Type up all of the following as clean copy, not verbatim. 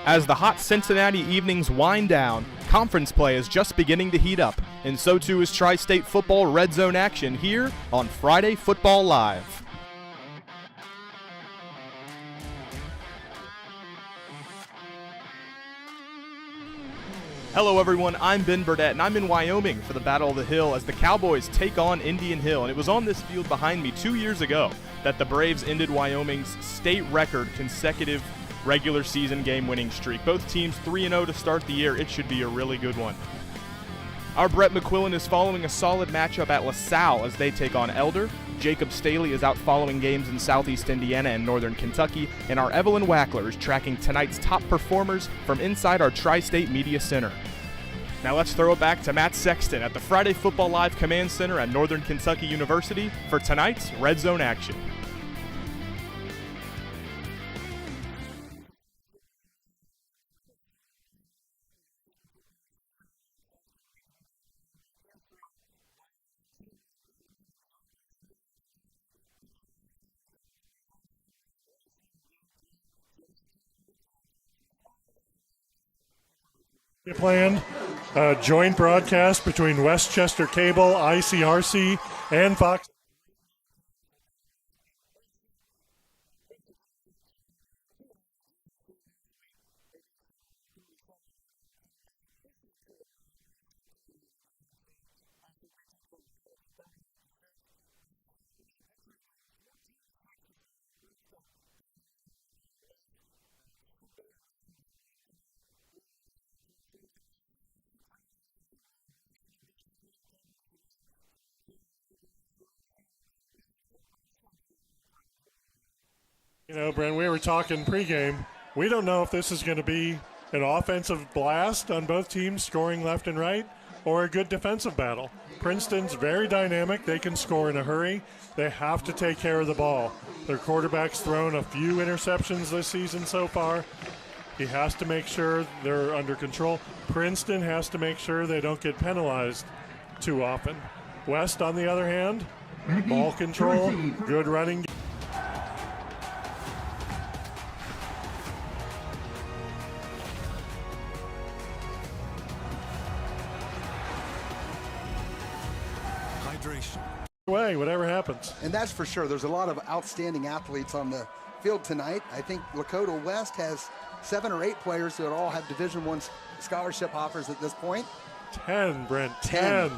As the hot Cincinnati evenings wind down, conference play is just beginning to heat up, and so too is Tri-State football red zone action here on Friday Football Live. Hello everyone, I'm Ben Burdett, and I'm in Wyoming for the Battle of the Hill as the Cowboys take on Indian Hill. And it was on this field behind me 2 years ago that the Braves ended Wyoming's state record consecutive regular season game winning streak. Both teams 3-0 to start the year. It should be a really good one. Our Brett McQuillan is following a solid matchup at LaSalle as they take on Elder. Jacob Staley is out following games in Southeast Indiana and Northern Kentucky, and our Evelyn Wackler is tracking tonight's top performers from inside our Tri-State Media Center. Now let's throw it back to Matt Sexton at the Friday Football Live Command Center at Northern Kentucky University for tonight's Red Zone action. Planned joint broadcast between Westchester Cable, ICRC, and Fox. You know, Brent, we were talking pregame. We don't know if this is going to be an offensive blast on both teams scoring left and right or a good defensive battle. Princeton's very dynamic. They can score in a hurry. They have to take care of the ball. Their quarterback's thrown a few interceptions this season so far. He has to make sure they're under control. Princeton has to make sure they don't get penalized too often. West, on the other hand, ball control, good running. Way, whatever happens. And that's for sure. There's a lot of outstanding athletes on the field tonight. I think Lakota West has 7 or 8 players that all have Division I scholarship offers at this point. 10, Brent. 10.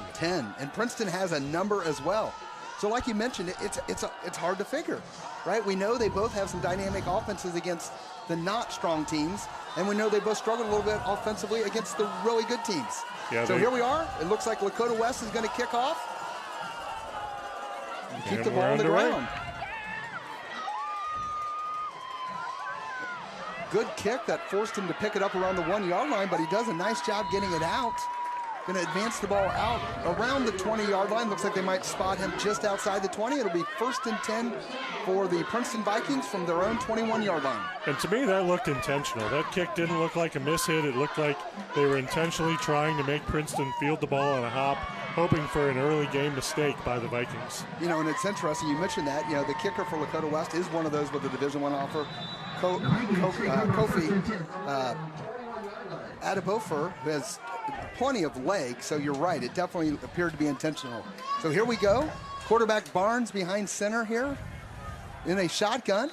And Princeton has a number as well. So like you mentioned, it's hard to figure, right? We know they both have some dynamic offenses against the not strong teams, and we know they both struggled a little bit offensively against the really good teams. Yeah, so here we are. It looks like Lakota West is going to kick off. Keep the ball on the ground. Good kick that forced him to pick it up around the 1-yard line, but he does a nice job getting it out. Going to advance the ball out around the 20-yard line. Looks like they might spot him just outside the 20. It'll be 1st and 10 for the Princeton Vikings from their own 21-yard line. And to me, that looked intentional. That kick didn't look like a mishit. It looked like they were intentionally trying to make Princeton field the ball on a hop, hoping for an early game mistake by the Vikings. You know, and it's interesting you mentioned that. You know, the kicker for Lakota West is one of those with a Division I offer. Kofi Adebofer, who has plenty of legs, so you're right. It definitely appeared to be intentional. So here we go. Quarterback Barnes behind center here in a shotgun.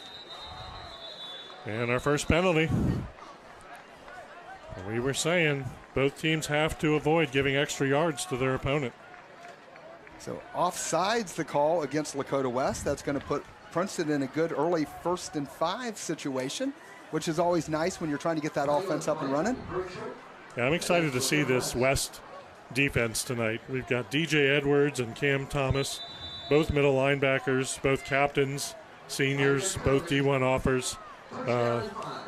And our first penalty. We were saying both teams have to avoid giving extra yards to their opponent. So offsides the call against Lakota West. That's going to put Princeton in a good early 1st and 5 situation, which is always nice when you're trying to get that offense up and running. Yeah, I'm excited to see this West defense tonight. We've got DJ Edwards and Cam Thomas, both middle linebackers, both captains, seniors, both D1 offers.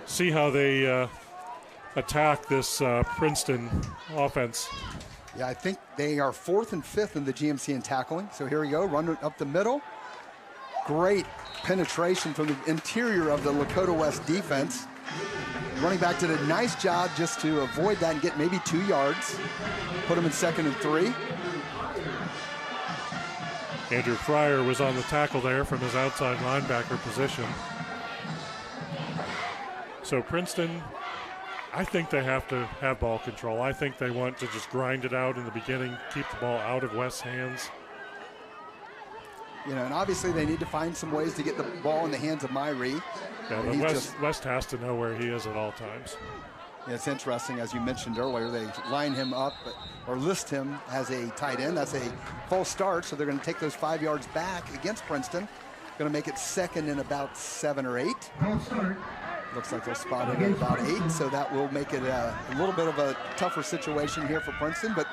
See how they attack this Princeton offense. Yeah, I think they are 4th and 5th in the GMC in tackling. So here we go, run up the middle. Great penetration from the interior of the Lakota West defense. Running back did a nice job just to avoid that and get maybe 2 yards. Put him in 2nd and 3. Andrew Fryer was on the tackle there from his outside linebacker position. So Princeton I think they have to have ball control. I think they want to just grind it out in the beginning, keep the ball out of West's hands. And obviously they need to find some ways to get the ball in the hands of Myrie. Yeah, but West has to know where he is at all times. It's interesting, as you mentioned earlier, they line him up or list him as a tight end. That's a false start, so they're going to take those 5 yards back against Princeton. Going to make it second and about 7 or 8. Looks like they'll spot it at about 8, so that will make it a little bit of a tougher situation here for Princeton. But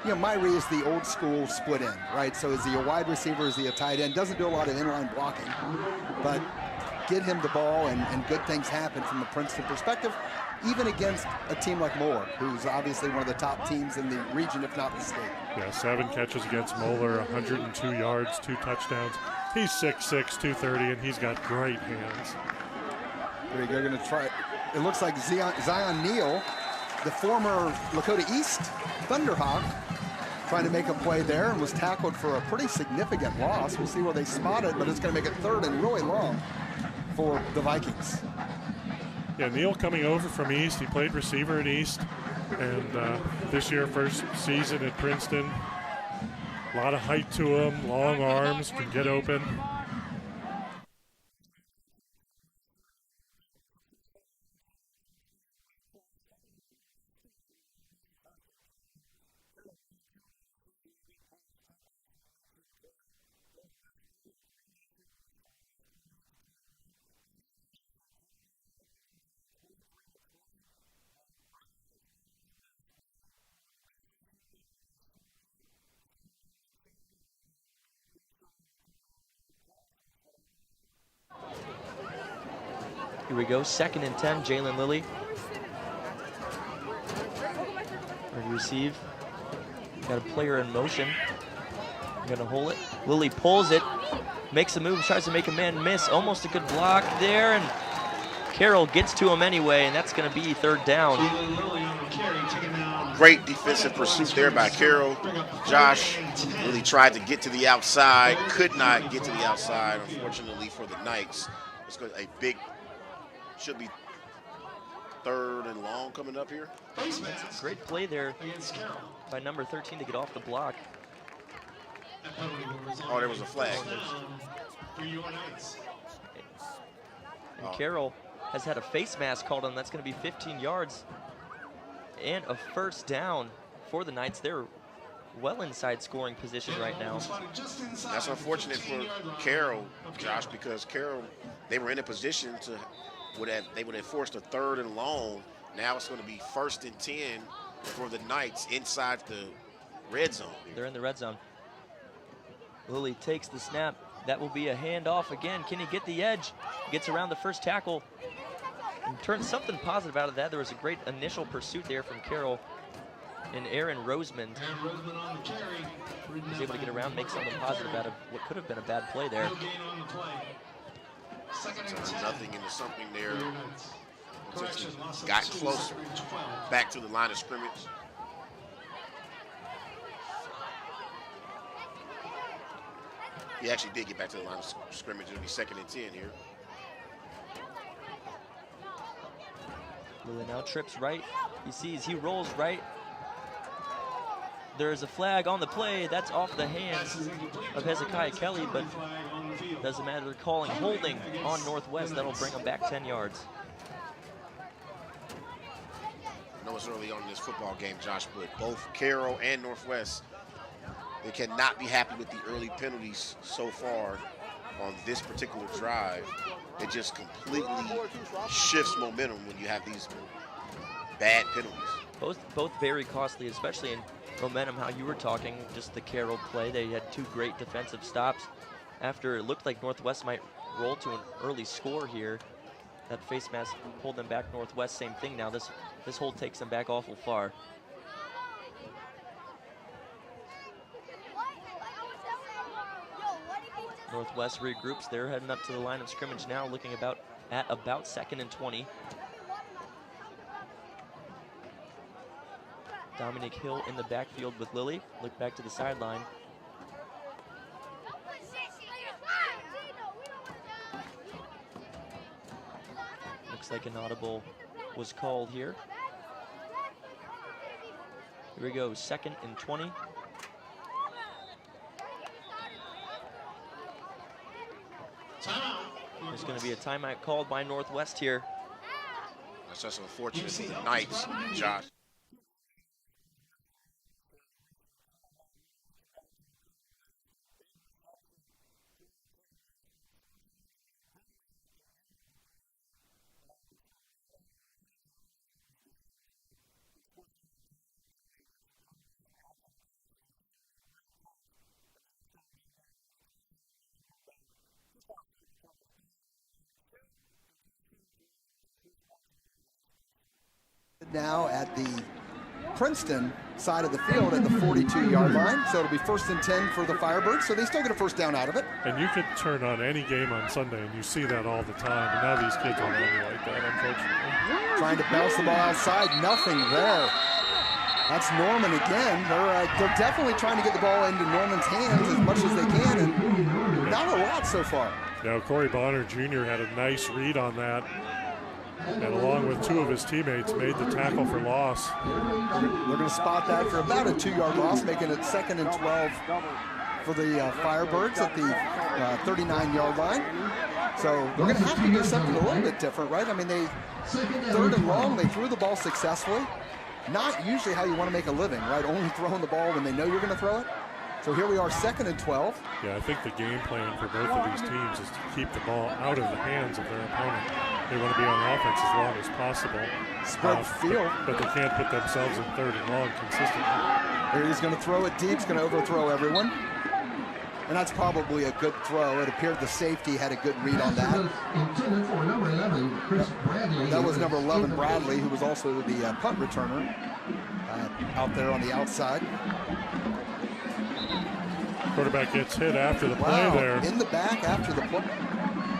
Myrie is the old school split end, right? So is he a wide receiver? Is he a tight end? Doesn't do a lot of inline blocking, but get him the ball and good things happen from the Princeton perspective, even against a team like Moeller, who's obviously one of the top teams in the region, if not the state. Yeah, 7 catches against Moeller, 102 yards, 2 touchdowns. He's 6'6", 230, and he's got great hands. There you go, going to try. It looks like Zion Neal, the former Lakota East Thunderhawk, trying to make a play there and was tackled for a pretty significant loss. We'll see where they spot it, but it's going to make it third and really long for the Vikings. Yeah, Neal coming over from East. He played receiver at East, and this year, first season at Princeton. A lot of height to him, long arms, can get open. Here we go, 2nd and 10, Jalen Lilly. Ready to receive. Got a player in motion. Gonna hold it. Lilly pulls it, makes a move, tries to make a man miss. Almost a good block there, and Carroll gets to him anyway, and that's gonna be 3rd down. Great defensive pursuit there by Carroll. Josh really tried to get to the outside, could not get to the outside, unfortunately for the Knights. It's a big, should be 3rd and long coming up here. Great play there by number 13 to get off the block. Oh, there was a flag. And Carroll has had a face mask called on. That's going to be 15 yards and a 1st down for the Knights. They're well inside scoring position right now. That's unfortunate for Carroll, Josh, because Carroll, they were in a position to they would have forced a 3rd and long. Now it's going to be 1st and 10 for the Knights inside the red zone. They're in the red zone. Lilly takes the snap. That will be a handoff again. Can he get the edge? Gets around the first tackle and turns something positive out of that. There was a great initial pursuit there from Carroll and Aaron Rosemond. Was able to get around, make something positive out of what could have been a bad play there. So nothing into something there. Got closer back to the line of scrimmage. He actually did get back to the line of scrimmage. It'll be 2nd and 10 here. Lilly now trips right. He rolls right. There's a flag on the play. That's off the hands of Hezekiah Kelly, but doesn't matter. They're calling holding on Northwest. That'll bring them back 10 yards. I know it's early on in this football game, Josh, but both Carroll and Northwest, they cannot be happy with the early penalties so far on this particular drive. It just completely shifts momentum when you have these bad penalties. Both very costly, especially in momentum, how you were talking, just the Carroll play. They had 2 great defensive stops. After it looked like Northwest might roll to an early score here, that face mask pulled them back. Northwest, same thing now. This hold takes them back awful far. Northwest regroups. They're heading up to the line of scrimmage now, looking at about 2nd and 20. Dominic Hill in the backfield with Lilly. Look back to the sideline. Looks like an audible was called here. Here we go, 2nd and 20. There's going to be a timeout called by Northwest here. That's just unfortunate for the Knights, Josh. Now at the Princeton side of the field at the 42-yard line. So it'll be 1st and 10 for the Firebirds. So they still get a first down out of it. And you could turn on any game on Sunday and you see that all the time. And now these kids are running like that, unfortunately. Trying to bounce the ball outside, nothing there. That's Norman again. They're definitely trying to get the ball into Norman's hands as much as they can, and not a lot so far. Now Corey Bonner Jr. had a nice read on that, and along with 2 of his teammates made the tackle for loss. They're going to spot that for about a 2-yard loss, making it 2nd and 12 for the Firebirds at the 39-yard line. So they're going to have to do something a little bit different, right? I mean, 3rd and long, they threw the ball successfully. Not usually how you want to make a living, right? Only throwing the ball when they know you're going to throw it. So here we are, 2nd and 12. Yeah, I think the game plan for both of these teams is to keep the ball out of the hands of their opponent. They want to be on offense as long as possible. Spread the field. But they can't put themselves in 3rd and long consistently. Here he's going to throw it deep. He's going to overthrow everyone. And that's probably a good throw. It appeared the safety had a good read on that. That was number 11, Bradley, who was also the punt returner out there on the outside. Quarterback gets hit after the play there. In the back after the play.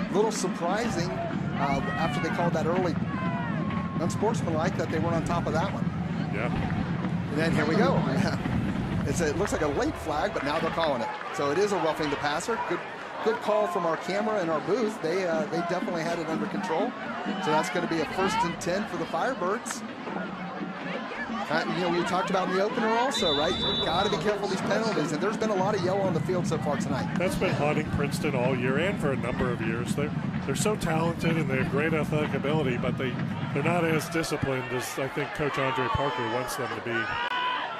A little surprising after they called that early. Unsportsmanlike that they weren't on top of that one. Yeah. And then here we go. It looks like a late flag, but now they're calling it. So it is a roughing the passer. Good call from our camera and our booth. They definitely had it under control. So that's going to be a 1st and 10 for the Firebirds. We talked about in the opener also, right? You've got to be careful of these penalties, and there's been a lot of yellow on the field so far tonight. That's been haunting Princeton all year and for a number of years. They're so talented and they have great athletic ability, but they're not as disciplined as I think Coach Andre Parker wants them to be.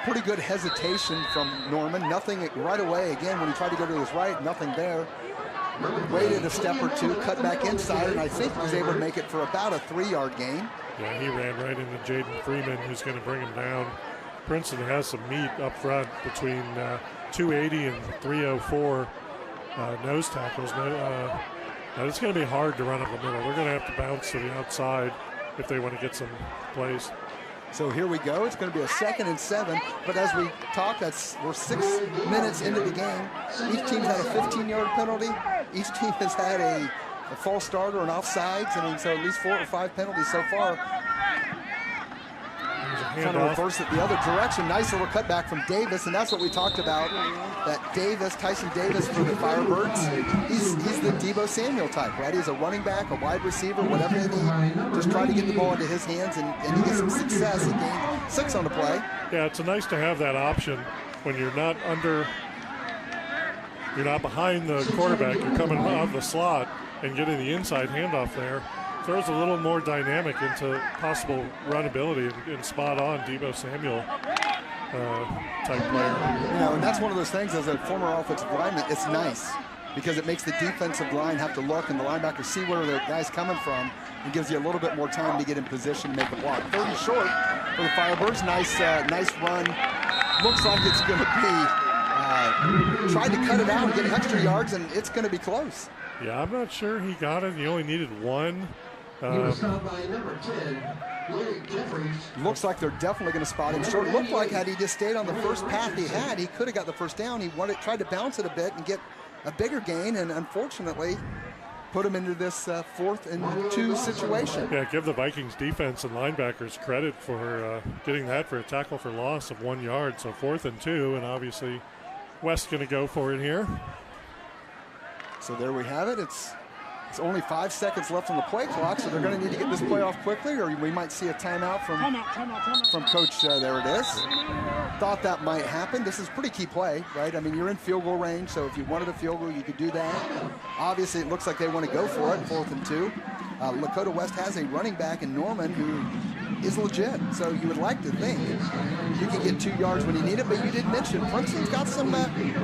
Pretty good hesitation from Norman. Nothing right away. Again, when he tried to go to his right, nothing there. Waited a step or two, cut back inside, and I think was able to make it for about a 3-yard gain. Yeah, he ran right into Jaden Freeman, who's going to bring him down. Princeton has some meat up front between 280 and 304 nose tackles. Now it's going to be hard to run up the middle. They're going to have to bounce to the outside if they want to get some plays. So here we go. It's going to be a 2nd and 7. But as we talk, we're 6 minutes into the game. Each team's had a 15-yard penalty. Each team has had a false start or an offsides. I mean, so at least 4 or 5 penalties so far. Trying to reverse it the other direction. Nice little cutback from Davis, and that's what we talked about. That Tyson Davis for the Firebirds, he's the Deebo Samuel type, right? He's a running back, a wide receiver, whatever they need. Just try to get the ball into his hands, and he gets some success. He gained 6 on the play. Yeah, it's nice to have that option when you're not behind the quarterback. You're coming out of the slot and getting the inside handoff there. Throws a little more dynamic into possible runability and spot on Deebo Samuel type player. And that's one of those things as a former offensive lineman, it's nice because it makes the defensive line have to look and the linebacker see where the guy's coming from and gives you a little bit more time to get in position to make the block. 30 short for the Firebirds. Nice run. Looks like it's going to be tried to cut it out and get extra yards, and it's going to be close. Yeah, I'm not sure he got it. He only needed 1. He was stopped by number 10, Larry Jeffries. Looks like they're definitely going to spot him short. Looked like had he just stayed on the first path he had, he could have got the first down. He tried to bounce it a bit and get a bigger gain, and unfortunately put him into this 4th and 2 situation. Yeah, give the Vikings defense and linebackers credit for getting that for a tackle for loss of 1 yard. So 4th and 2, and obviously West's going to go for it here. So there we have it. It's only 5 seconds left on the play clock, so they're going to need to get this play off quickly, or we might see a timeout from Coach. There it is. thought that might happen. This is a pretty key play, right? I mean, you're in field goal range, so if you wanted a field goal, you could do that. Obviously, it looks like they want to go for it, 4th and 2. Lakota West has a running back in Norman who is legit, so you would like to think you can get 2 yards when you need it, but you did mention Princeton's got some,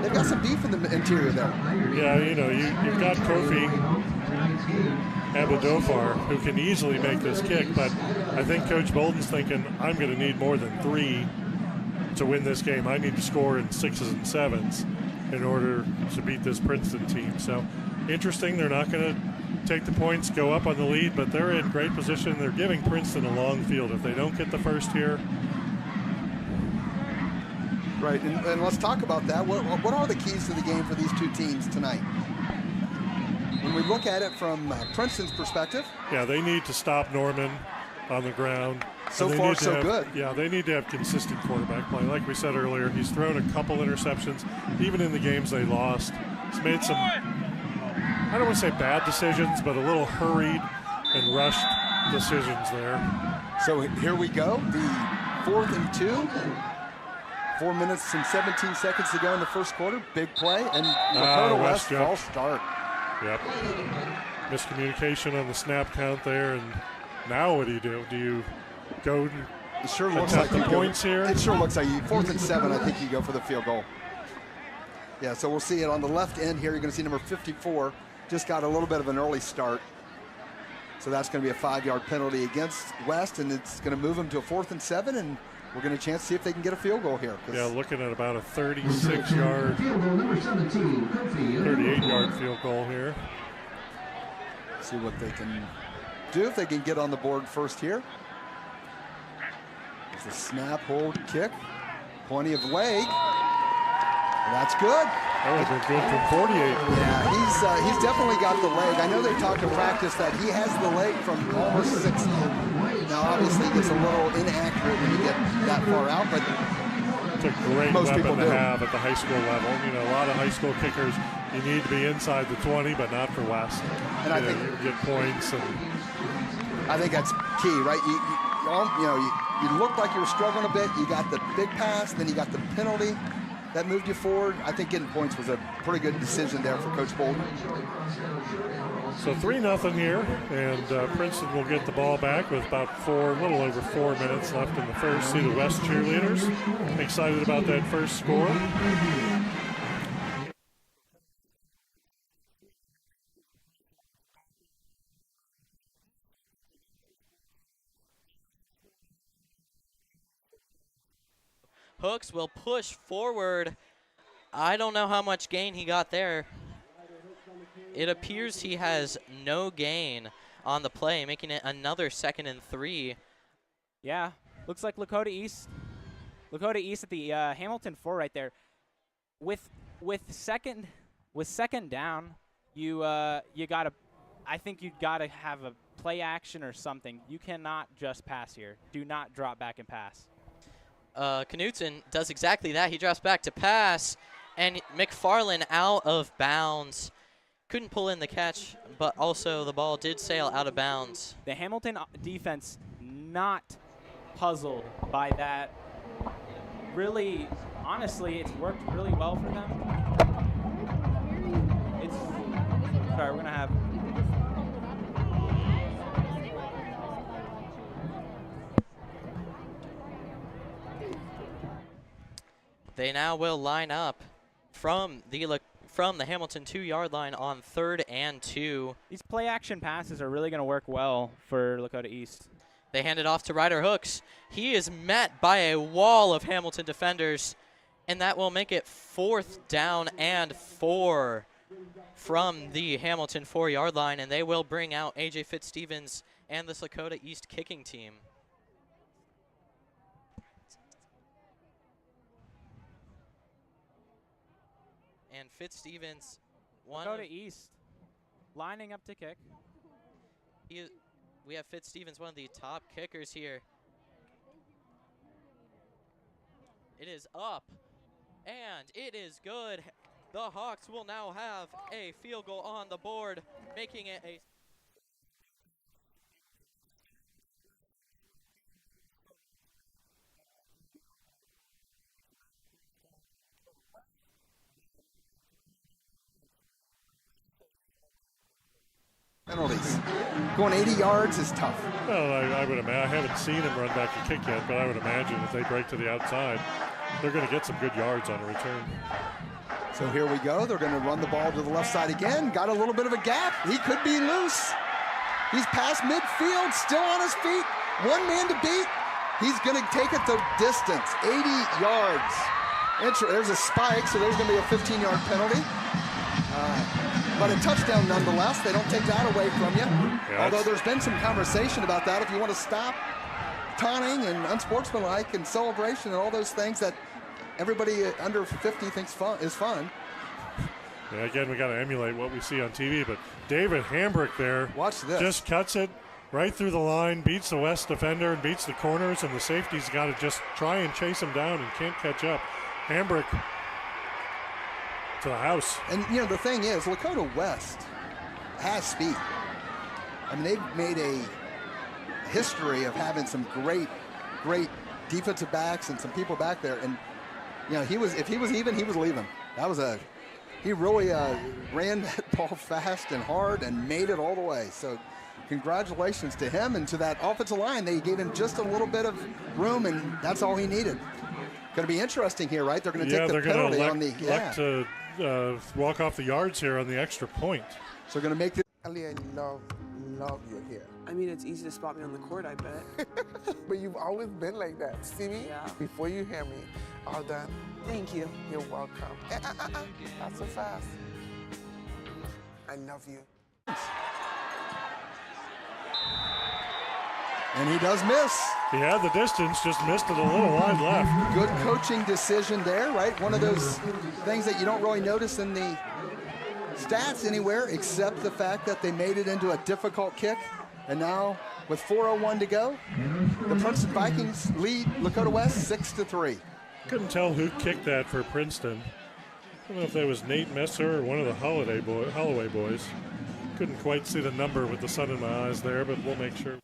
they've got some beef in the interior there. Yeah, you know, you've got Kofi Abadofar, who can easily make this kick, but I think Coach Bolden's thinking, I'm going to need more than 3 to win this game. I need to score in 6s and 7s in order to beat this Princeton team. So interesting, they're not going to take the points, go up on the lead, but they're in great position. They're giving Princeton a long field. If they don't get the first here. Right, and let's talk about that. What are the keys to the game for these two teams tonight? When we look at it from Princeton's perspective. Yeah, they need to stop Norman on the ground. So far, so good. Yeah, they need to have consistent quarterback play. Like we said earlier, he's thrown a couple interceptions, even in the games they lost. He's made some, I don't want to say bad decisions, but a little hurried and rushed decisions there. So here we go, the 4th and 2. 4 minutes and 17 seconds to go in the first quarter. Big play, and Lakota West false start. Yep. Miscommunication on the snap count there, and now what do? Do you go and it sure looks like the points here? It sure looks like 4th and 7, I think you go for the field goal. Yeah, so we'll see it on the left end here. You're going to see number 54 just got a little bit of an early start. So that's going to be a 5-yard penalty against West, and it's going to move them to a 4th and 7, and we're going to chance to see if they can get a field goal here. Yeah, looking at about a 36-yard, 38-yard field goal here. See what they can do, if they can get on the board first here. It's a snap, hold, kick. Plenty of leg. And that's good. That would have been good from 48. Yeah, he's definitely got the leg. I know they talked in practice that he has the leg from almost 60. Now, obviously, it's a little inaccurate when you get that far out, but it's a great weapon to have at the high school level. You know, a lot of high school kickers, you need to be inside the 20, but not for West. And I think you get points. And I think that's key, right? You looked like you were struggling a bit. You got the big pass, then you got the penalty that moved you forward. I think getting points was a pretty good decision there for Coach Bolden. So 3-0 here, and Princeton will get the ball back with about a little over 4 minutes left in the first. See the West cheerleaders excited about that first score. Hooks will push forward. I don't know how much gain he got there. It appears he has no gain on the play, making it another 2nd and 3. Yeah, looks like Lakota East at the Hamilton 4 right there. With second down, you gotta, I think you gotta have a play action or something. You cannot just pass here. Do not drop back and pass. Knutson does exactly that. He drops back to pass, and McFarland out of bounds. Couldn't pull in the catch, but also the ball did sail out of bounds. The Hamilton defense not puzzled by that. Really, honestly, it's worked really well for them. Sorry, we're going to have... They now will line up from the Hamilton 2-yard line on 3rd and 2. These play action passes are really going to work well for Lakota East. They hand it off to Ryder Hooks. He is met by a wall of Hamilton defenders, and that will make it 4th down and 4 from the Hamilton 4-yard line, and they will bring out A.J. Fitzstevens and this Lakota East kicking team. And Fitzstevens, Lakota East lining up to kick. We have Fitzstevens, one of the top kickers here. It is up, and it is good. The Hawks will now have a field goal on the board, making it a... penalties. Going 80 yards is tough. Well, I would imagine. I haven't seen him run back a kick yet, but I would imagine if they break to the outside, they're going to get some good yards on a return. So here we go. They're going to run the ball to the left side again. Got a little bit of a gap. He could be loose. He's past midfield, still on his feet. One man to beat. He's going to take it the distance, 80 yards. There's a spike, so there's going to be a 15-yard penalty. But a touchdown nonetheless. They don't take that away from you. Yeah, although there's been some conversation about that. If you want to stop taunting and unsportsmanlike and celebration and all those things that everybody under 50 thinks is fun. Yeah, again, we got to emulate what we see on TV. But David Hambrick there, watch this, just cuts it right through the line, beats the West defender and beats the corners, and the safety's got to just try and chase him down and can't catch up. Hambrick to the house. And, you know, the thing is, Lakota West has speed. I mean, they've made a history of having some great defensive backs and some people back there. And, you know, if he was even, he was leaving. He really ran that ball fast and hard and made it all the way. So congratulations to him and to that offensive line. They gave him just a little bit of room, and that's all he needed. Going to be interesting here, right? They're going to take the penalty on the. Elect to walk off the yards here on the extra point. So going to make the. Ali, I love your hair. I mean, it's easy to spot me on the court, I bet. But you've always been like that. See me? Yeah. Before you hear me, all done. Thank you. You're welcome. Not so fast. I love you. And he does miss. He had the distance, just missed it a little wide left. Good coaching decision there, right? One of those things that you don't really notice in the stats anywhere, except the fact that they made it into a difficult kick. And now, with 4:01 to go, the Princeton Vikings lead Lakota West 6-3. Couldn't tell who kicked that for Princeton. I don't know if that was Nate Messer or one of the Holloway boys. Couldn't quite see the number with the sun in my eyes there, but we'll make sure.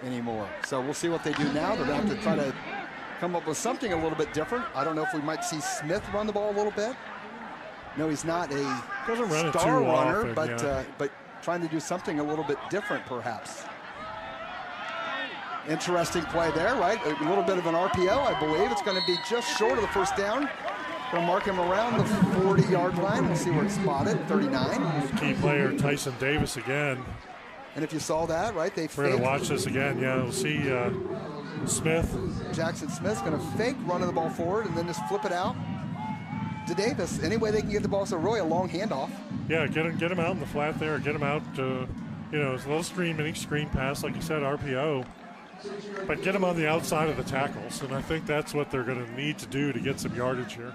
Anymore. So we'll see what they do now. They're going to have to try to come up with something a little bit different. I don't know if we might see Smith run the ball a little bit. No, he's not a star runner, but trying to do something a little bit different perhaps. Interesting play there, right? A little bit of an RPO, I believe. It's going to be just short of the first down. Going to mark him around the 40-yard line. We'll see where it's spotted, 39. Key player Tyson Davis again. And if you saw that, right, we're going to watch this again. Yeah, we'll see Smith. Jackson Smith's going to fake running the ball forward and then just flip it out to Davis. Any way they can get the ball, so really a long handoff. Yeah, get him out in the flat there. Get him out, you know, it's a little mini screen pass, like you said, RPO. But get him on the outside of the tackles, and I think that's what they're going to need to do to get some yardage here.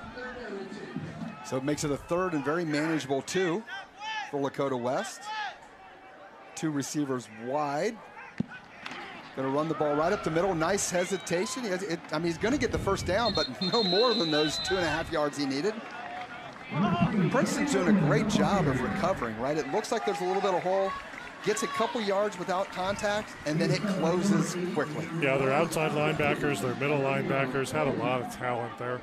So it makes it a third and very manageable 2 for Lakota West. 2 receivers wide. Going to run the ball right up the middle. Nice hesitation. He's going to get the first down, but no more than those 2.5 yards he needed. Princeton's doing a great job of recovering, right? It looks like there's a little bit of hole. Gets a couple yards without contact, and then it closes quickly. Yeah, their outside linebackers, their middle linebackers had a lot of talent there.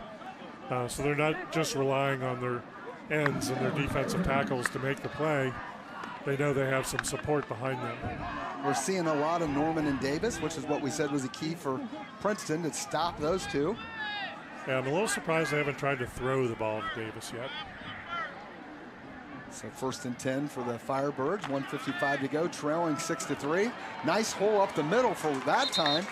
So they're not just relying on their ends and their defensive tackles to make the play. They know they have some support behind them. We're seeing a lot of Norman and Davis, which is what we said was a key for Princeton to stop those 2. Yeah, I'm a little surprised they haven't tried to throw the ball to Davis yet. So 1st and 10 for the Firebirds, 1:55 to go, trailing 6-3. Nice hole up the middle for that time.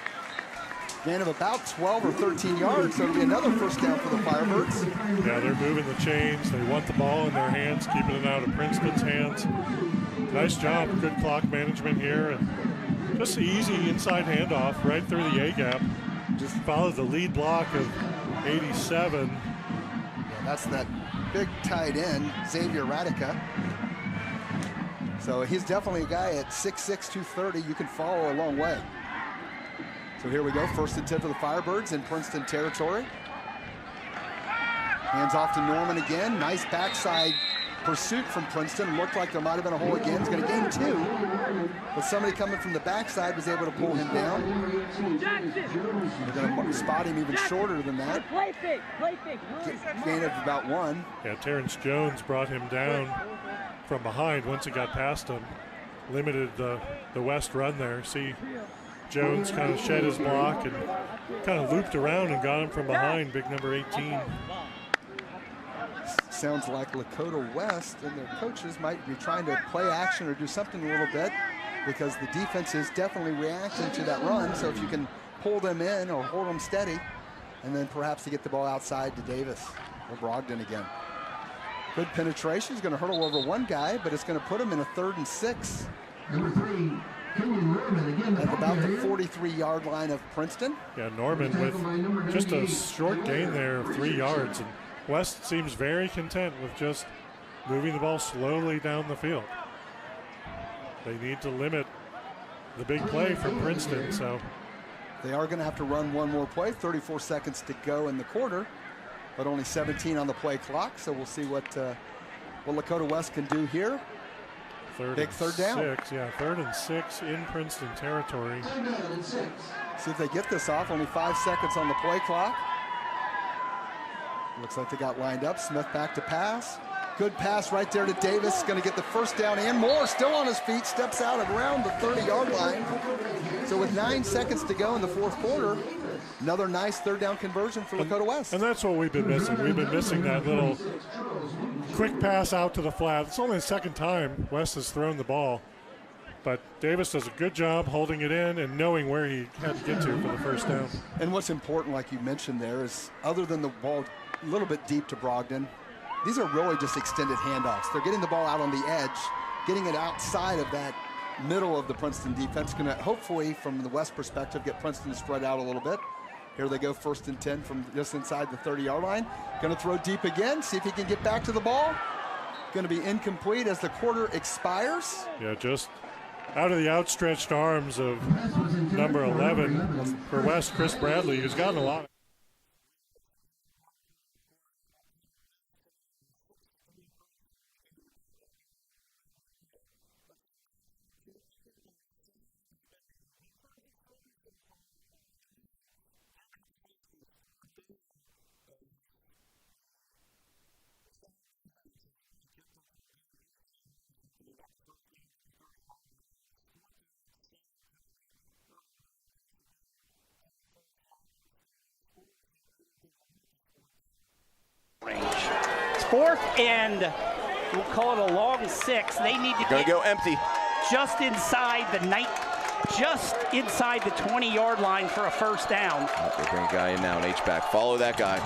Gain of about 12 or 13 yards, so it'll be another first down for the Firebirds. Yeah, they're moving the chains. They want the ball in their hands, keeping it out of Princeton's hands. Nice job, good clock management here, and just an easy inside handoff right through the A-gap. Just followed the lead block of 87. That's that big tight end, Xavier Radica. So he's definitely a guy at 6'6", 230 you can follow a long way. So here we go, 1st and 10 for the Firebirds in Princeton territory. Hands off to Norman again. Nice backside pursuit from Princeton. Looked like there might have been a hole again. He's going to gain 2. But somebody coming from the backside was able to pull him down. They're going to spot him even shorter than that. Gain of about 1. Yeah, Terrence Jones brought him down from behind once he got past him. Limited the West run there. See, Jones kind of shed his block and kind of looped around and got him from behind, big number 18. Sounds like Lakota West and their coaches might be trying to play action or do something a little bit, because the defense is definitely reacting to that run. So if you can pull them in or hold them steady, and then perhaps to get the ball outside to Davis or Brogdon again. Good penetration. He's going to hurdle over one guy, but it's going to put him in a 3rd and 6. Number 3, At about the 43-yard line of Princeton. Yeah, Norman with just a short gain there of 3 yards. And West seems very content with just moving the ball slowly down the field. They need to limit the big play from Princeton, so. They are going to have to run one more play. 34 seconds to go in the quarter, but only 17 on the play clock. So we'll see what Lakota West can do here. Big third down. 6, yeah, 3rd and 6 in Princeton territory. See if they get this off. Only 5 seconds on the play clock. Looks like they got lined up. Smith back to pass. Good pass right there to Davis. Going to get the first down and more. Still on his feet. Steps out around the 30-yard line. So with 9 seconds to go in the 4th quarter, another nice 3rd down conversion for Lakota West. And that's what we've been missing. We've been missing that little quick pass out to the flat. It's only the 2nd time West has thrown the ball. But Davis does a good job holding it in and knowing where he had to get to for the first down. And what's important, like you mentioned there, is other than the ball a little bit deep to Brogdon, these are really just extended handoffs. They're getting the ball out on the edge, getting it outside of that middle of the Princeton defense. Going to hopefully, from the West perspective, get Princeton spread out a little bit. Here they go, 1st and 10 from just inside the 30-yard line. Going to throw deep again, see if he can get back to the ball. Going to be incomplete as the quarter expires. Yeah, just out of the outstretched arms of number 11 for West, Chris Bradley, who's gotten a lot. It's 4th and we'll call it a long 6. They need to go empty. Just inside the 20-yard line for a first down. They bring a guy in now, an H-back. Follow that guy.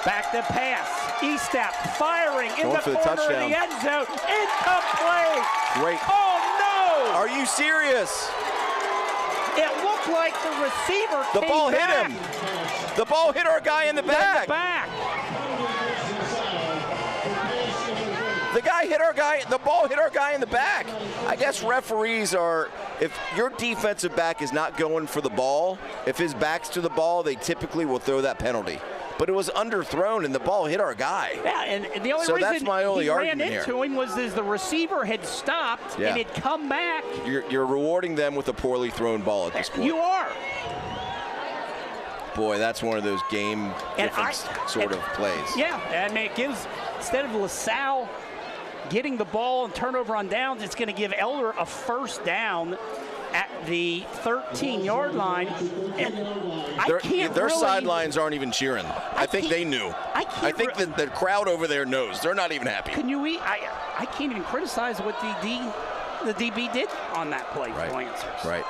Back to pass. E-step, firing in the corner of the end zone. Incomplete. Great. Oh, no. Are you serious? It looked like the receiver The came ball back. hit him. The ball hit our guy in the back. The guy hit our guy, the ball hit our guy in the back. I guess referees are, if your defensive back is not going for the ball, if his back's to the ball, they typically will throw that penalty. But it was underthrown and the ball hit our guy. Yeah, and the only so reason that's my only he argument ran into him was as the receiver had stopped and had come back. You're rewarding them with a poorly thrown ball at this point. You are. Boy, that's one of those game difference sort of plays. Yeah, I mean, it gives, instead of LaSalle getting the ball and turnover on downs, it's going to give Elder a first down. at the 13-yard line. And their sidelines aren't even cheering. I think they knew. I think that the crowd over there knows. They're not even happy. I can't even criticize what the DB did on that play for Lancers. Right.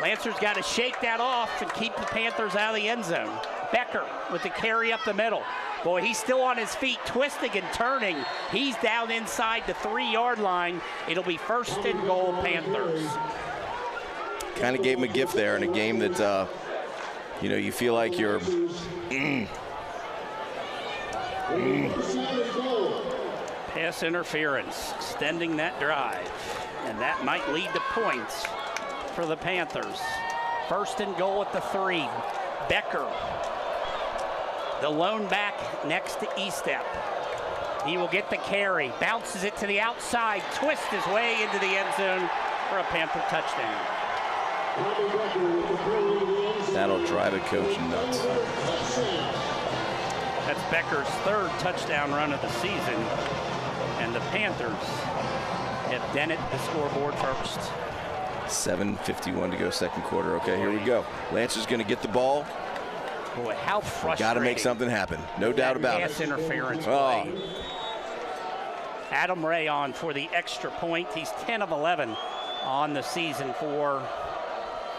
Lancers got to shake that off and keep the Panthers out of the end zone. Becker with the carry up the middle. Boy, he's still on his feet, twisting and turning. He's down inside the 3-yard line. It'll be 1st and goal, Panthers. Kind of gave him a gift there in a game that, you feel like you're. Pass interference, extending that drive. And that might lead to points for the Panthers. 1st and goal at the 3. Becker, the lone back next to Estep. He will get the carry, bounces it to the outside, twists his way into the end zone for a Panther touchdown. That'll drive a coach nuts. That's Becker's 3rd touchdown run of the season. And the Panthers have done it the scoreboard first. 7:51 to go, 2nd quarter. Okay, here we go. Lancer's going to get the ball. Boy, how frustrating. Got to make something happen. No doubt about it. Pass interference play. Adam Ray on for the extra point. He's 10 of 11 on the season for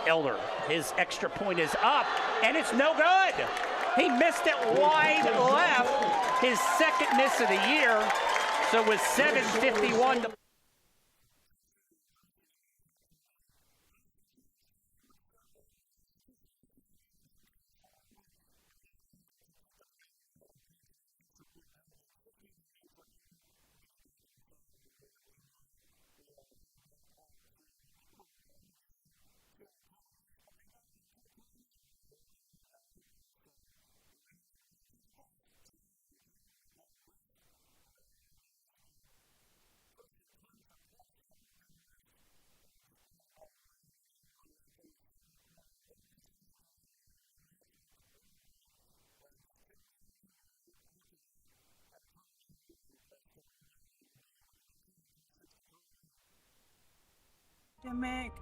Elder. His extra point is up, and it's no good. He missed it wide left. His 2nd miss of the year. So with 7:51 to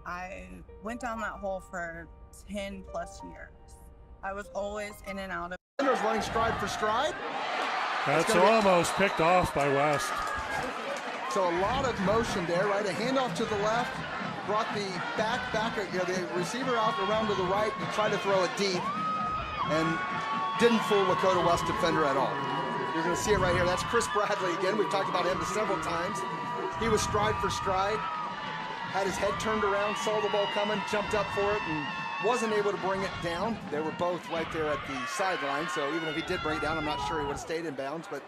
I went down that hole for 10 plus years. I was always in and out of. Running stride for stride. That's almost picked off by West. So a lot of motion there, right? A handoff to the left, brought the the receiver out around to the right to try to throw it deep, and didn't fool Lakota West defender at all. You're going to see it right here. That's Chris Bradley again. We've talked about him several times. He was stride for stride. Had his head turned around, saw the ball coming, jumped up for it, and wasn't able to bring it down. They were both right there at the sideline, so even if he did bring it down, I'm not sure he would have stayed in bounds. But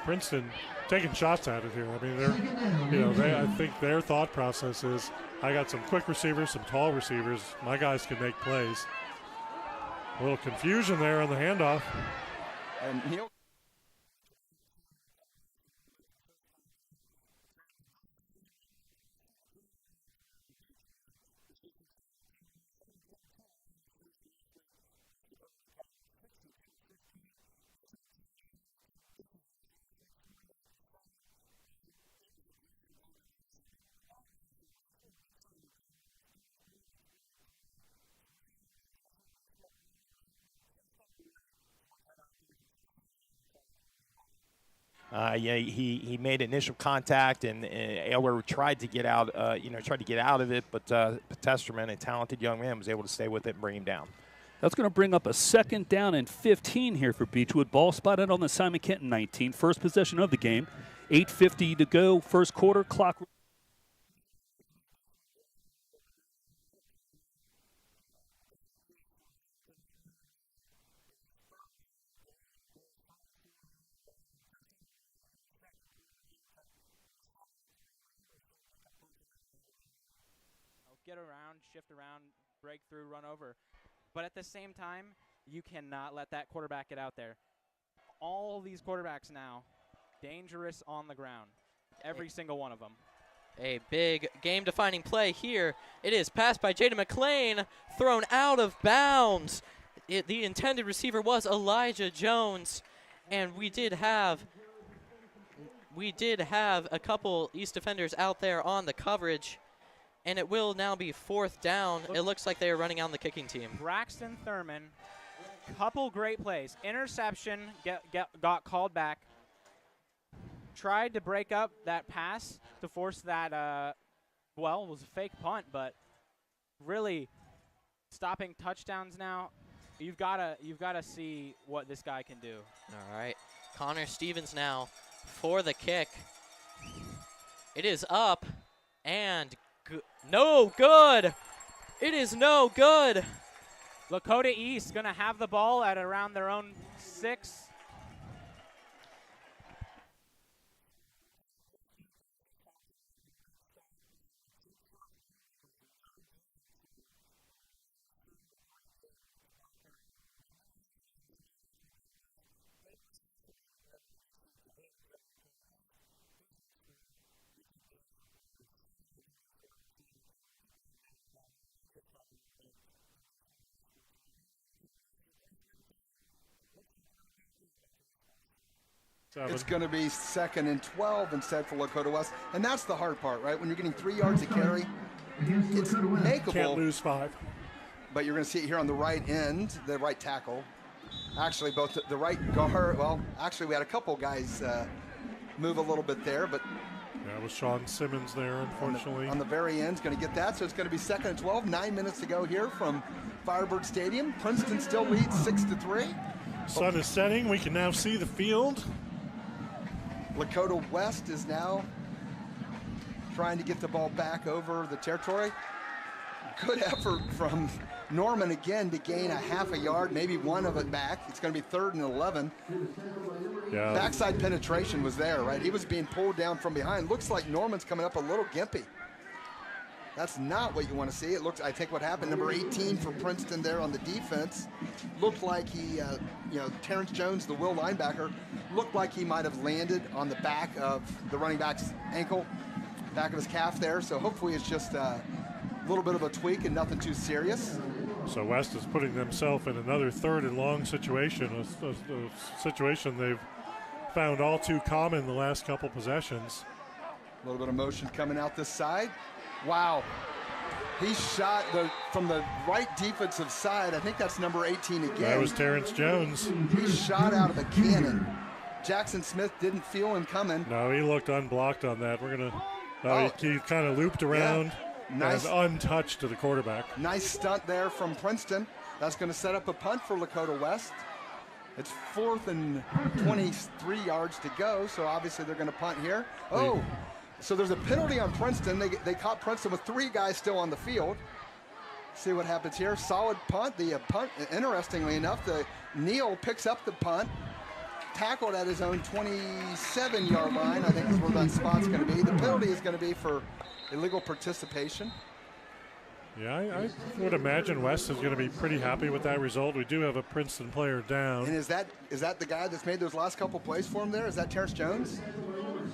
Princeton taking shots at it here. I mean, I think their thought process is, I got some quick receivers, some tall receivers. My guys can make plays. A little confusion there on the handoff. And he'll. He made initial contact, and Elder tried to get out, of it, but Petesterman, a talented young man, was able to stay with it and bring him down. That's going to bring up a 2nd down and 15 here for Beechwood. Ball spotted on the Simon Kenton 19. First possession of the game. 8:50 to go, 1st quarter. Clock. Get around, shift around, break through, run over. But at the same time, you cannot let that quarterback get out there. All these quarterbacks now, dangerous on the ground. Every single one of them. A big game-defining play here. It is passed by Jaden McLean, thrown out of bounds. The intended receiver was Elijah Jones, and we did have a couple East defenders out there on the coverage. And it will now be 4th down. It looks like they are running on the kicking team. Braxton Thurman, couple great plays. Interception got called back. Tried to break up that pass to force that, well, it was a fake punt, but really stopping touchdowns now. You've gotta see what this guy can do. All right. Connor Stevens now for the kick. It is up and no good. It is no good. Lakota East going to have the ball at around their own 6. It's going to be 2nd and 12 instead for Lakota West. And that's the hard part, right? When you're getting 3 yards to carry, it's makeable. Can't lose 5. But you're going to see it here on the right end, the right tackle. Actually, both the right guard, well, actually we had a couple guys move a little bit there, but yeah, it was Sean Simmons there, unfortunately. On the very end, is going to get that. So it's going to be 2nd and 12, 9 minutes to go here from Firebird Stadium. Princeton still leads 6-3. Sun is setting. We can now see the field. Lakota West is now trying to get the ball back over the territory. Good effort from Norman again to gain a half a yard, maybe one of it back. It's going to be 3rd and 11. Yeah. Backside penetration was there, right? He was being pulled down from behind. Looks like Norman's coming up a little gimpy. That's not what you want to see. It looks, I think what happened, number 18 for Princeton there on the defense, looked like he, Terrence Jones, the will linebacker, looked like he might have landed on the back of the running back's ankle, back of his calf there. So hopefully it's just a little bit of a tweak and nothing too serious. So West is putting themselves in another 3rd and long situation, a situation they've found all too common the last couple possessions. A little bit of motion coming out this side. Wow. He shot from the right defensive side. I think that's number 18 again. That was Terrence Jones. He shot out of a cannon. Jackson Smith didn't feel him coming. No, he looked unblocked on that. We're going to, he kind of looped around. Yeah. Nice. And untouched to the quarterback. Nice stunt there from Princeton. That's going to set up a punt for Lakota West. It's 4th and 23 yards to go, so obviously they're going to punt here. Oh, so there's a penalty on Princeton. They caught Princeton with 3 guys still on the field. See what happens here. Solid punt. The punt, interestingly enough, Neal picks up the punt, tackled at his own 27-yard line. I think is where that spot's going to be. The penalty is going to be for illegal participation. Yeah, I would imagine West is going to be pretty happy with that result. We do have a Princeton player down. And is that the guy that's made those last couple plays for him there? Is that Terrence Jones?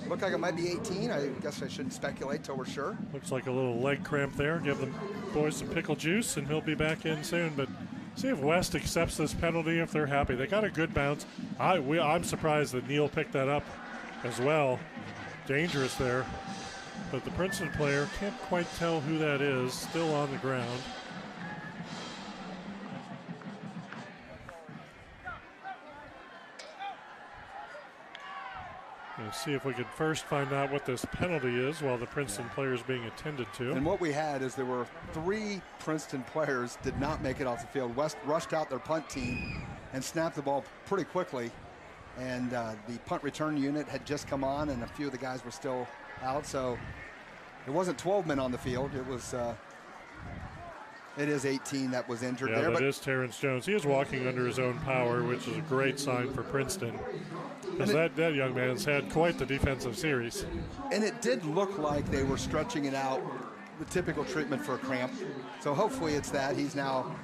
Looked like it might be 18. I guess I shouldn't speculate till we're sure. Looks like a little leg cramp there. Give the boys some pickle juice, and he'll be back in soon. But see if West accepts this penalty if they're happy. They got a good bounce. I'm surprised that Neal picked that up as well. Dangerous there. But the Princeton player can't quite tell who that is, still on the ground. Let's see if we could first find out what this penalty is while the Princeton player is being attended to. And what we had is there were 3 Princeton players did not make it off the field. West rushed out their punt team and snapped the ball pretty quickly. And the punt return unit had just come on, and a few of the guys were still out. So it wasn't 12 men on the field. It was it is 18 that was injured there. Yeah, that is Terrence Jones. He is walking under his own power, which is a great sign for Princeton. Because that young man's had quite the defensive series. And it did look like they were stretching it out, the typical treatment for a cramp. So hopefully it's that. He's now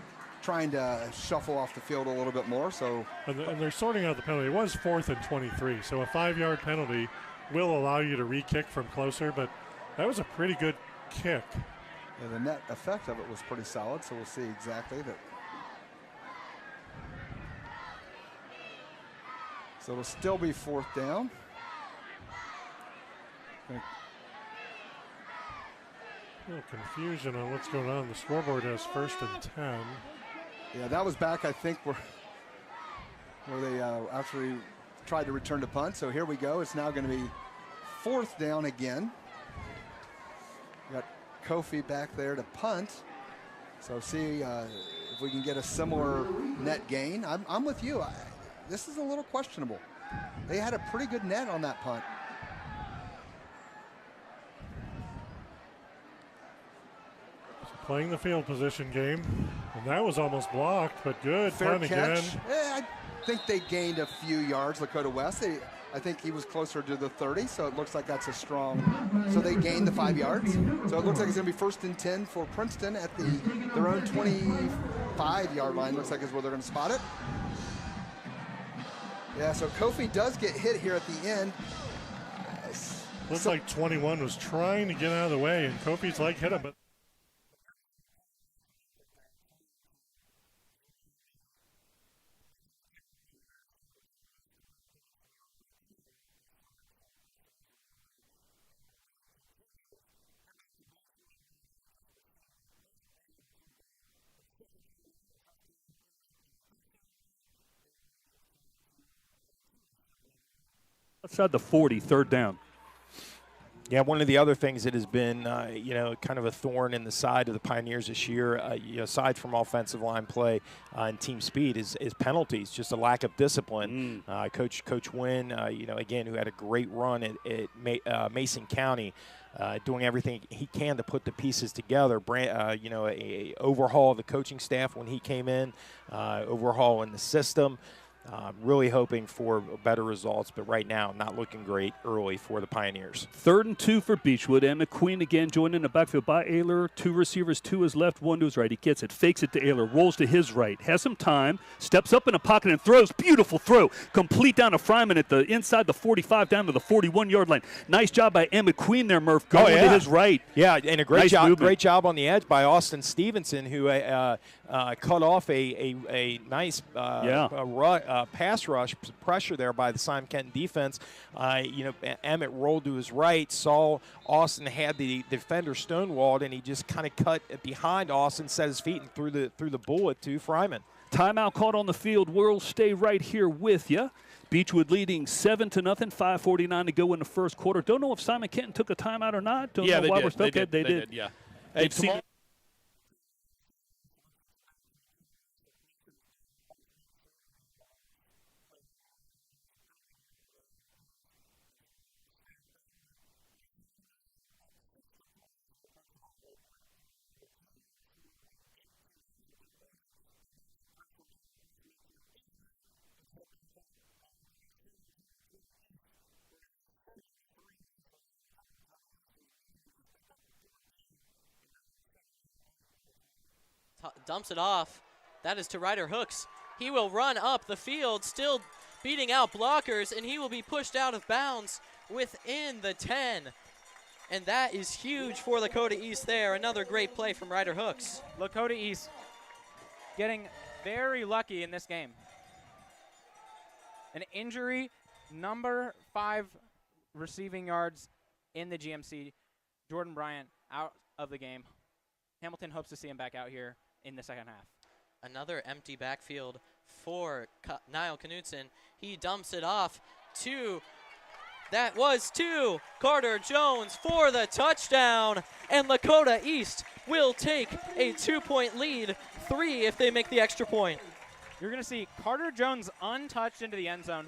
trying to shuffle off the field a little bit more. So and they're sorting out the penalty. It was 4th and 23, so a 5-yard penalty will allow you to re-kick from closer, but that was a pretty good kick. Yeah, the net effect of it was pretty solid, so we'll see exactly that. So it'll still be 4th down. A little confusion on what's going on. The scoreboard has 1st and 10. Yeah, that was back, I think, where they actually tried to return to punt. So here we go. It's now going to be 4th down again. Got Kofi back there to punt. So see if we can get a similar net gain. I'm with you. This is a little questionable. They had a pretty good net on that punt. Playing the field position game. And that was almost blocked, but good. Fair punt catch. again. I think they gained a few yards, Lakota West. I think he was closer to the 30, so it looks like that's a strong. So they gained the 5 yards. So it looks like it's going to be 1st and 10 for Princeton at their own 25-yard line. Looks like is where they're going to spot it. Yeah, so Kofi does get hit here at the end. Looks like 21 was trying to get out of the way, and Kofi's leg hit him, but Outside the 40, 3rd down. Yeah, one of the other things that has been, kind of a thorn in the side of the Pioneers this year, aside from offensive line play and team speed, is penalties, just a lack of discipline. Coach Wynn, again, who had a great run at Mason County, doing everything he can to put the pieces together. A overhaul of the coaching staff when he came in, overhaul in the system. Really hoping for better results, but right now not looking great early for the Pioneers. 3rd and 2 for Beechwood, and McQueen again joined in the backfield by Ayler. 2 receivers, 2 his left, 1 to his right. He gets it, fakes it to Ayler, rolls to his right, has some time, steps up in a pocket and throws. Beautiful throw, complete down to Fryman at the inside the 45 down to the 41-yard line. Nice job by Em McQueen there, Murph, going to his right. Yeah, and a great Nice job, movement. great job on the edge by Austin Stevenson, who cut off a nice pass rush pressure there by the Simon Kenton defense. Emmett rolled to his right, saw Austin had the defender stonewalled, and he just kind of cut behind Austin, set his feet, and threw the bullet to Fryman. Timeout called on the field. We'll stay right here with you. Beechwood leading 7-0, 5:49 to go in the first quarter. Don't know if Simon Kenton took a timeout or not. Don't know why they did. They did. Yeah. They've seen dumps it off. That is to Ryder Hooks. He will run up the field, still beating out blockers, and he will be pushed out of bounds within the 10. And that is huge for Lakota East there. Another great play from Ryder Hooks. Lakota East getting very lucky in this game. An injury, number 5 receiving yards in the GMC. Jordan Bryant out of the game. Hamilton hopes to see him back out here in the second half. Another empty backfield for Niall Knudsen. He dumps it off to, that was to Carter Jones for the touchdown. And Lakota East will take a 2-point lead, 3 if they make the extra point. You're going to see Carter Jones untouched into the end zone.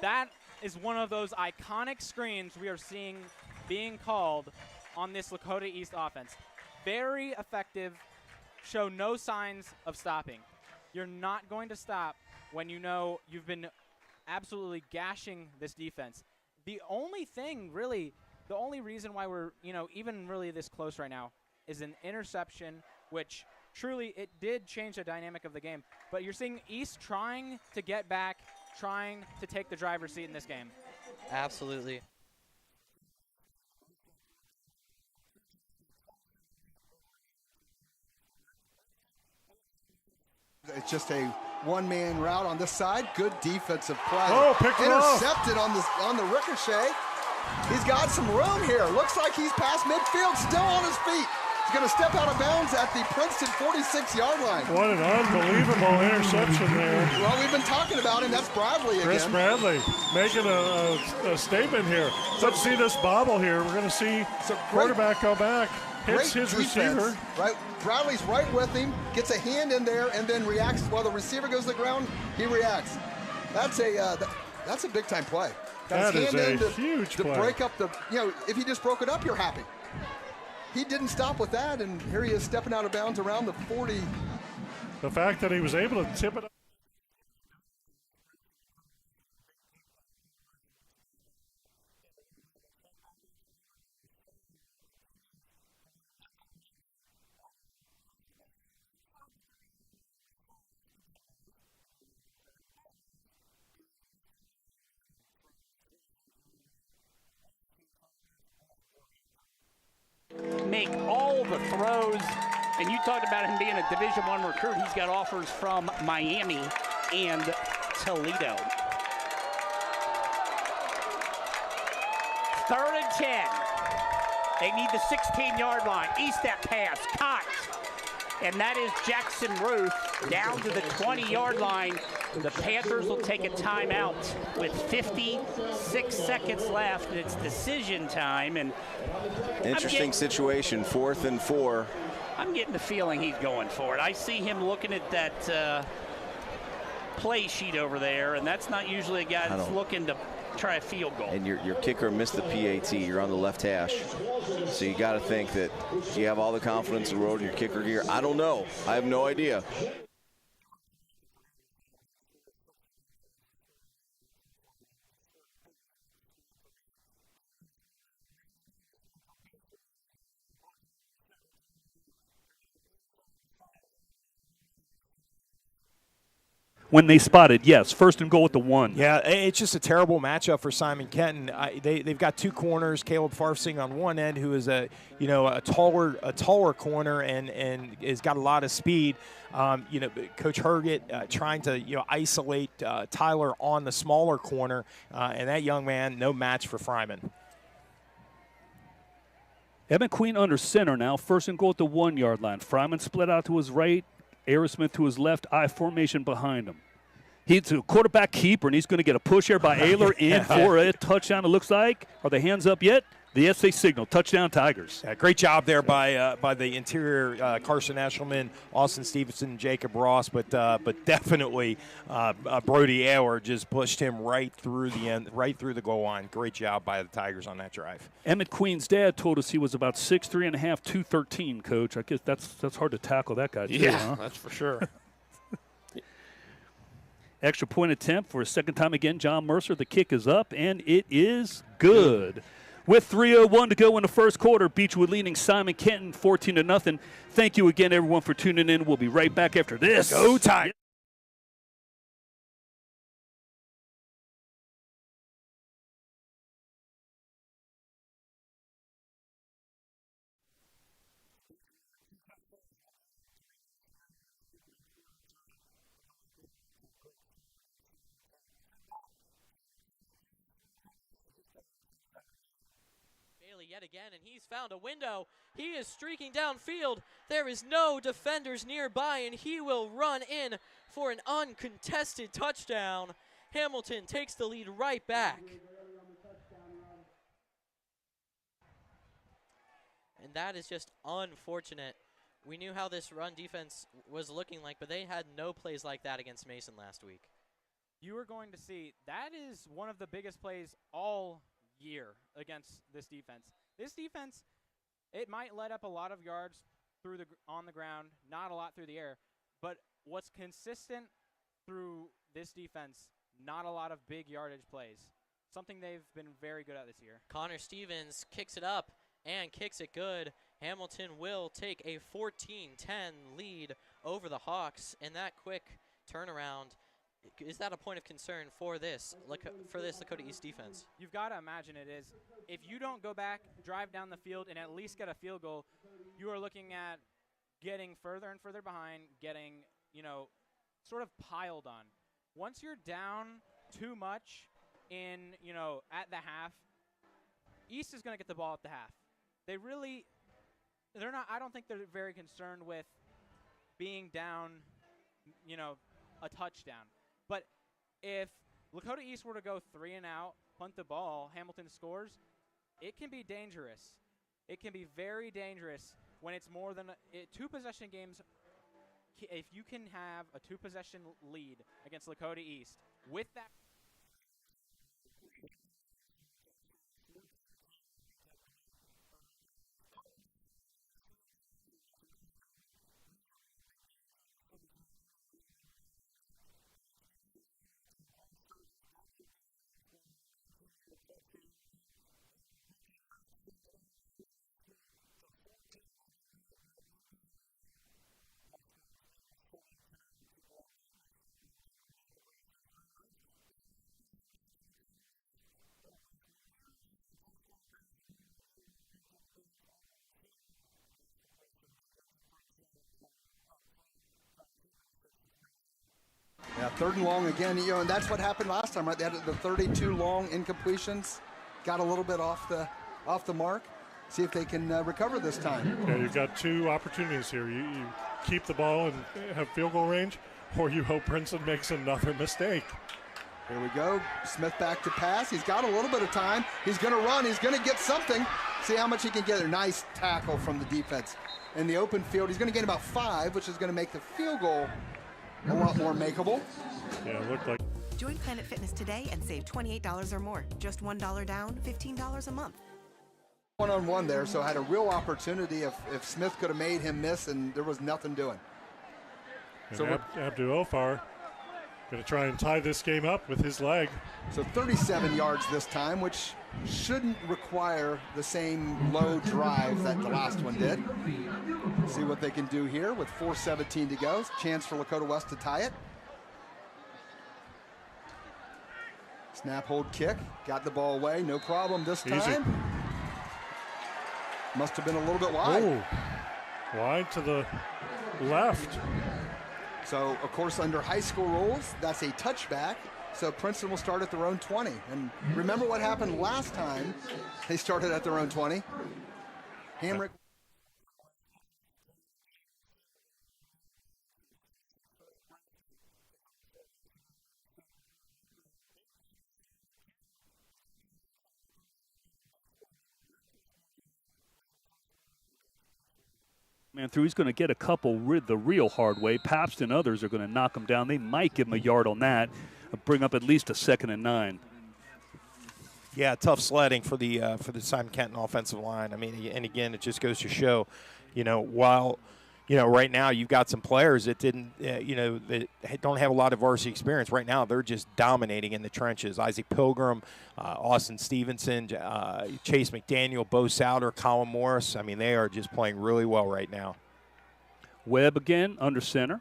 That is one of those iconic screens we are seeing being called on this Lakota East offense. Very effective, show no signs of stopping. You're not going to stop when you know you've been absolutely gashing this defense. The only thing really, the only reason why we're, even really this close right now is an interception, which truly it did change the dynamic of the game. But you're seeing East trying to get back, trying to take the driver's seat in this game. Absolutely. It's just a one-man route on this side. Good defensive play. Oh, picked it off. Intercepted on the ricochet. He's got some room here. Looks like he's past midfield, still on his feet. He's going to step out of bounds at the Princeton 46-yard line. What an unbelievable interception there. Well, we've been talking about him. That's Bradley again. Chris Bradley making a statement here. Let's see this bobble here. We're going to see quarterback go back. Hits his receiver. Right, Bradley's right with him, gets a hand in there, and then reacts while the receiver goes to the ground. He reacts. That's a big time play. That is a huge play. To break up the, if he just broke it up, you're happy. He didn't stop with that, and here he is stepping out of bounds around the 40. The fact that he was able to tip it up. Make all the throws, and you talked about him being a Division I recruit. He's got offers from Miami and Toledo. 3rd and 10. They need the 16-yard line. East-step pass, caught. And that is Jackson Ruth down to the 20-yard line. The Panthers will take a timeout with 56 seconds left, and it's decision time. And interesting situation, 4th and 4. I'm getting the feeling he's going for it. I see him looking at that play sheet over there, and that's not usually a guy that's looking to try a field goal. And your kicker missed the PAT. You're on the left hash. So you got to think that you have all the confidence in the world in your kicker gear. I don't know. I have no idea. When they spotted, yes, 1st and goal at the 1. Yeah, it's just a terrible matchup for Simon Kenton. They've got two corners, Caleb Farfsing on one end, who is a taller corner and has got a lot of speed. Coach Herget trying to isolate Tyler on the smaller corner, and that young man, no match for Fryman. Evan Queen under center now, 1st and goal at the 1-yard line. Fryman split out to his right. Aerosmith to his left, I formation behind him. He's a quarterback keeper, and he's going to get a push here by Ayler in for a touchdown, it looks like. Are the hands up yet? The SA signal, touchdown Tigers. Yeah, great job there by the interior Carson Eshelman, Austin Stevenson, Jacob Ross, but definitely Brody Ayler just pushed him right through the end, right through the goal line. Great job by the Tigers on that drive. Emmett Queen's dad told us he was about 6'3 and a half, 213, Coach. I guess that's hard to tackle that guy, too, huh? That's for sure. Extra point attempt for a second time again. John Mercer, the kick is up, and it is good. With 3:01 to go in the first quarter, Beechwood leading Simon Kenton 14-0. Thank you again, everyone, for tuning in. We'll be right back after this. Go Tigers. Yet again, and he's found a window. He is streaking downfield. There is no defenders nearby, and he will run in for an uncontested touchdown. Hamilton takes the lead right back. And that is just unfortunate. We knew how this run defense was looking like, but they had no plays like that against Mason last week. You are going to see that is one of the biggest plays all year against this defense. This defense, it might let up a lot of yards on the ground, not a lot through the air, but what's consistent through this defense, not a lot of big yardage plays. Something they've been very good at this year. Connor Stevens kicks it up and kicks it good. Hamilton will take a 14-10 lead over the Hawks, and that quick turnaround, is that a point of concern for this Lakota East defense? You've got to imagine it is. If you don't go back, drive down the field, and at least get a field goal, you are looking at getting further and further behind, getting, sort of piled on. Once you're down too much at the half, East is going to get the ball at the half. They really they're not. I don't think they're very concerned with being down, a touchdown. But if Lakota East were to go 3 and out, punt the ball, Hamilton scores, it can be dangerous. It can be very dangerous when it's more than 2 possession games. If you can have a 2 possession lead against Lakota East with that. Yeah, 3rd and long again, and that's what happened last time, right? They had the 32 long incompletions, got a little bit off the mark. See if they can recover this time. Yeah, you've got 2 opportunities here. You keep the ball and have field goal range, or you hope Princeton makes another mistake. Here we go. Smith back to pass. He's got a little bit of time. He's going to run. He's going to get something. See how much he can get there. Nice tackle from the defense. In the open field, he's going to get about 5, which is going to make the field goal a lot more makeable. Yeah, it looked like. Join Planet Fitness today and save $28 or more. Just $1 down, $15 a month. One-on-one there, so had a real opportunity if Smith could have made him miss, and there was nothing doing. And So Abdu Ofar going to try and tie this game up with his leg. So 37 yards this time, which shouldn't require the same low drive that the last one did. See what they can do here with 4:17 to go. Chance for Lakota West to tie it. Snap, hold, kick. Got the ball away. No problem this time. Easy. Must have been a little bit wide. Oh, wide to the left. So, of course, under high school rules, that's a touchback. So Princeton will start at their own 20. And remember what happened last time they started at their own 20? Hamrick. Man, through he's going to get a couple the real hard way. Pabst and others are going to knock him down. They might give him a yard on that, bring up at least a 2nd and 9. Yeah, tough sledding for the Simon Kenton offensive line. I mean, and again, it just goes to show, while, right now you've got some players that didn't, that don't have a lot of varsity experience. Right now, they're just dominating in the trenches. Isaac Pilgrim, Austin Stevenson, Chase McDaniel, Bo Souter, Colin Morris. I mean, they are just playing really well right now. Webb again under center.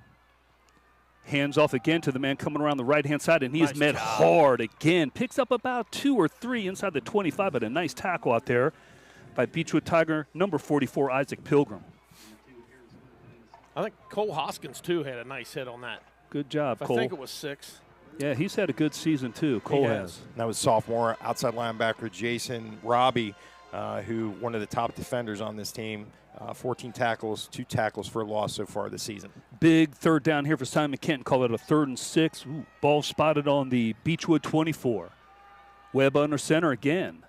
Hands off again to the man coming around the right-hand side, and he is met hard again. Picks up about 2 or 3 inside the 25, but a nice tackle out there by Beechwood Tiger, number 44, Isaac Pilgrim. I think Cole Hoskins, too, had a nice hit on that. Good job, Cole. I think it was 6. Yeah, he's had a good season, too. Cole has. That was sophomore outside linebacker Jason Robbie, who one of the top defenders on this team. 14 tackles, 2 tackles for a loss so far this season. Big 3rd down here for Simon Kenton. Call it a 3rd and 6. Ooh, ball spotted on the Beechwood 24. Webb under center again.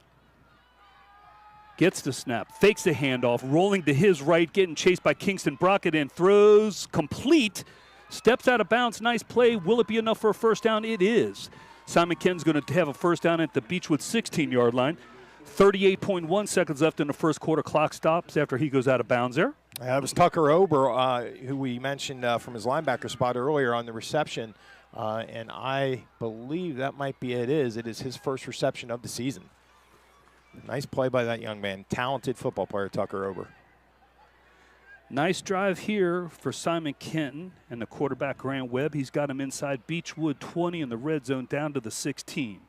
Gets the snap, fakes the handoff, rolling to his right, getting chased by Kingston Brockett, and throws complete. Steps out of bounds. Nice play. Will it be enough for a 1st down? It is. Simon Kenton's going to have a 1st down at the Beechwood 16-yard line. 38.1 seconds left in the 1st quarter. Clock stops after he goes out of bounds there. That was Tucker Ober, who we mentioned from his linebacker spot earlier on the reception. And I believe that might be it is his first reception of the season. Nice play by that young man. Talented football player, Tucker Ober. Nice drive here for Simon Kenton and the quarterback, Grant Webb. He's got him inside Beechwood 20 in the red zone down to the 16.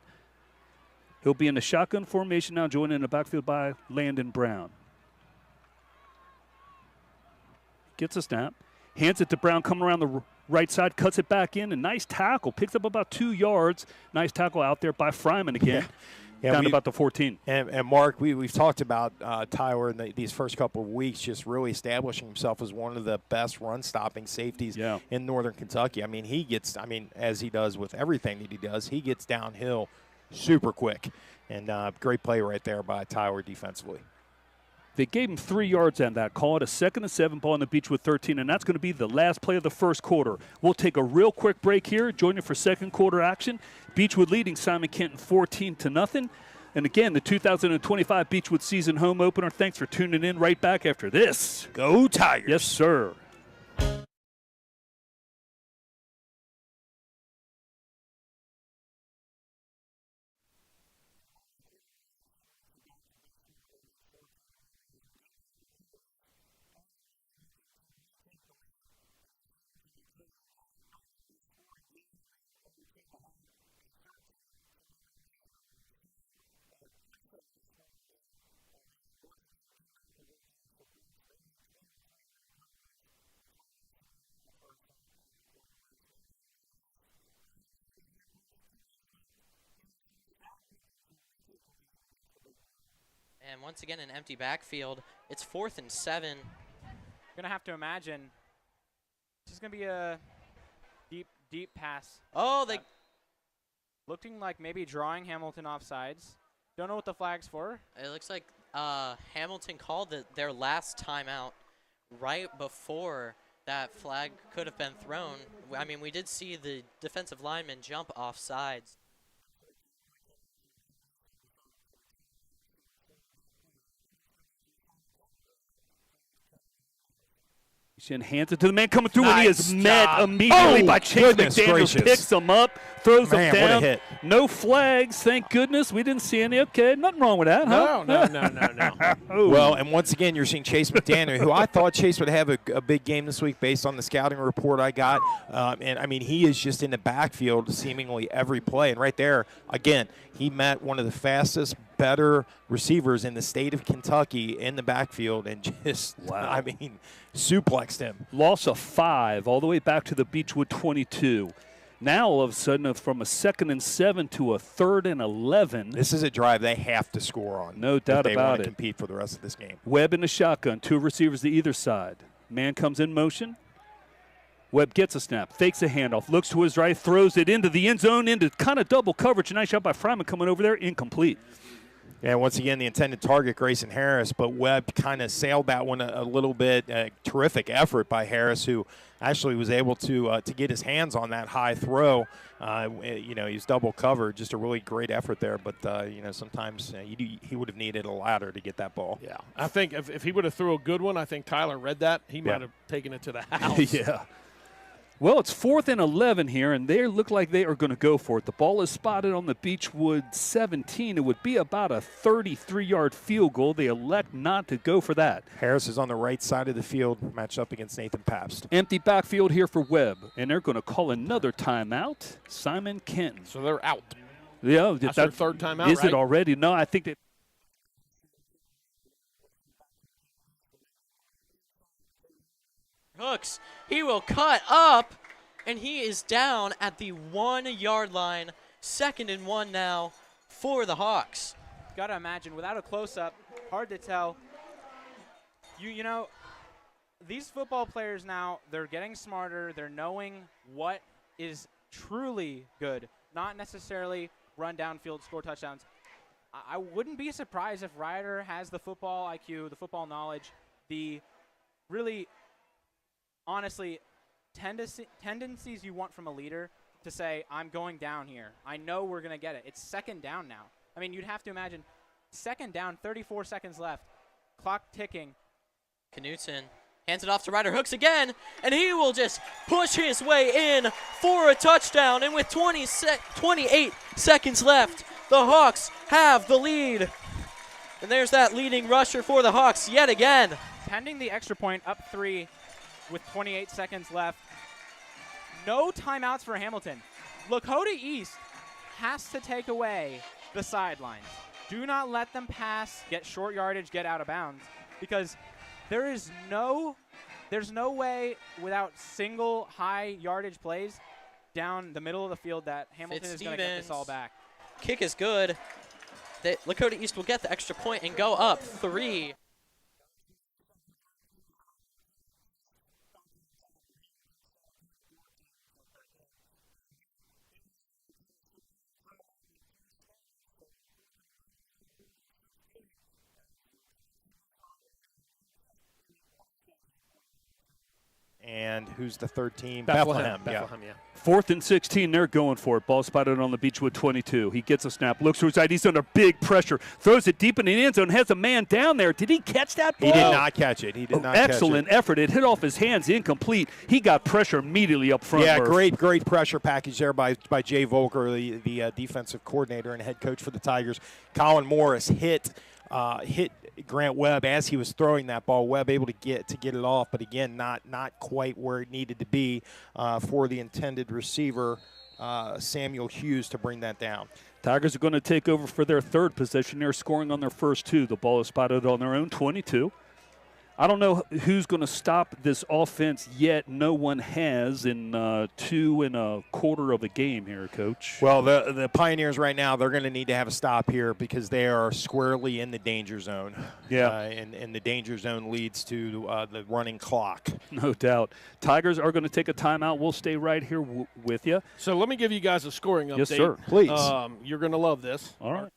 He'll be in the shotgun formation now, joined in the backfield by Landon Brown. Gets a snap, hands it to Brown, coming around the right side, cuts it back in, a nice tackle, picks up about 2 yards. Nice tackle out there by Fryman again. down about the 14. And Mark, we've talked about Tyler in these first couple of weeks just really establishing himself as one of the best run-stopping safeties in Northern Kentucky. I mean, as he does with everything that he does, he gets downhill super quick. And great play right there by Tyler defensively. They gave him 3 yards on that call. At a 2nd and 7 ball on the Beechwood 13, and that's going to be the last play of the first quarter. We'll take a real quick break here. Join you for second quarter action. Beechwood leading Simon Kenton 14-0. And again, the 2025 Beechwood season home opener. Thanks for tuning in. Right back after this. Go Tigers. Yes, sir. And once again, an empty backfield. It's 4th and 7. You're going to have to imagine this is going to be a deep pass. Oh, they looking like maybe drawing Hamilton off sides. Don't know what the flag's for. It looks like Hamilton called their last timeout right before that flag could have been thrown. I mean, we did see the defensive lineman jump off sides. He hands it to the man coming through, and he is met immediately by Chase McDaniels. Picks him up, throws him down. What a hit. No flags, thank goodness. We didn't see any. Okay, nothing wrong with that, huh? No. Well, and once again, you're seeing Chase McDaniel, who I thought Chase would have a big game this week based on the scouting report I got. And, I mean, he is just in the backfield seemingly every play. And right there, again, he met one of the fastest, better receivers in the state of Kentucky in the backfield and just, I mean, suplexed him. Loss of 5 all the way back to the Beechwood 22. Now, all of a sudden, from a 2nd and 7 to a 3rd and 11. This is a drive they have to score on. No doubt about it. If they want to compete for the rest of this game. Webb in the shotgun, 2 receivers to either side. Man comes in motion. Webb gets a snap, fakes a handoff, looks to his right, throws it into the end zone, into kind of double coverage. Nice shot by Fryman coming over there, incomplete. Yeah, once again, the intended target, Grayson Harris, but Webb kind of sailed that one a little bit. Terrific effort by Harris, who actually was able to get his hands on that high throw. He's double covered. Just a really great effort there. But, sometimes he would have needed a ladder to get that ball. Yeah, I think if he would have threw a good one, I think Tyler read that. He might have taken it to the house. Yeah. Well, it's 4th and 11 here, and they look like they are going to go for it. The ball is spotted on the Beechwood 17. It would be about a 33-yard field goal. They elect not to go for that. Harris is on the right side of the field, matched up against Nathan Pabst. Empty backfield here for Webb, and they're going to call another timeout. Simon Kenton. So they're out. Yeah, that's their 3rd timeout, Is it already? No, I think that. Hooks, he will cut up, and he is down at the 1-yard line. 2nd and 1 now for the Hawks. Got to imagine, without a close-up, hard to tell. You know, these football players now, they're getting smarter. They're knowing what is truly good, not necessarily run downfield, score touchdowns. I wouldn't be surprised if Ryder has the football IQ, the football knowledge, the really – honestly, tendencies you want from a leader to say, I'm going down here. I know we're going to get it. It's 2nd down now. I mean, you'd have to imagine 2nd down, 34 seconds left, clock ticking. Knutson hands it off to Ryder. Hooks again, and he will just push his way in for a touchdown. And with 28 seconds left, the Hawks have the lead. And there's that leading rusher for the Hawks yet again. Pending the extra point, up 3. With 28 seconds left. No timeouts for Hamilton. Lakota East has to take away the sidelines. Do not let them pass, get short yardage, get out of bounds, because there's no way without single high yardage plays down the middle of the field that Hamilton is going to get this all back. Kick is good. Lakota East will get the extra point and go up 3. And who's the third team? Bethlehem, yeah. 4th and 16, they're going for it. Ball spotted on the Beechwood 22. He gets a snap, looks to his side. He's under big pressure. Throws it deep in the end zone, has a man down there. Did he catch that ball? He did not catch it. He did not catch it. Excellent effort. It hit off his hands, incomplete. He got pressure immediately up front. Yeah, Murph. great pressure package there by Jay Volker, the defensive coordinator and head coach for the Tigers. Colin Morris hit Grant Webb as he was throwing that ball. Webb able to get it off, but again, not quite where it needed to be for the intended receiver, Samuel Hughes, to bring that down. Tigers are going to take over for their third possession. They're scoring on their first 2. The ball is spotted on their own 22. I don't know who's going to stop this offense yet. No one has in 2 1/4 of the game here, Coach. Well, the Pioneers right now, they're going to need to have a stop here because they are squarely in the danger zone. Yeah. And the danger zone leads to the running clock. No doubt. Tigers are going to take a timeout. We'll stay right here with you. So let me give you guys a scoring update. Yes, sir. Please. You're going to love this. All right.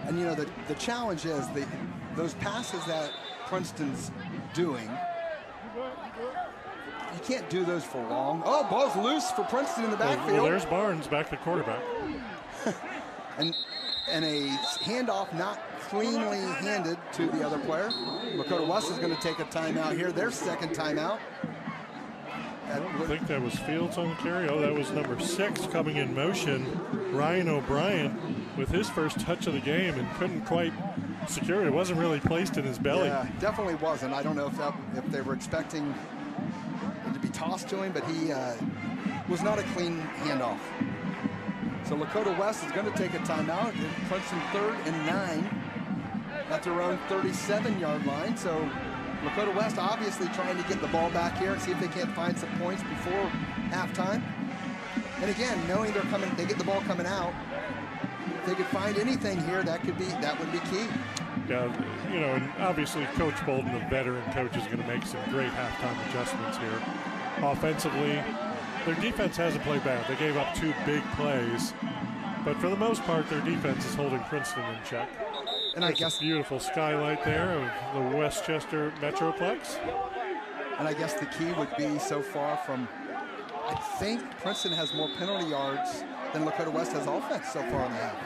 And, you know, the challenge is those passes that Princeton's doing, you can't do those for long. Oh, ball's loose for Princeton in the backfield. Well, there's Barnes back at quarterback. and a handoff not cleanly handed to the other player. Lakota West is going to take a timeout here, their second timeout. I don't think that was Fields on the carry. Oh, that was number 6 coming in motion. Ryan O'Brien with his first touch of the game and couldn't quite secure it. It wasn't really placed in his belly. Yeah, definitely wasn't. I don't know if they were expecting it to be tossed to him, but he was not a clean handoff. So Lakota West is going to take a timeout. Princeton 3rd and 9 at their own 37-yard line. So Lakota West obviously trying to get the ball back here and see if they can't find some points before halftime. And again, knowing they get the ball coming out, if they could find anything here, that would be key. Yeah, you know, and obviously Coach Bolden, the veteran coach, is going to make some great halftime adjustments here. Offensively, their defense hasn't played bad. They gave up 2 big plays, but for the most part, their defense is holding Princeton in check. And I guess a beautiful skylight there of the Westchester Metroplex. And I guess the key would be so far from, I think Princeton has more penalty yards than Lakota West has offense so far in the half.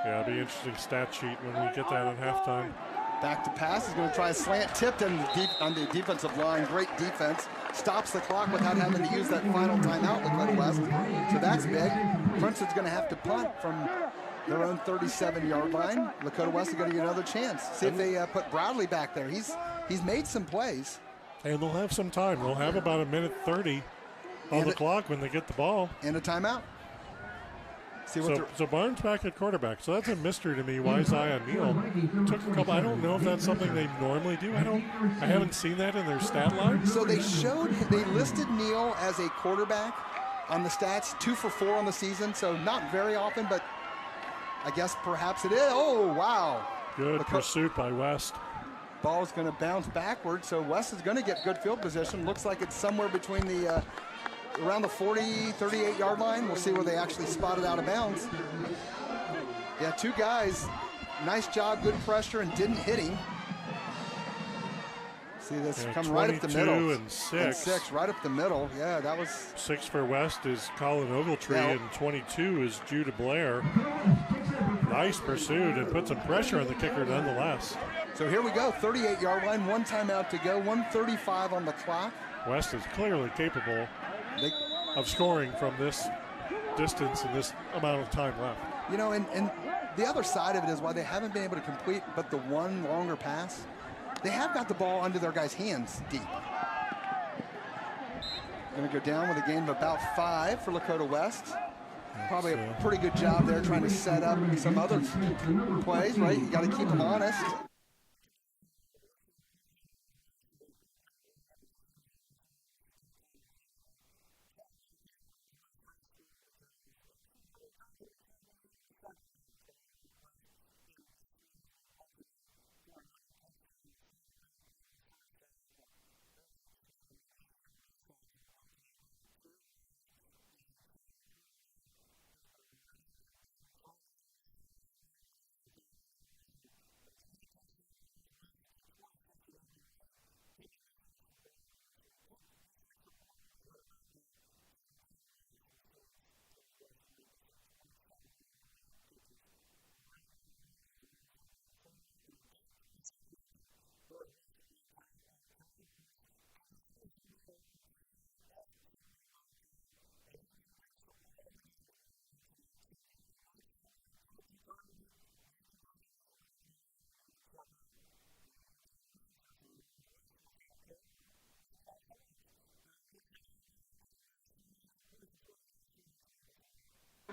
Yeah, it'll be an interesting stat sheet when we get that at halftime. Back to pass. He's going to try a slant tipped on the defensive line. Great defense. Stops the clock without having to use that final timeout, Lakota West. So that's big. Princeton's going to have to punt from their own 37-yard line. Lakota West is going to get another chance. See if they put Bradley back there. He's made some plays. And they'll have some time. They'll have about 1:30 on the clock when they get the ball. And a timeout. So Barnes back at quarterback. So that's a mystery to me why Zion Neal took a couple. I don't know if that's something they normally do. I haven't seen that in their stat line. So they listed Neal as a quarterback on the stats, 2 for 4 on the season. So not very often, but I guess perhaps it is. Oh, wow. Good pursuit by West. Ball's going to bounce backward, so West is going to get good field position. Looks like it's somewhere between the around the 40, 38-yard line. We'll see where they actually spot it out of bounds. Yeah, two guys. Nice job, good pressure, and didn't hit him. See this come right up the middle. And six, right up the middle. Yeah, that was 6 for West is Colin Ogletree, and 22 is Judah Blair. Nice pursuit and put some pressure on the kicker nonetheless. So here we go, 38-yard line, 1 timeout to go, 1:35 on the clock. West is clearly capable of scoring from this distance and this amount of time left. You know, and the other side of it is why they haven't been able to complete but the one longer pass. They have got the ball under their guys' hands deep. Going to go down with a gain of about 5 for Lakota West. Probably a pretty good job there trying to set up some other plays, right? You got to keep them honest.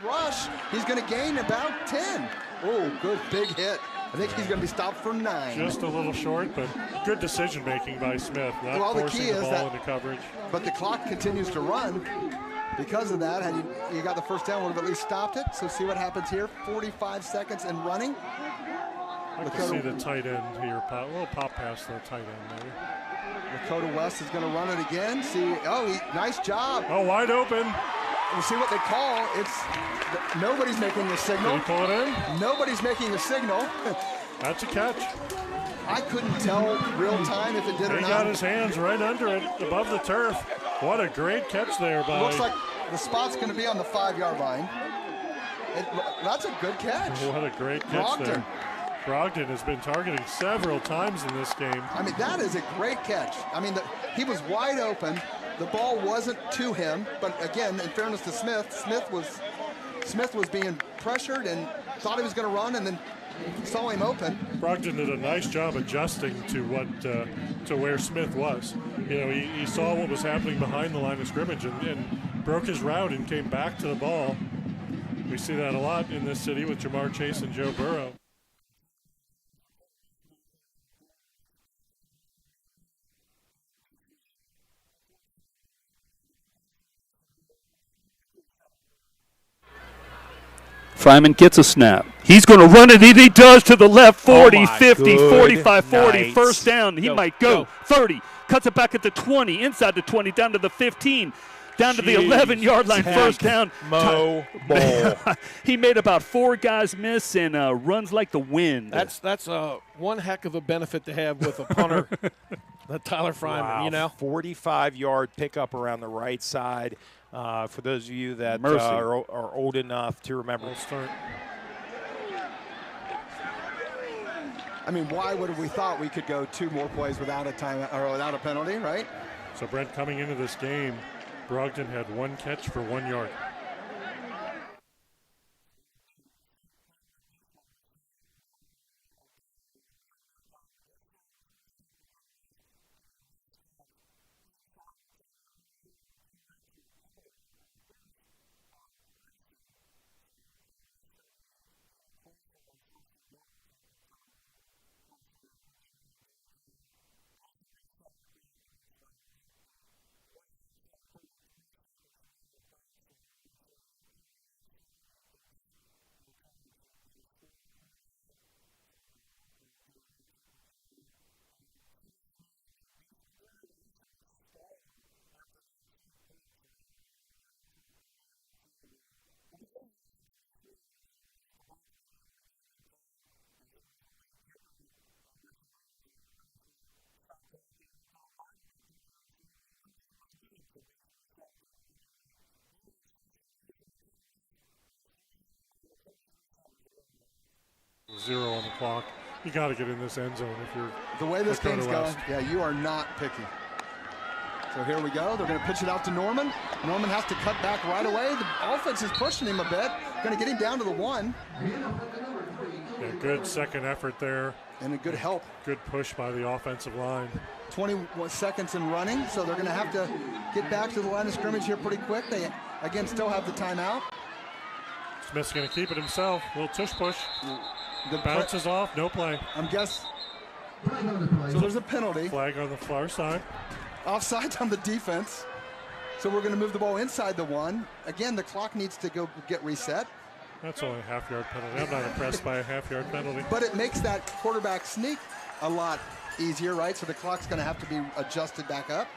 Rush, he's going to gain about 10. Oh, good big hit. I think he's going to be stopped for 9. Just a little short, but good decision making by Smith. Not forcing the ball into coverage. But the clock continues to run. Because of that, had you got the first down, would have at least stopped it. So see what happens here. 45 seconds and running. I can see the tight end here. A little pop pass to the tight end maybe. Lakota West is going to run it again. See, nice job. Oh, wide open. We'll see what they call. Nobody's making the signal. Can you pull it in? Nobody's making the signal. That's a catch. I couldn't tell real time if it did or not. He got his hands right under it, above the turf. What a great catch there by. Looks like the spot's going to be on the 5-yard line. That's a good catch. What a great catch there. Brogdon has been targeting several times in this game. I mean, that is a great catch. I mean, he was wide open. The ball wasn't to him, but again, in fairness to Smith, Smith was being pressured and thought he was going to run, and then saw him open. Brogdon did a nice job adjusting to where Smith was. You know, he saw what was happening behind the line of scrimmage and broke his route and came back to the ball. We see that a lot in this city with Jamar Chase and Joe Burrow. Fryman gets a snap. He's going to run it, and he does to the left, 40, 50, 45, 40, nice. First down. He might go 30, cuts it back at the 20, inside the 20, down to the 15, down to the 11-yard line, first down. Mo ball. He made about 4 guys miss and runs like the wind. That's one heck of a benefit to have with a punter, Tyler Fryman. Wow. You know, 45-yard pickup around the right side. For those of you that are old enough to remember. I mean, why would have we thought we could go 2 more plays without a time or without a penalty, right? So Brent, coming into this game, Brogdon had 1 catch for 1 yard. 0 on the clock. You got to get in this end zone if you're the way this Dakota game's West. going. Yeah, you are not picky. So here we go. They're going to pitch it out to Norman. Norman has to cut back right away. The offense is pushing him a bit. Going to get him down to the 1. Yeah, good second effort there. And a good help. Good push by the offensive line. 21 seconds in running, so they're going to have to get back to the line of scrimmage here pretty quick. They, again, still have the timeout. Smith's going to keep it himself. Little tush push. The bounces off, no play. I'm guessing. So there's a penalty. Flag on the far side. Offside on the defense. So we're going to move the ball inside the 1. Again, the clock needs to go get reset. That's only a half-yard penalty. I'm not impressed by a half-yard penalty. But it makes that quarterback sneak a lot easier, right? So the clock's going to have to be adjusted back up.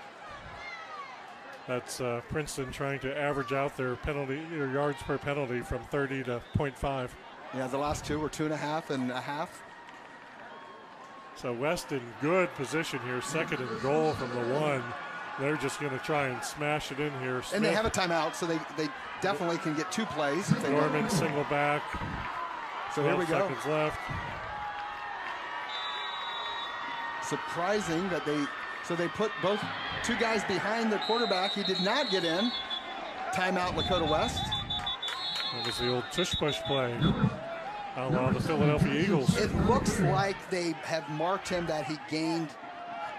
That's Princeton trying to average out their penalty, their yards per penalty from 30 to 0.5. Yeah, the last 2 were 2.5 and a half. So West in good position here, second and goal from the 1. They're just going to try and smash it in here. And they have a timeout, so they definitely can get 2 plays. If they Norman single back. So here we go. Seconds left. Surprising that they put both 2 guys behind the quarterback. He did not get in. Timeout, Lakota West. That was the old tush push play. Allow the Philadelphia Eagles. It looks like they have marked him that he gained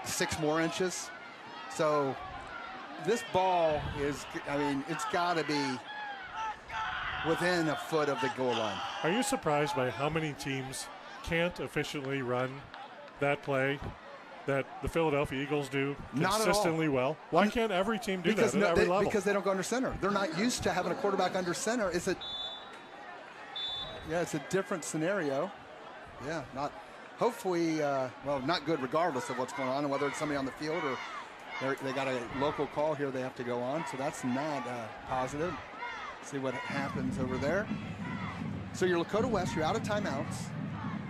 6 more inches. So this ball is, I mean, it's got to be within a foot of the goal line. Are you surprised by how many teams can't efficiently run that play that the Philadelphia Eagles do consistently well? Why can't every team do that at every level? Because they don't go under center. They're not used to having a quarterback under center. It's a different scenario. Yeah, hopefully, not good regardless of what's going on and whether it's somebody on the field or they got a local call here they have to go on. So that's not positive. See what happens over there. So you're Lakota West, you're out of timeouts.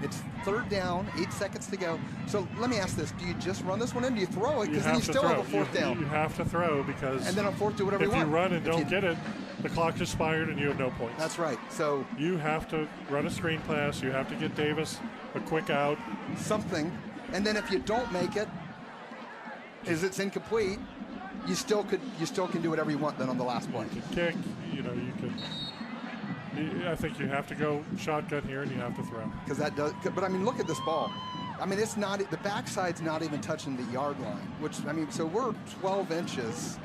It's 3rd down, 8 seconds to go. So let me ask this, do you just run this one in? Do you throw it? Because then you still have a 4th down. You have to throw because and then on 4th, do whatever you want. If you run and don't get it, the clock expired and you have no points. That's right. So you have to run a screen pass. You have to get Davis a quick out. Something. And then if you don't make it, it's incomplete, you still can do whatever you want then on the last play. You can kick, you can. I think you have to go shotgun here and you have to throw. Because that does, but I mean, look at this ball. I mean, it's not, the backside's not even touching the yard line, which, I mean, so we're 12 inches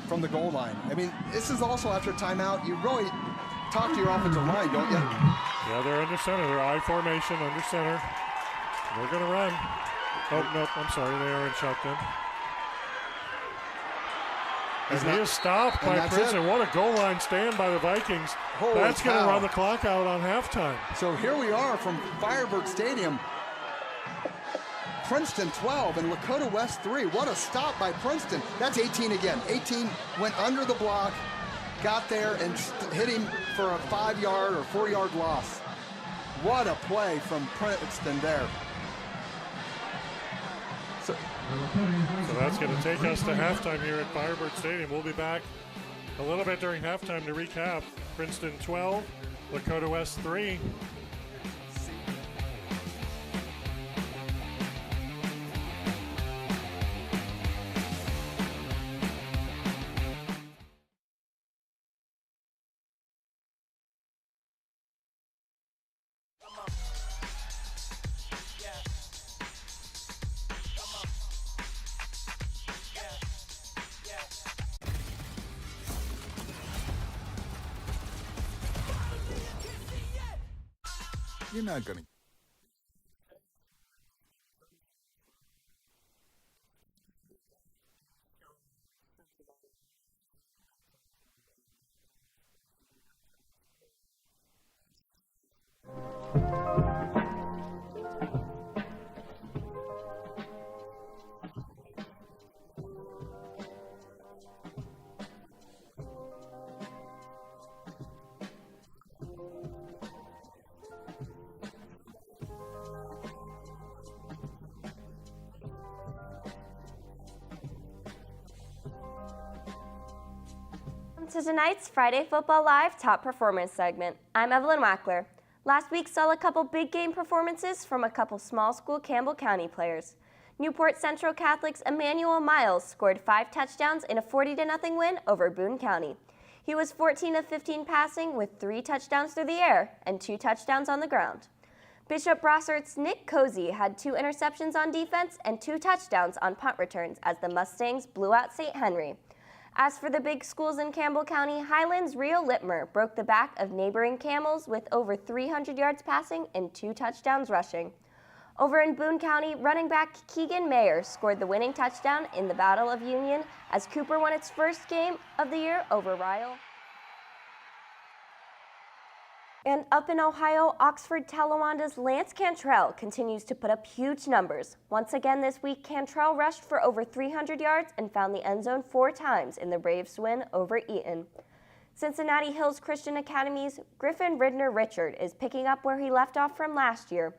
from the goal line. I mean, this is also after timeout. You really talk to your offensive line, don't you? Yeah, they're under center. They're I formation under center. They're going to run. Oh, nope, I'm sorry. They are in shotgun. And he is stopped by Princeton. What a goal line stand by the Vikings. Holy That's going to cow. run the clock out on halftime. So here we are from Firebird Stadium. Princeton 12 and Lakota West 3. What a stop by Princeton. That's 18 again. 18 went under the block, got there and hit him for a 5-yard or 4-yard loss. What a play from Princeton there. So that's going to take us to halftime here at Firebird Stadium. We'll be back a little bit during halftime to recap. Princeton 12, Lakota West 3. You're not going to. To tonight's Friday Football Live Top Performance segment. I'm Evelyn Wackler. Last week saw a couple big game performances from a couple small school Campbell County players. Newport Central Catholic's Emmanuel Miles scored 5 touchdowns in a 40-0 win over Boone County. He was 14 of 15 passing with 3 touchdowns through the air and 2 touchdowns on the ground. Bishop Brossert's Nick Cozy had 2 interceptions on defense and 2 touchdowns on punt returns as the Mustangs blew out St. Henry. As for the big schools in Campbell County, Highlands' Rio Littmer broke the back of neighboring Camels with over 300 yards passing and 2 touchdowns rushing. Over in Boone County, running back Keegan Mayer scored the winning touchdown in the Battle of Union as Cooper won its first game of the year over Ryle. And up in Ohio, Oxford Talawanda's Lance Cantrell continues to put up huge numbers. Once again this week, Cantrell rushed for over 300 yards and found the end zone 4 times in the Braves' win over Eaton. Cincinnati Hills Christian Academy's Griffin Ridner Richard is picking up where he left off from last year.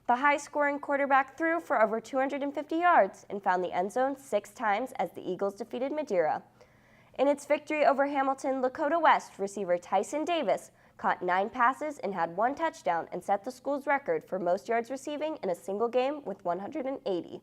The high-scoring quarterback threw for over 250 yards and found the end zone 6 times as the Eagles defeated Madeira. In its victory over Hamilton, Lakota West receiver Tyson Davis caught 9 passes and had 1 touchdown and set the school's record for most yards receiving in a single game with 180.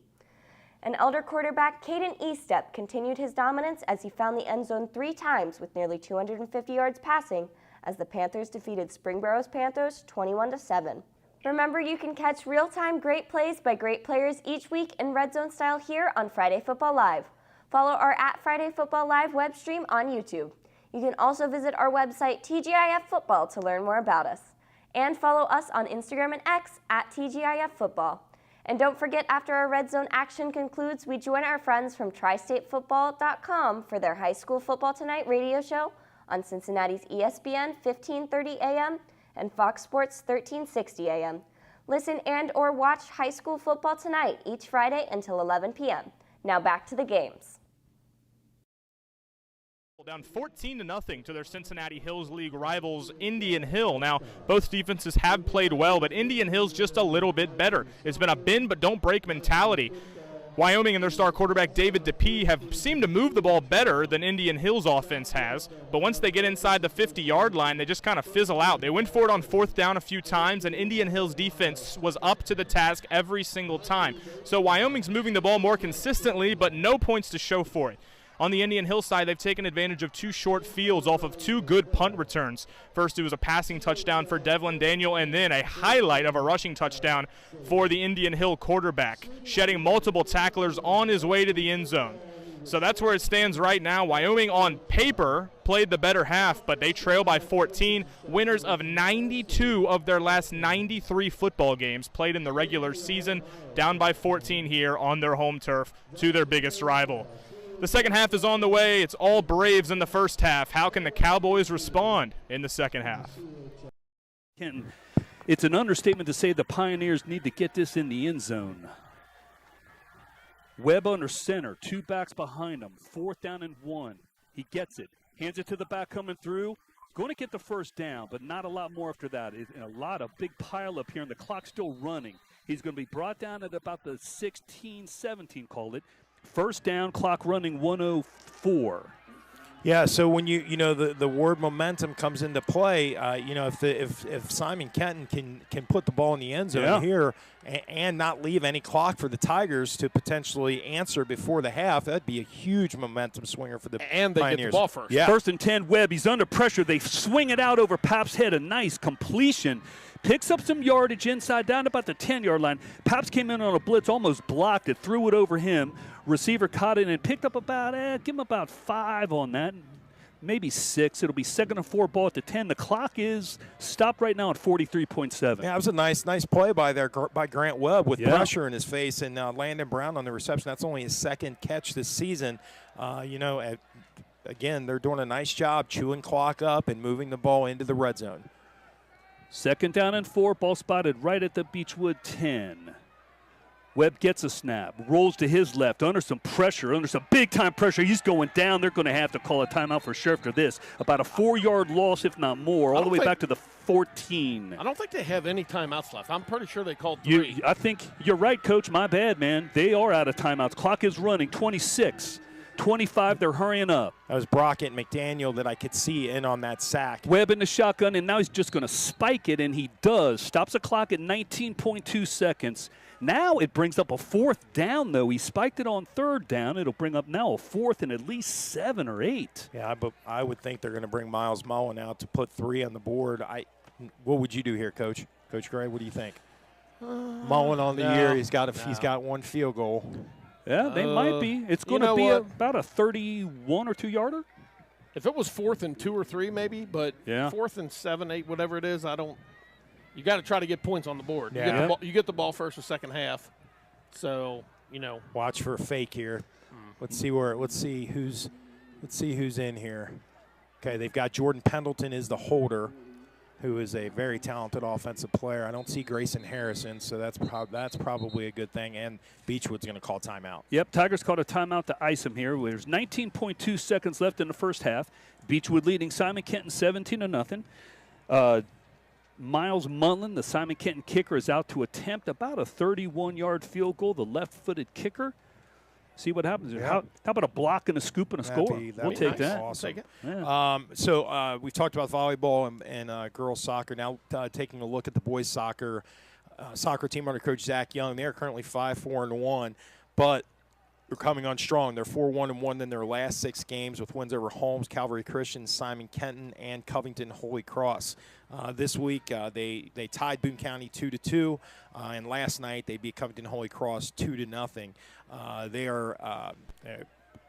And Elder quarterback Caden Eastep continued his dominance as he found the end zone 3 times with nearly 250 yards passing as the Panthers defeated Springborough's Panthers 21-7. Remember, you can catch real-time great plays by great players each week in Red Zone style here on Friday Football Live. Follow our @FridayFootballLive web stream on YouTube. You can also visit our website, TGIF Football, to learn more about us. And follow us on Instagram and X @TGIF Football. And don't forget, after our Red Zone action concludes, we join our friends from TriStateFootball.com for their High School Football Tonight radio show on Cincinnati's ESPN 1530 AM and Fox Sports 1360 AM. Listen and or watch High School Football Tonight each Friday until 11 p.m. Now back to the games. Down 14-0 to their Cincinnati Hills League rivals, Indian Hill. Now, both defenses have played well, but Indian Hill's just a little bit better. It's been a bend but don't break mentality. Wyoming and their star quarterback David DePee have seemed to move the ball better than Indian Hill's offense has, but once they get inside the 50-yard line, they just kind of fizzle out. They went for it on 4th down a few times, and Indian Hill's defense was up to the task every single time. So Wyoming's moving the ball more consistently, but no points to show for it. On the Indian Hill side, they've taken advantage of 2 short fields off of 2 good punt returns. First, it was a passing touchdown for Devlin Daniel, and then a highlight of a rushing touchdown for the Indian Hill quarterback, shedding multiple tacklers on his way to the end zone. So that's where it stands right now. Wyoming, on paper, played the better half, but they trail by 14. Winners of 92 of their last 93 football games played in the regular season, down by 14 here on their home turf to their biggest rival. The second half is on the way. It's all Braves in the first half. How can the Cowboys respond in the second half? It's an understatement to say the Pioneers need to get this in the end zone. Webb under center, 2 backs behind him, 4th down and 1. He gets it, hands it to the back coming through. Going to get the first down, but not a lot more after that. A lot of big pile up here, and the clock's still running. He's going to be brought down at about the 16-17, called it. First down, clock running 1:04. Yeah, so when you know the word momentum comes into play, if Simon Kenton can put the ball in the end zone here and not leave any clock for the Tigers to potentially answer before the half, that'd be a huge momentum swinger for the and they Pioneers. Get the ball first. Yeah. 1st and 10, Webb. He's under pressure. They swing it out over Pap's head. A nice completion. Picks up some yardage inside, down about the 10-yard line. Paps came in on a blitz, almost blocked it, threw it over him. Receiver caught it and picked up about, give him about 5 on that, maybe 6. It'll be 2nd and 4, ball at the 10. The clock is stopped right now at 43.7. Yeah, it was a nice play by Grant Webb with pressure in his face, and Landon Brown on the reception. That's only his 2nd catch this season. Again, they're doing a nice job chewing clock up and moving the ball into the red zone. 2nd down and 4, ball spotted right at the Beechwood 10. Webb gets a snap, rolls to his left, under some big-time pressure. He's going down. They're going to have to call a timeout for sure after this. About a 4-yard loss, if not more, all the way back to the 14. I don't think they have any timeouts left. I'm pretty sure they called 3. I think you're right, Coach. My bad, man. They are out of timeouts. Clock is running, 26. 25, they're hurrying up. That was Brockett and McDaniel that I could see in on that sack. Webb in the shotgun, and now he's just going to spike it, and he does. Stops the clock at 19.2 seconds. Now it brings up a 4th down, though. He spiked it on 3rd down. It'll bring up now a 4th and at least 7 or 8. Yeah, but I would think they're going to bring Miles Mullen out to put 3 on the board. What would you do here, Coach? Coach Gray, what do you think? Mullen on the year. He's got one field goal. Yeah, they might be. It's going to be about a 31 or 2-yarder. If it was 4th and 2 or 3, maybe, but yeah. 4th and 7, 8, whatever it is, you got to try to get points on the board. Yeah. You get the ball first or second half. So, watch for a fake here. Let's see who's in here. Okay, they've got Jordan Pendleton is the holder, who is a very talented offensive player. I don't see Grayson Harrison, so that's probably a good thing. And Beechwood's going to call timeout. Yep, Tigers called a timeout to ice him here. There's 19.2 seconds left in the first half. Beechwood leading Simon Kenton 17-0. Miles Mullen, the Simon Kenton kicker, is out to attempt about a 31-yard field goal, the left-footed kicker. See what happens here. Yeah. How about a block and a scoop and a score? We'll take that. Awesome. Take it. Yeah. So we've talked about volleyball and girls soccer. Now taking a look at the boys soccer team under Coach Zach Young. They are currently 5-4-1, but they're coming on strong. They're 4-1-1 in their last 6 games with wins over Holmes, Calvary Christian, Simon Kenton, and Covington Holy Cross. This week they tied Boone County 2-2, and last night they beat Covington Holy Cross 2-0. They are,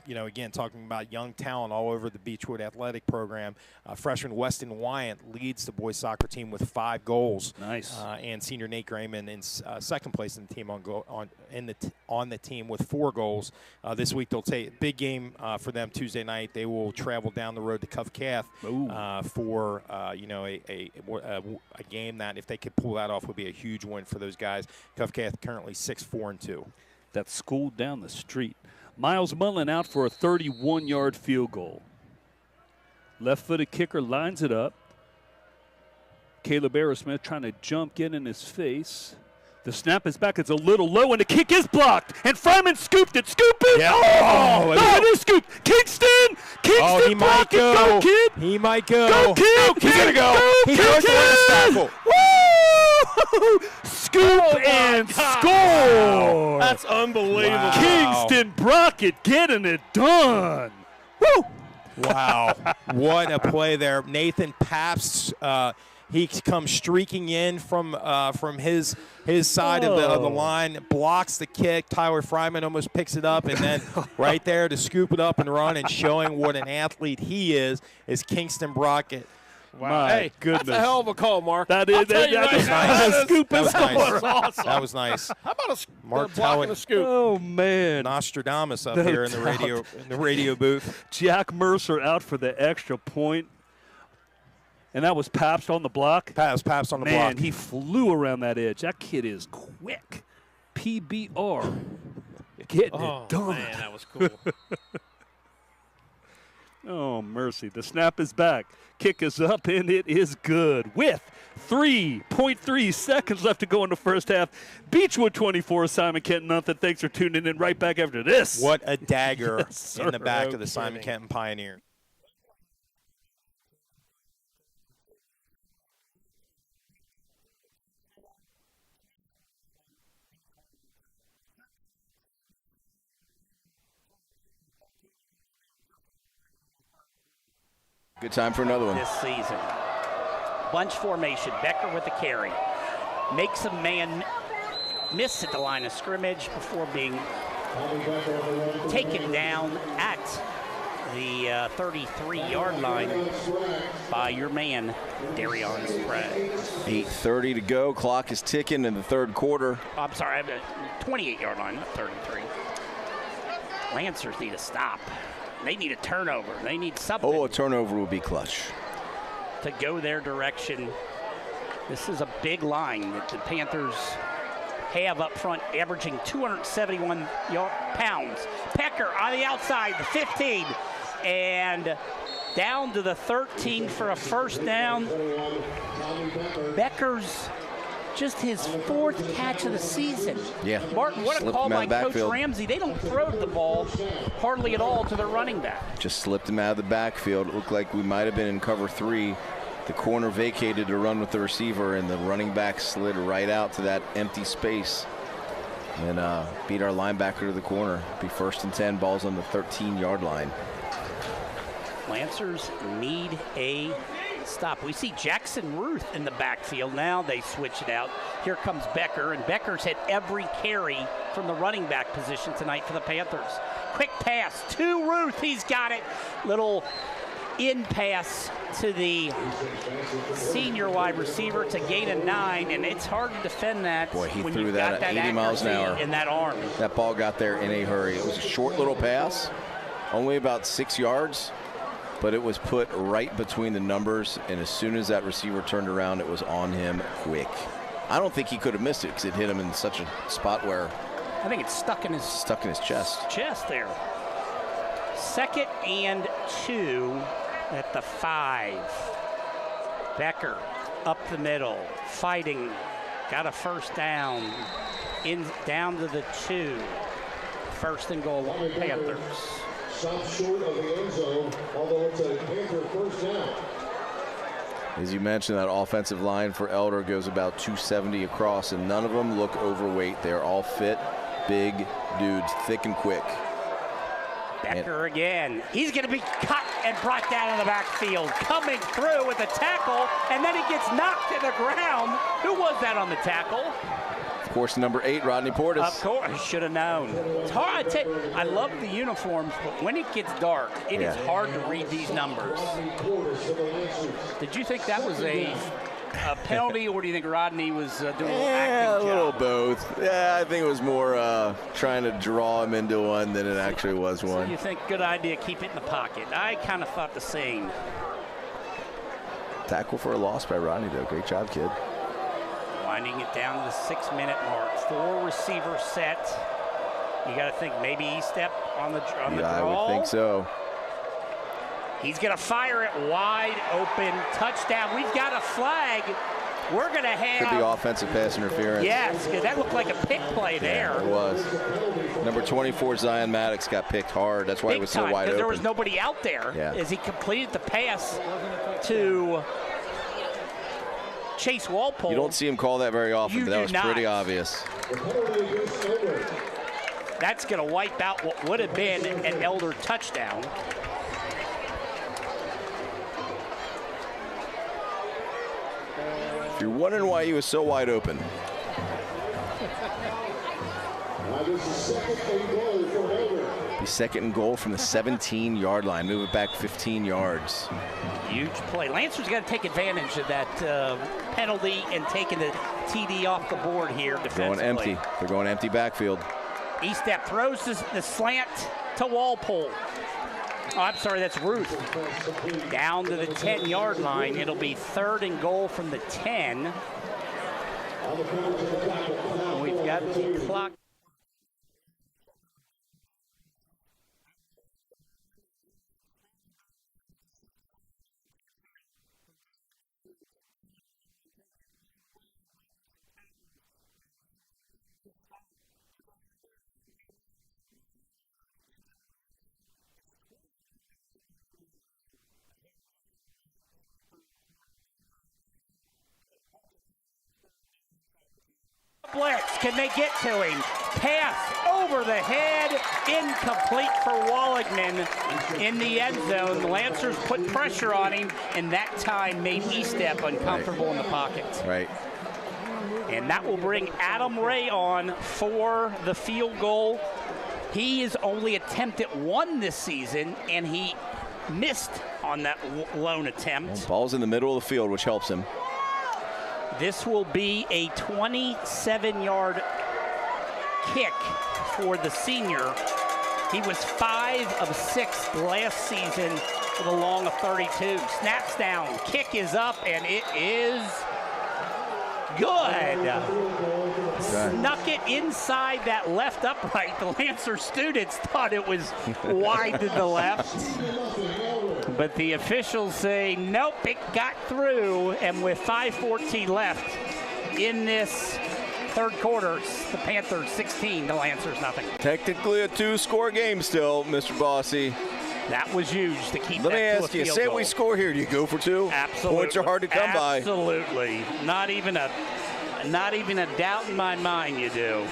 again, talking about young talent all over the Beechwood Athletic Program. Freshman Weston Wyant leads the boys soccer team with 5 goals. Nice. And senior Nate Grayman in second place in the team on the team with 4 goals. This week they'll take a big game for them Tuesday night. They will travel down the road to Covcath for a game that, if they could pull that off, would be a huge win for those guys. Covcath currently 6-4-2. That's school down the street. Miles Mullen out for a 31-yard field goal. Left-footed kicker lines it up. Caleb Aerosmith trying to jump in his face. The snap is back. It's a little low, and the kick is blocked. And Fryman scooped it. Scoop it! Yeah. Oh, it is scooped. Kingston! He might go. Go, kid! He might go. Go, kid! He's going to go. He goes for the tackle. Woo! Scoop and score! That's unbelievable. Wow. Kingston Brockett getting it done. Woo! Wow. What a play there. Nathan Pabst, he comes streaking in from his side of the line, blocks the kick. Tyler Fryman almost picks it up, and then right there to scoop it up and run and showing what an athlete he is Kingston Brockett. Wow. Hey, goodness. That's a hell of a call, Mark. That was nice. Scoop and score. That was awesome. That was nice. How about Mark block and a scoop? Oh, man. Nostradamus up here in the radio booth. Jack Mercer out for the extra point. And that was Pabst on the block. Pabst on the block. Man, he flew around that edge. That kid is quick. PBR. Getting it done. Man, that was cool. Oh, mercy. The snap is back. Kick is up, and it is good. With 3.3 seconds left to go in the first half. Beechwood 24, Simon Kenton nothing. Thanks for tuning in. Right back after this. What a dagger Yes, in the back sir. of the Simon Kenton Pioneer. Good time for another one. This season. Bunch formation. Becker with the carry. Makes a man miss at the line of scrimmage before being taken down at the 33-yard line by your man, Darion Sprague. 8:30 to go. Clock is ticking in the third quarter. I'm sorry, I have a 28-yard line, not 33. Lancers need a stop. They need a turnover. They need something. Oh, a turnover would be clutch. To go their direction. This is a big line that the Panthers have up front, averaging 271 pounds. Pecker on the outside, the 15, and down to the 13 for a first down. Becker's just his 4th catch of the season. Yeah. Martin, what a Slipped call him out by of the Coach backfield. Ramsey. They don't throw the ball hardly at all to their running back. Just slipped him out of the backfield. It looked like we might have been in cover 3. The corner vacated to run with the receiver, and the running back slid right out to that empty space and beat our linebacker to the corner. Be 1st and 10, balls on the 13-yard line. Lancers need a stop. We see Jackson Ruth in the backfield. Now they switch it out. Here comes Becker, and Becker's hit every carry from the running back position tonight for the Panthers. Quick pass to Ruth. He's got it. Little in pass to the senior wide receiver to gain a 9, and it's hard to defend that. Boy, he when threw you've that got at 80 miles an hour. in that arm. That ball got there in a hurry. It was a short little pass, only about 6 yards, but it was put right between the numbers, and as soon as that receiver turned around, it was on him quick. I don't think he could have missed it because it hit him in such a spot where I think it's stuck in his chest there. 2nd and 2 at the 5. Becker up the middle, fighting, got a 1st down, down to the 2. 1st and goal, Panthers. Stop short of the end zone, although it's a Panther 1st down. As you mentioned, that offensive line for Elder goes about 270 across, and none of them look overweight. They're all fit, big dudes, thick and quick. Becker again. He's going to be cut and brought down in the backfield. Coming through with a tackle, and then he gets knocked to the ground. Who was that on the tackle? Of course, number 8, Rodney Portis. Of course, should have known. It's hard. I love the uniforms, but when it gets dark, it is hard to read these numbers. Did you think that was a penalty, or do you think Rodney was doing an acting a little job? both. Yeah, I think it was more trying to draw him into one than it actually was one. So you think good idea, keep it in the pocket. I kind of thought the same. Tackle for a loss by Rodney, though. Great job, kid. Winding it down to the 6-minute mark. 4 receiver set. You got to think maybe E-step on the draw. I would think so. He's going to fire it wide open. Touchdown. We've got a flag. We're going to have. Could be offensive pass interference. Yes, that looked like a pick play there. Yeah, it was. Number 24, Zion Maddox, got picked hard. That's why he was so wide open. Because there was nobody out there as he completed the pass to Chase Walpole. You don't see him call that very often, but that was pretty obvious. That's going to wipe out what would have been an Elder touchdown. If you're wondering why he was so wide open. Be 2nd and goal from the 17-yard line. Move it back 15 yards. Huge play. Lancers got to take advantage of that penalty and taking the TD off the board here defensively. Going empty. They're going empty backfield. E-step throws the slant to Walpole. Oh, I'm sorry, that's Ruth. Down to the 10-yard line. It'll be 3rd and goal from the 10. We've got the clock. Blitz, can they get to him? Pass over the head, incomplete for Walligman in the end zone. The Lancers put pressure on him, and that time made E-step uncomfortable in the pocket. Right. And that will bring Adam Ray on for the field goal. He has only attempted 1 this season, and he missed on that lone attempt. Well, ball's in the middle of the field, which helps him. This will be a 27-yard kick for the senior. He was 5 of 6 last season with a long of 32. Snaps down, kick is up, and it is good. Snuck it inside that left upright. The Lancer students thought it was wide to the left. But the officials say, nope, it got through. And with 5:14 left, in this third quarter. It's the Panthers 16, the Lancers nothing. Technically a 2-score game still, Mr. Bossy. That was huge to keep Let that me to ask a you, field say goal. we score here, do you go for 2? Absolutely. Points are hard to come by. Absolutely. Not even a doubt in my mind you do.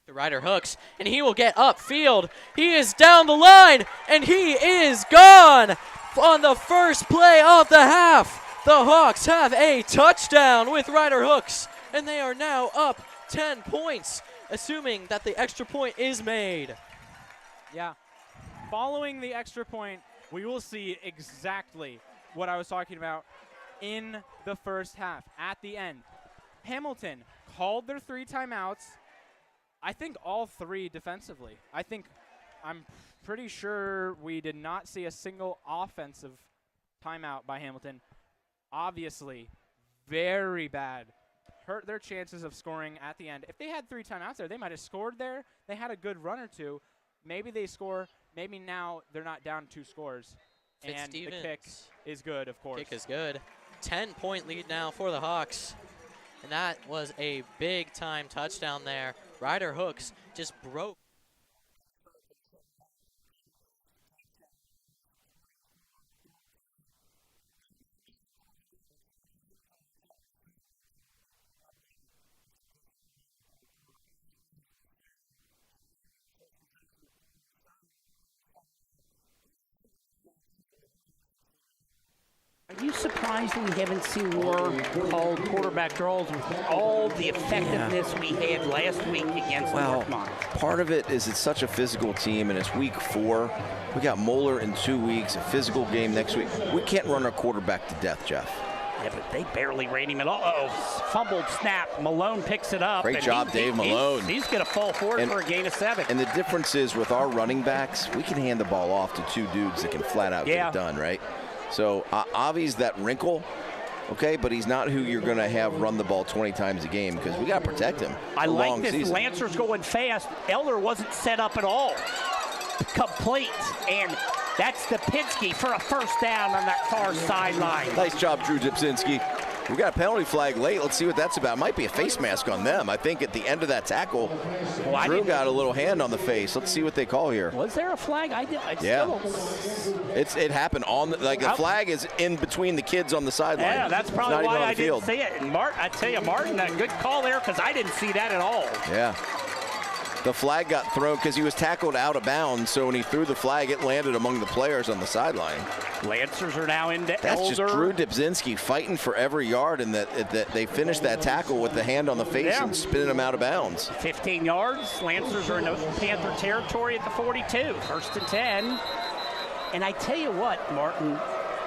The Ryder hooks, and he will get upfield. He is down the line, and he is gone on the first play of the half. The Hawks have a touchdown with Ryder hooks, and they are now up 10 points, assuming that the extra point is made. Yeah. Following the extra point, we will see exactly what I was talking about in the first half. At the end, Hamilton called their 3 timeouts. I think all 3 defensively. I'm pretty sure we did not see a single offensive timeout by Hamilton. Obviously, very bad. Hurt their chances of scoring at the end. If they had 3 timeouts there, they might have scored there. They had a good run or 2. Maybe they score. Maybe now they're not down 2 scores. And the kick is good, of course. Kick is good. 10-point lead now for the Hawks. And that was a big-time touchdown there. Ryder hooks just broke. Are you surprised that we haven't seen more called quarterback draws with all the effectiveness we had last week against Northmont? Part of it is it's such a physical team, and it's week 4. We got Moeller in 2 weeks, a physical game next week. We can't run our quarterback to death, Jeff. Yeah, but they barely ran him at all. Uh-oh, fumbled snap. Malone picks it up. Great job, Dave Malone. He's going to fall forward for a gain of 7. And the difference is with our running backs, we can hand the ball off to 2 dudes that can flat out get it done, right? So Avi's that wrinkle, okay, but he's not who you're going to have run the ball 20 times a game because we got to protect him. I like this. Lancers going fast. Elder wasn't set up at all. Complete, and that's Stepinski for a first down on that far sideline. Nice job, Drew Dipzinski. We got a penalty flag late. Let's see what that's about. Might be a face mask on them. I think at the end of that tackle, Drew got a little hand on the face. Let's see what they call here. Was there a flag? It happened on the flag is in between the kids on the sideline. Yeah, that's probably why I didn't see it. And I tell you, Martin, a good call there because I didn't see that at all. Yeah. The flag got thrown because he was tackled out of bounds, so when he threw the flag, it landed among the players on the sideline. Lancers are now into That's Elder. just Drew Dipzinski fighting for every yard, and that they finished that tackle with the hand on the face and spinning him out of bounds. 15 yards. Lancers are in Panther territory at the 42. First and 10. And I tell you what, Martin,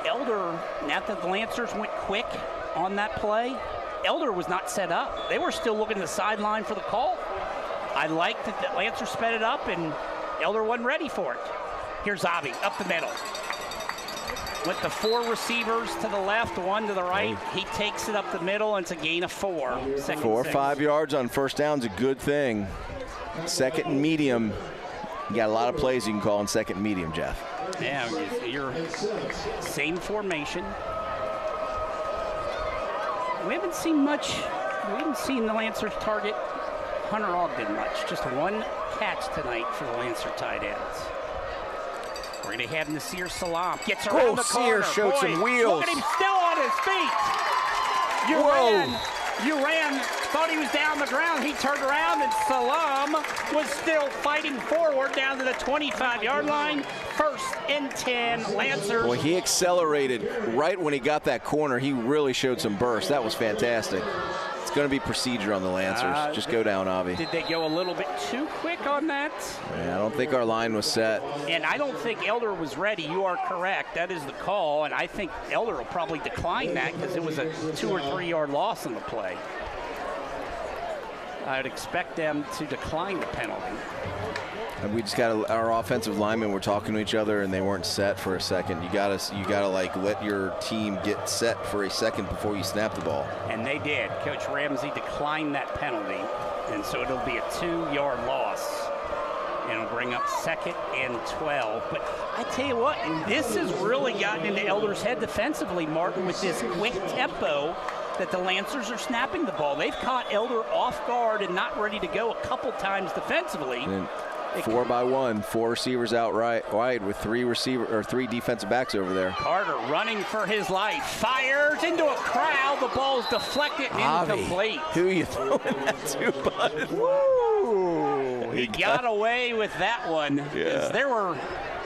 Elder, now that the Lancers went quick on that play, Elder was not set up. They were still looking at the sideline for the call. I like that the Lancers sped it up and Elder wasn't ready for it. Here's Avi up the middle. With the 4 receivers to the left, 1 to the right, he takes it up the middle, and it's a gain of 4. 4 or 5 yards on first down is a good thing. Second and medium. You got a lot of plays you can call in second and medium, Jeff. Yeah, your same formation. We haven't seen much. We haven't seen the Lancers target Hunter Ogden much. Just 1 catch tonight for the Lancer tight ends. We're going to have Nasir Salam. Gets around the corner. Sear showed some wheels. Look at him still on his feet. You ran, thought he was down the ground. He turned around, and Salam was still fighting forward down to the 25-yard line. First and 10, Lancers. Boy, he accelerated right when he got that corner. He really showed some burst. That was fantastic. It's going to be procedure on the Lancers. Just go down, Avi. Did they go a little bit too quick on that? Yeah, I don't think our line was set. And I don't think Elder was ready. You are correct. That is the call, and I think Elder will probably decline that because it was a 2 or 3 yard loss on the play. I would expect them to decline the penalty. And we just got our offensive linemen were talking to each other, and they weren't set for a second. You gotta like let your team get set for a second before you snap the ball. And they did. Coach Ramsey declined that penalty, and so it'll be a 2-yard loss. And it'll bring up 2nd and 12. But I tell you what, this has really gotten into Elder's head defensively, Martin, with this quick tempo that the Lancers are snapping the ball. They've caught Elder off guard and not ready to go a couple times defensively. And 4-by-1, 4 receivers out wide with 3 defensive backs over there. Carter running for his life, fires into a crowd. The ball's deflected, incomplete. Who are you throwing that to, bud? Woo! He got away with that one. Yeah. There were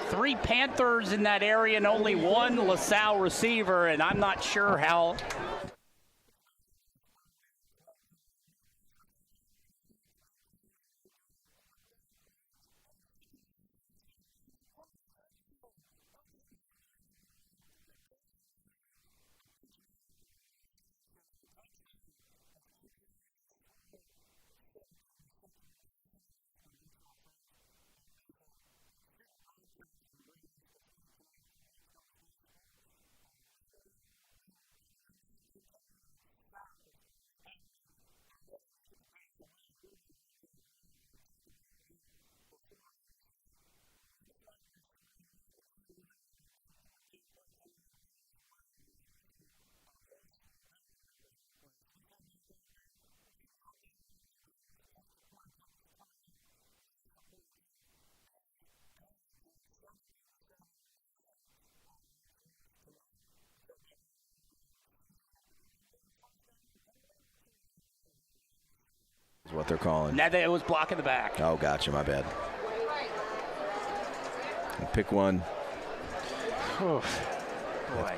3 Panthers in that area and only 1 LaSalle receiver, and I'm not sure how. Is what they're calling. Now it was blocking the back. Oh, gotcha. My bad. Pick one. Boy.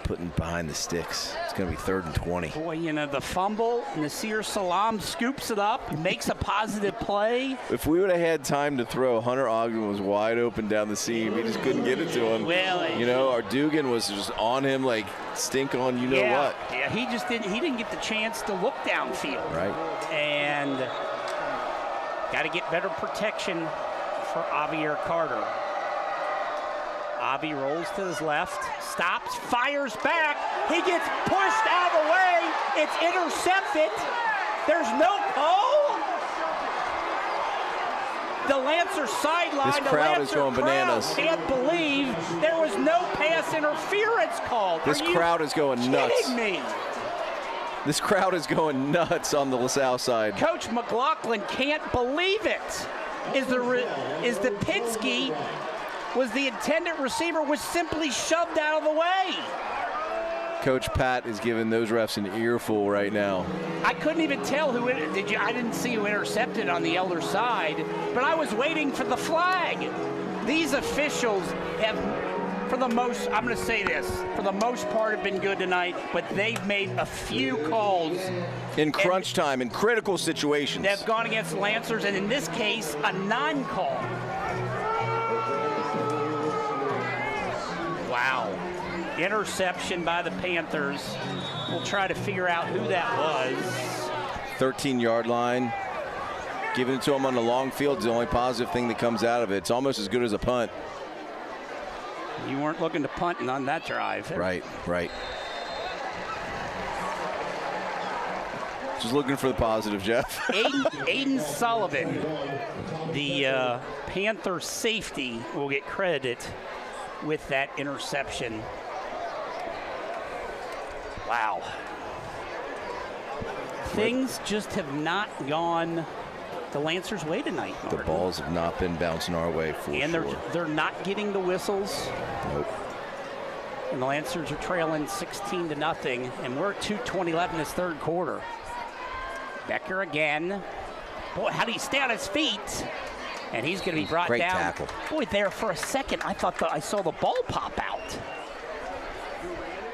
Putting behind the sticks. It's going to be 3rd and 20. Boy, you know, the fumble, Nasir Salam scoops it up, makes a positive play. If we would have had time to throw, Hunter Ogden was wide open down the seam. He just couldn't get it to him. Well, you know, our Dugan was just on him like stink on you know what. Yeah, he didn't get the chance to look downfield. Right. And got to get better protection for Javier Carter. Avi rolls to his left, stops, fires back. He gets pushed out of the way. It's intercepted. There's no call. The Lancer sideline. This crowd is going bananas. Can't believe there was no pass interference called. This crowd is going nuts. Kidding me? This crowd is going nuts on the LaSalle side. Coach McLaughlin can't believe it. Is the Pinsky was the intended receiver was simply shoved out of the way. Coach Pat is giving those refs an earful right now. I couldn't even tell who I didn't see who intercepted on the Elder side, but I was waiting for the flag. These officials have, for the most part have been good tonight, but they've made a few calls in crunch time, in critical situations. They've gone against Lancers, and in this case, a non-call. Wow. Interception by the Panthers. We'll try to figure out who that was. 13-yard line. Giving it to him on the long field is the only positive thing that comes out of it. It's almost as good as a punt. You weren't looking to punt on that drive. Right. Just looking for the positive, Jeff. Aiden Sullivan, the Panther safety, will get credit with that interception. Wow. Things just have not gone the Lancers' way tonight, Martin. The balls have not been bouncing our way for sure. And they're not getting the whistles. Nope. And the Lancers are trailing 16-0, and we're at 2:20 left in this third quarter. Becker again. Boy, how do he stay on his feet? And he's going to be brought Great down. Tackle. Boy, there for a second, I thought I saw the ball pop out.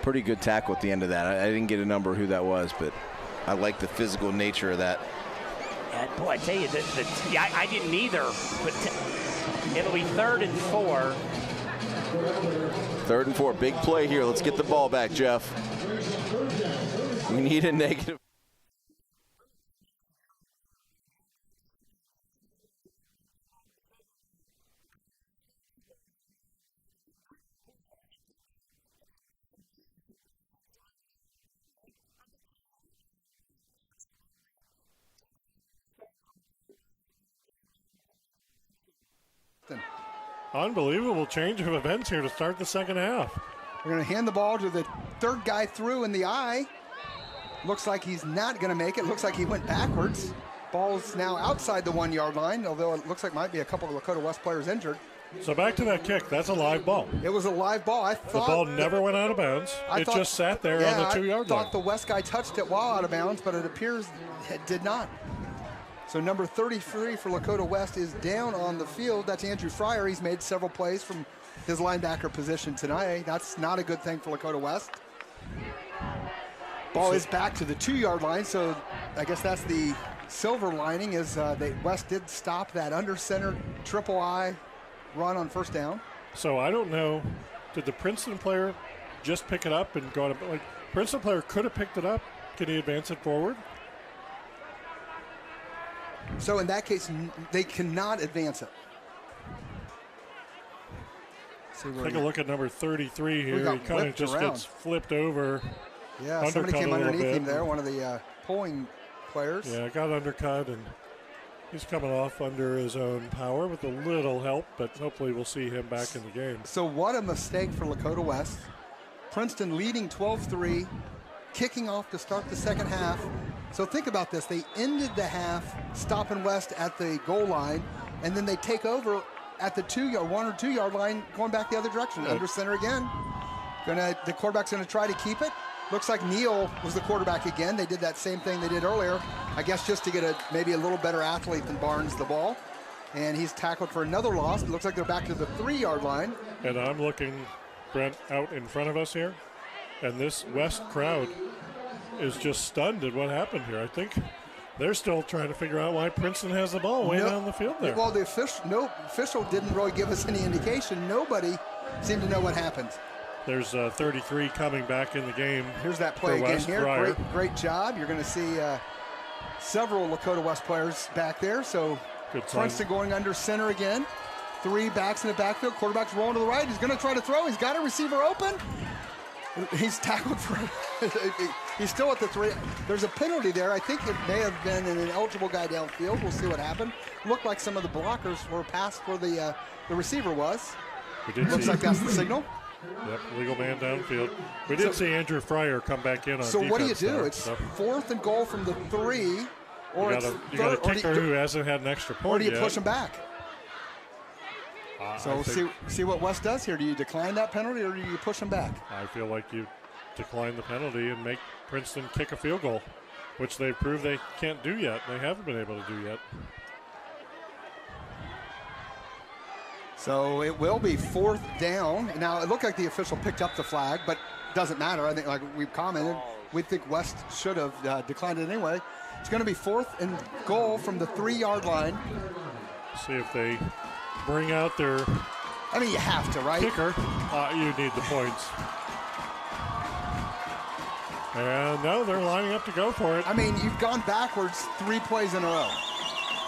Pretty good tackle at the end of that. I didn't get a number who that was, but I like the physical nature of that. And boy, I tell you, I didn't either. But it'll be 3rd and 4. 3rd and 4. Big play here. Let's get the ball back, Jeff. We need a negative. Unbelievable change of events here to start the second half. We're going to hand the ball to the third guy through in the eye. Looks like he's not going to make it. Looks like he went backwards. Ball's now outside the 1 yard line, although it looks like might be a couple of Lakota West players injured. So back to that kick. That's a live ball. It was a live ball. I thought the ball never went out of bounds. It just sat there on the 2 yard line. I thought the West guy touched it while out of bounds, but it appears it did not. So number 33 for Lakota West is down on the field. That's Andrew Fryer. He's made several plays from his linebacker position tonight. That's not a good thing for Lakota West. Ball is back to the 2 yard line, so I guess that's the silver lining is West did stop that under center triple I run on first down. So I don't know, did the Princeton player just pick it up and go to, like, Princeton player could have picked it up. Can he advance it forward? So in that case, they cannot advance it. Take a look at number 33 here. He kind of just gets flipped over. Yeah, somebody came underneath him there, one of the pulling players. Yeah, got undercut, and he's coming off under his own power with a little help, but hopefully we'll see him back in the game. So what a mistake for Lakota West. Princeton leading 12-3, kicking off to start the second half. So think about this. They ended the half stopping West at the goal line, and then they take over at the 1 or 2 yard line, going back the other direction, under center again. The quarterback's gonna try to keep it. Looks like Neal was the quarterback again. They did that same thing they did earlier, I guess just to get maybe a little better athlete than Barnes the ball. And he's tackled for another loss. It looks like they're back to the 3 yard line. And I'm looking, Brent, out in front of us here, and this West crowd is just stunned at what happened here. I think they're still trying to figure out why Princeton has the ball way down the field there. Well, the official didn't really give us any indication. Nobody seemed to know what happened. There's 33 coming back in the game. Here's that play again here. Great job. You're going to see several Lakota West players back there. So Princeton going under center again. 3 backs in the backfield. Quarterback's rolling to the right. He's going to try to throw. He's got a receiver open. He's tackled for he's still at the 3. There's a penalty there. I think it may have been an ineligible guy downfield. We'll see what happened. Looked like some of the blockers were past where the receiver was. Looks like that's the signal. Yep, legal man downfield. We did see Andrew Fryer come back in on So defense. What do you do? There, it's 4th and goal from the 3, or you got a kicker who hasn't had an extra point yet. Or do you yet. push him back? So we'll see what West does here. Do you decline that penalty or do you push him back? I feel like you decline the penalty and make Princeton kick a field goal, which they've proved they can't do yet. They haven't been able to do yet. So it will be 4th down. Now, it looked like the official picked up the flag, but doesn't matter. I think, like we've commented, we think West should have declined it anyway. It's going to be 4th and goal from the 3 yard line. See if they bring out their I mean, you have to, right? Kicker. You need the points. And no, they're lining up to go for it. I mean, you've gone backwards 3 plays in a row.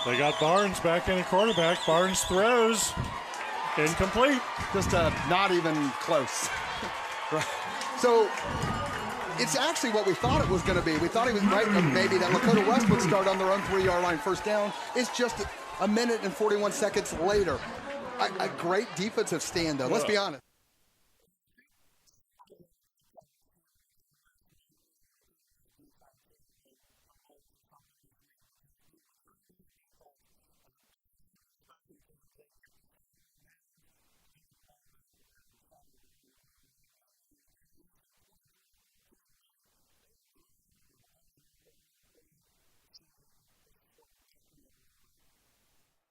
They got Barnes back in at quarterback. Barnes throws. Incomplete. Just not even close. Right. So it's actually what we thought it was going to be. We thought it was right, maybe that Lakota West would start on their own 3 yard line first down. It's just a minute and 41 seconds later. A great defensive stand, though. Let's be honest.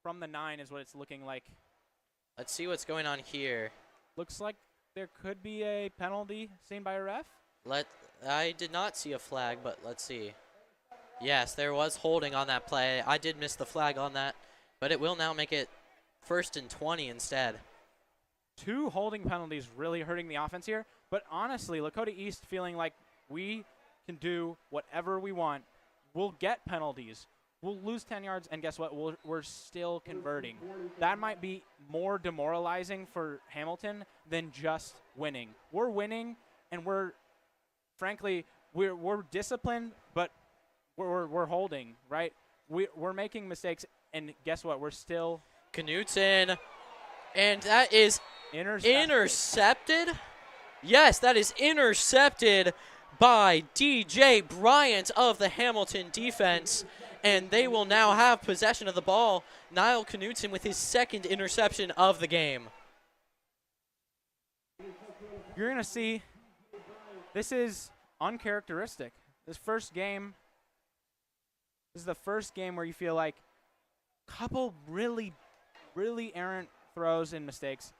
From the 9 is what it's looking like. Let's see what's going on here. Looks like there could be a penalty seen by a ref. I did not see a flag, but let's see. Yes, there was holding on that play. I did miss the flag on that, but it will now make it 1st and 20 instead. 2 holding penalties really hurting the offense here, but honestly, Lakota East feeling like we can do whatever we want. We'll get penalties. We'll lose 10 yards, and guess what? We're still converting. That might be more demoralizing for Hamilton than just winning. We're winning, and frankly, we're disciplined, but we're holding, right? We're making mistakes, and guess what? We're still. Knutson And that is intercepted. Yes, that is intercepted by DJ Bryant of the Hamilton defense. And they will now have possession of the ball. Niall Knutson with his second interception of the game. You're going to see this is uncharacteristic. This is the first game where you feel like a couple really, really errant throws and mistakes.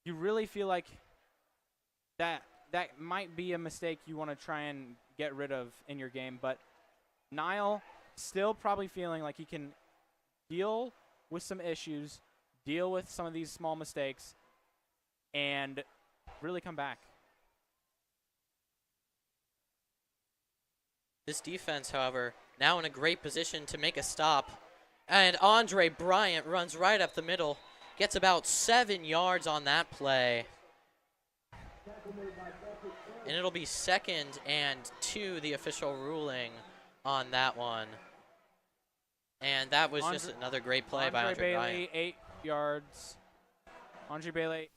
You really feel like that might be a mistake you want to try and get rid of in your game. But Niall still probably feeling like he can deal with some issues, deal with some of these small mistakes, and really come back. This defense, however, now in a great position to make a stop. And Andre Bryant runs right up the middle, gets about 7 yards on that play. And it'll be 2nd and 2, the official ruling on that one. And that was just another great play by Andre Bailey, Bryant. 8 yards. Andre Bailey.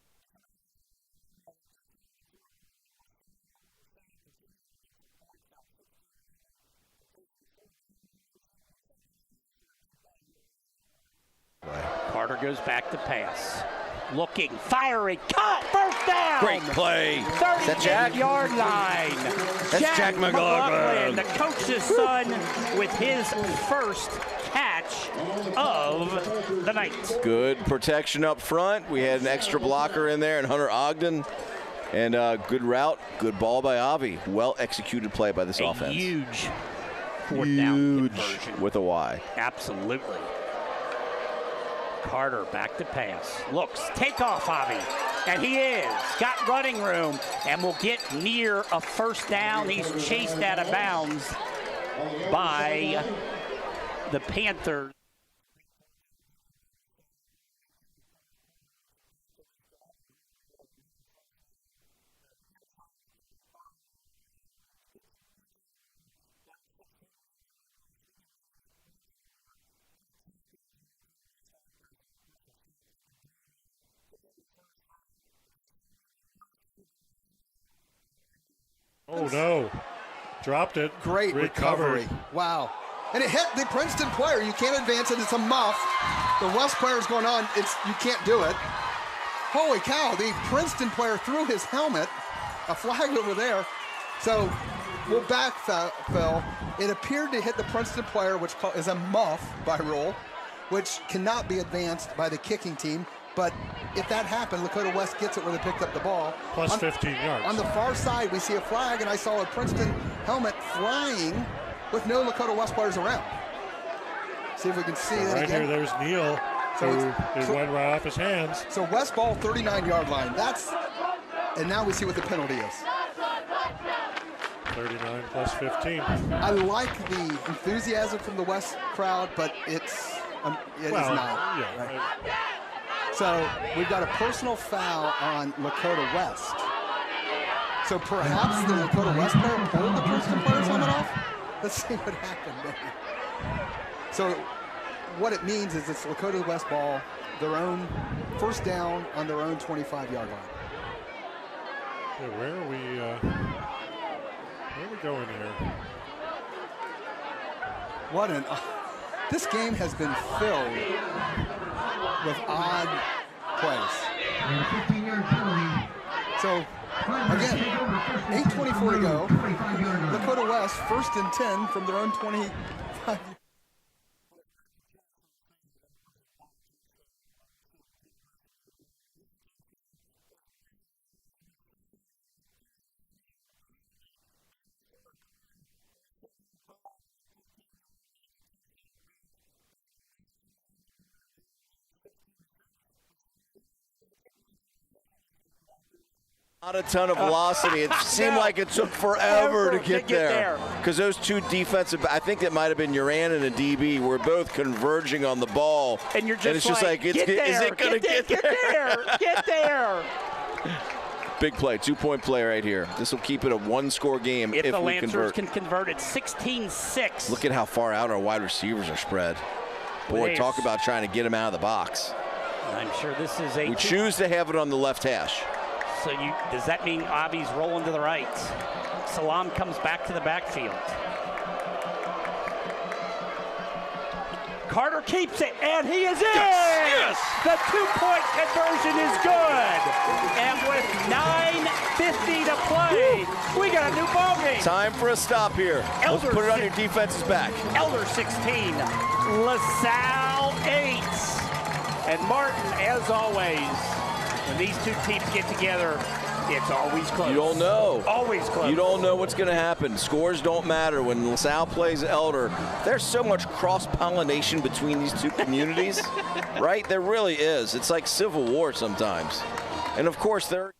Carter goes back to pass. Looking, firing, caught, first down. Great play. 38-yard line. That's Jack McLaughlin. The coach's son with his first catch of the night. Good protection up front. We had an extra blocker in there, and Hunter Ogden. And good route, good ball by Avi. Well executed play by this offense. Huge fourth down conversion. With a Y. Absolutely. Carter back to pass. Looks, take off, Avi. And he is. Got running room and will get near a first down. He's chased out of bounds by the Panthers. Oh, no. Dropped it. Great recovery. Wow. And it hit the Princeton player. You can't advance it. It's a muff. The West player is going on. You can't do it. Holy cow. The Princeton player threw his helmet. A flag over there. So we'll back, Phil. It appeared to hit the Princeton player, which is a muff by rule, which cannot be advanced by the kicking team. But if that happened, Lakota West gets it where they picked up the ball. Plus 15 yards. On the far side, we see a flag, and I saw a Princeton helmet flying with no Lakota West players around. See if we can see that right again. Here, there's Neal, who went right off his hands. So West ball, 39-yard line. And now we see what the penalty is. 39 plus 15. I like the enthusiasm from the West crowd, but it is not. Yeah, right? So we've got a personal foul on Lakota West. So perhaps the Lakota West player pulled the Princeton player's helmet off? Let's see what happened there. So what it means is it's Lakota West ball, their own first down on their own 25-yard line. Yeah, where are we going here? What this game has been filled with odd plays. So, again, 8:24 to go. Lakota West, 1st and 10 from their own 25. Not a ton of velocity. It seemed like it took forever to get there. Because those two defensive, I think it might have been Uran and a DB, were both converging on the ball. And you're just, is it going to get there? Get there. Big play, 2-point play right here. This will keep it a one-score game if the we Lancers convert. can convert it 16-6. Look at how far out our wide receivers are spread. Boy, talk about trying to get them out of the box. I'm sure this is a... We choose to have it on the left hash. So does that mean Avi's rolling to the right? Salam comes back to the backfield. Carter keeps it, and he is in! Yes! The 2-point conversion is good! And with 9:50 to play, we got a new ball game. Time for a stop here. Let's put it on your defense's back. Elder 16, LaSalle 8. And Martin, as always, when these two teams get together, it's always close. You don't know. Always close. You don't know what's going to happen. Scores don't matter. When LaSalle plays Elder, there's so much cross-pollination between these two communities, right? There really is. It's like Civil War sometimes. And, of course, there...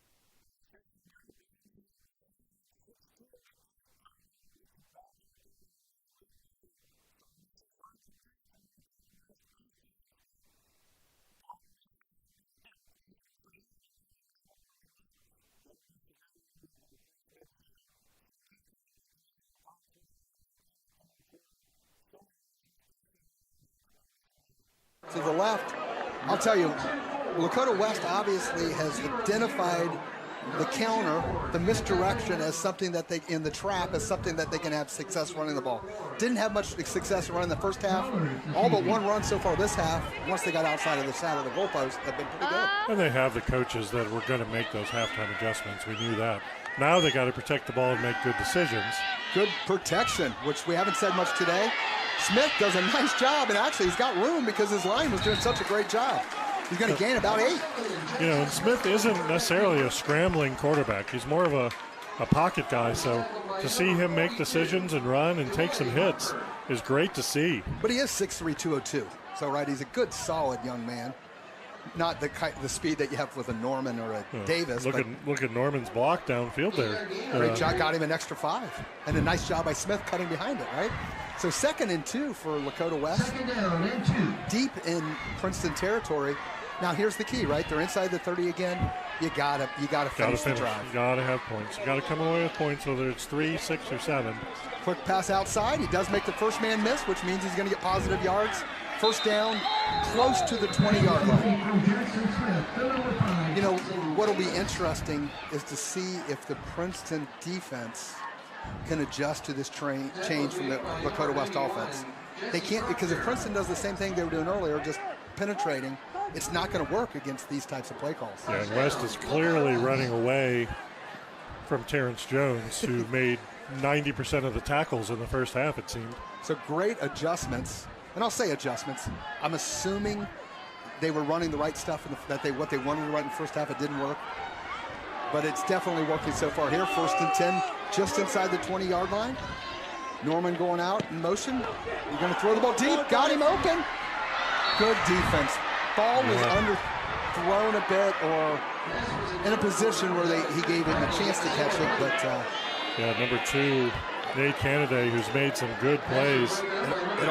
To the left, I'll tell you, Lakota West obviously has identified the counter, the misdirection as something that they, in the trap, as something that they can have success running the ball. Didn't have much success running the first half. All but one run so far this half, once they got outside of the side of the goalpost, have been pretty good. And they have the coaches that were going to make those halftime adjustments. We knew that. Now they got to protect the ball and make good decisions. Good protection, which we haven't said much today. Smith does a nice job, and actually he's got room because his line was doing such a great job. He's going to gain about 8. You know, and Smith isn't necessarily a scrambling quarterback. He's more of a pocket guy, so to see him make decisions and run and take some hits is great to see. But he is 6'3", 202. So, right, he's a good, solid young man. Not the speed that you have with a Norman or a Davis. Look at Norman's block downfield there. Great job, got him an extra 5. And a nice job by Smith cutting behind it, right? So 2nd and 2 for Lakota West. Deep in Princeton territory. Now here's the key, right? They're inside the 30 again. You gotta finish the drive. You gotta have points. You gotta come away with points, whether it's 3, 6, or 7. Quick pass outside. He does make the first man miss, which means he's gonna get positive yards. First down, close to the 20-yard line. You know, what'll be interesting is to see if the Princeton defense can adjust to this change from the Lakota West offense. They can't, because if Princeton does the same thing they were doing earlier, just penetrating, it's not going to work against these types of play calls. Yeah, and West is clearly running away from Terrence Jones, who made 90% of the tackles in the first half, it seemed. So great adjustments. And I'll say adjustments. I'm assuming they were running the right stuff, what they wanted to run in the first half. It didn't work. But it's definitely working so far here. 1st and 10, just inside the 20-yard line. Norman going out in motion. You're going to throw the ball deep. Got him open. Good defense. Ball was underthrown a bit or in a position where he gave him a chance to catch it. But yeah, number 2. Nate Canada, who's made some good plays.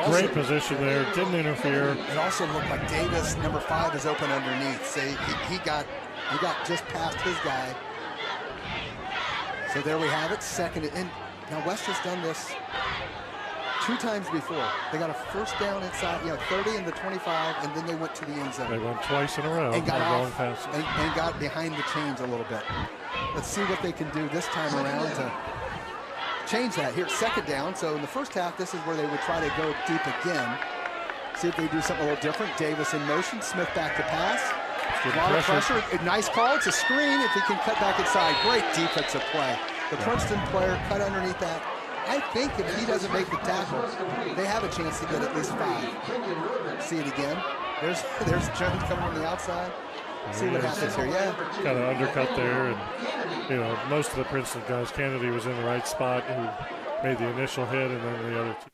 Great position there, didn't interfere. It also looked like Davis, number 5, is open underneath. So he got just past his guy. So there we have it, 2nd. And now West has done this 2 times before. They got a first down inside, 30 and the 25, and then they went to the end zone. They went twice in a row. And got off and got behind the chains a little bit. Let's see what they can do this time around to change that. Here, 2nd down. So in the first half, this is where they would try to go deep again. See if they do something a little different. Davis in motion. Smith back to pass. A lot of pressure. A nice call. It's a screen if he can cut back inside. Great defensive play. The Princeton player cut underneath that. I think if he doesn't make the tackle, they have a chance to get at least 5. See it again. There's Jones coming on the outside. See what happens here. Yeah. Got an undercut there, and most of the Princeton guys, Kennedy was in the right spot, who made the initial hit, and then the other 2.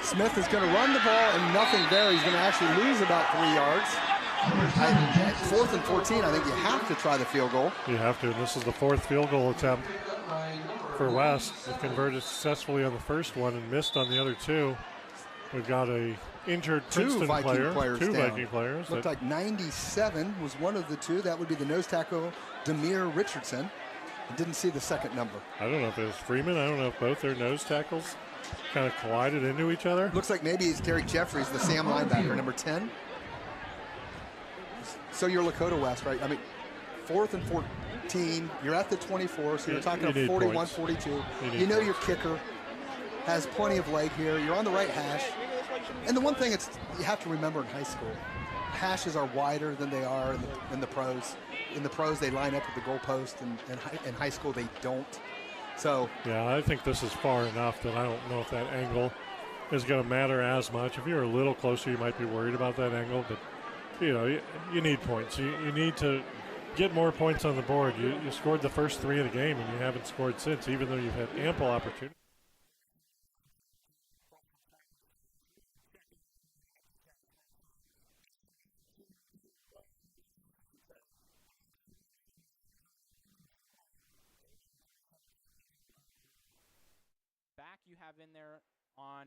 Smith is going to run the ball and nothing there. He's going to actually lose about 3 yards. At 4th and 14, I think you have to try the field goal. You have to. This is the 4th field goal attempt. for West. They converted successfully on the first one and missed on the other two. We've got a injured Princeton player. Two Viking players. Looked like 97 was one of the two. That would be the nose tackle, Demir Richardson. I didn't see the second number. I don't know if it was Freeman. I don't know if both their nose tackles kind of collided into each other. Looks like maybe it's Derek Jeffries, the Sam linebacker, number 10. So you're Lakota West, right? I mean, 4th and 14. You're at the 24, so you're talking about 41, 42. You know your kicker has plenty of leg here. You're on the right hash. And the one thing you have to remember in high school, hashes are wider than they are in the pros. In the pros, they line up at the goalpost, and in high school, they don't. So yeah, I think this is far enough that I don't know if that angle is going to matter as much. If you're a little closer, you might be worried about that angle, but you need points. You need to get more points on the board. You scored the first 3 of the game, and you haven't scored since, even though you've had ample opportunity. You have in there on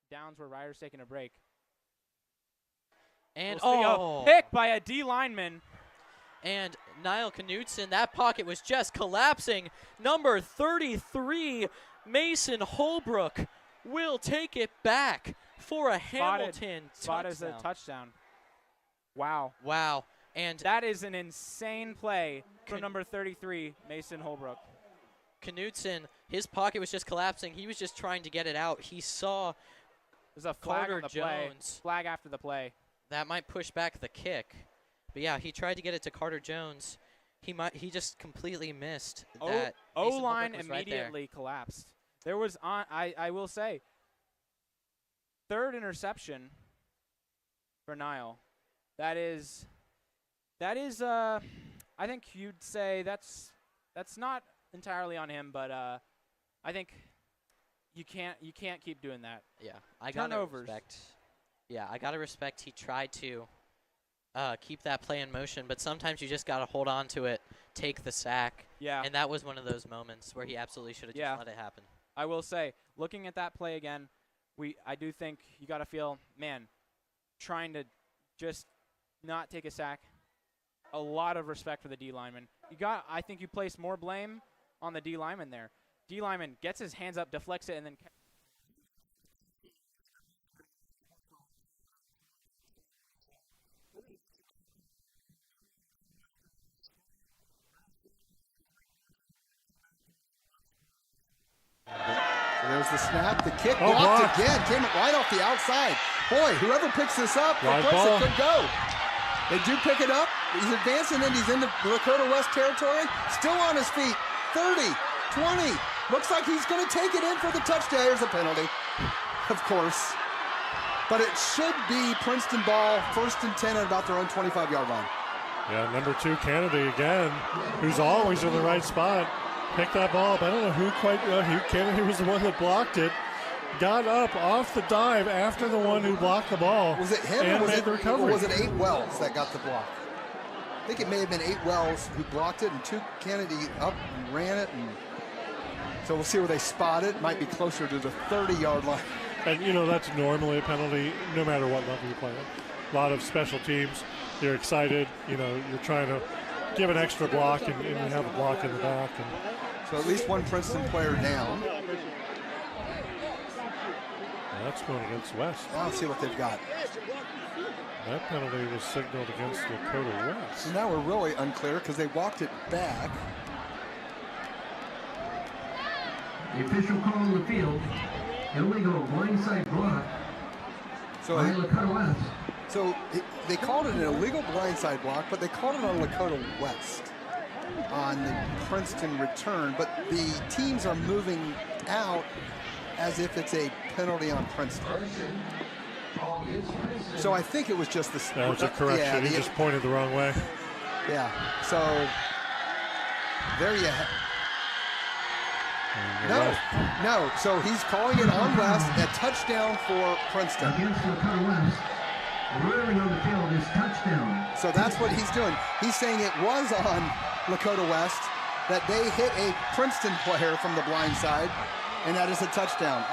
downs where Ryder's taking a break. And pick by a D lineman. And Niall Knutson, that pocket was just collapsing. Number 33, Mason Holbrook, will take it back for a Hamilton touchdown. touchdown. A touchdown. Wow. Wow. And that is an insane play from number 33, Mason Holbrook. Knutson, his pocket was just collapsing. He was just trying to get it out. He saw there's a flag Carter on the Jones. Flag after the play. That might push back the kick. But yeah, he tried to get it to Carter Jones. He just completely missed that. O-line immediately collapsed. There was I will say, third interception for Niall. That is I think you'd say that's not entirely on him, but I think you can't keep doing that. Yeah, I gotta respect. Yeah, I gotta respect. He tried to keep that play in motion, but sometimes you just gotta hold on to it, take the sack. Yeah, and that was one of those moments where he absolutely should have just let it happen. I will say, looking at that play again, I do think you gotta feel, man, trying to just not take a sack. A lot of respect for the D lineman. I think you place more blame on the D lineman there. D lineman gets his hands up, deflects it, and then there's the snap, the kick blocked again, came right off the outside. Boy, whoever picks this up, the place it could go. They do pick it up. He's advancing, and he's in the Lakota West territory. Still on his feet. 30, 20. Looks like he's going to take it in for the touchdown. There's a penalty, of course. But it should be Princeton ball, 1st and 10 at about their own 25-yard line. Yeah, number 2, Kennedy again, who's always in the right spot. Picked that ball up. I don't know who Kennedy was the one that blocked it. Got up off the dive after the one who blocked the ball. Was it him or was it 8 Wells that got the block? I think it may have been 8 Wells who blocked it and 2 Kennedy up and ran it. And so we'll see where they spot it. Might be closer to the 30-yard line. And, that's normally a penalty no matter what level you play at. A lot of special teams, you're excited. You're trying to give an extra block, and you have a block in the back. And so at least one Princeton player down. That's going against West. I'll see what they've got. That penalty was signaled against Dakota West. So now we're really unclear because they walked it back. The official call on the field, illegal blindside block by Lakota West. So they called it an illegal blindside block, but they called it on Lakota West on the Princeton return. But the teams are moving out as if it's a penalty on Princeton. So I think it was just the... That was a correction. He just pointed the wrong way. Yeah. So there you have... No. So he's calling it on West, a touchdown for Princeton. Against Lakota West. Ruling on the field is touchdown. So that's what he's doing. He's saying it was on Lakota West, that they hit a Princeton player from the blind side, and that is a touchdown.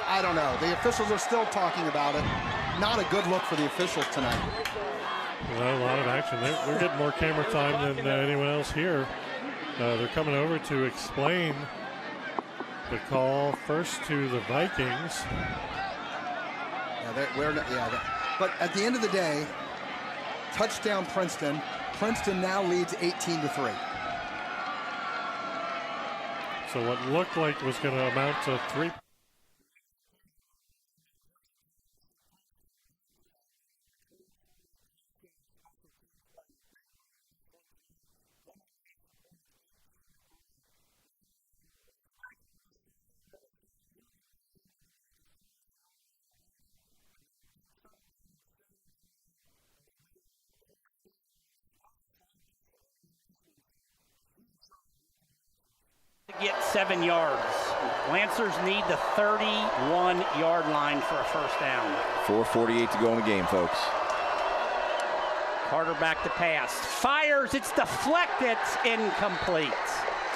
I don't know. The officials are still talking about it. Not a good look for the officials tonight. Well, a lot of action. They're getting more camera time than anyone else here. They're coming over to explain the call first to the Vikings. But at the end of the day, touchdown Princeton. Princeton now leads 18-3. So what looked like was going to amount to 3. Get 7 yards. Lancers need the 31-yard line for a first down. 4:48 to go in the game, folks. Carter back to pass. Fires, it's deflected, incomplete.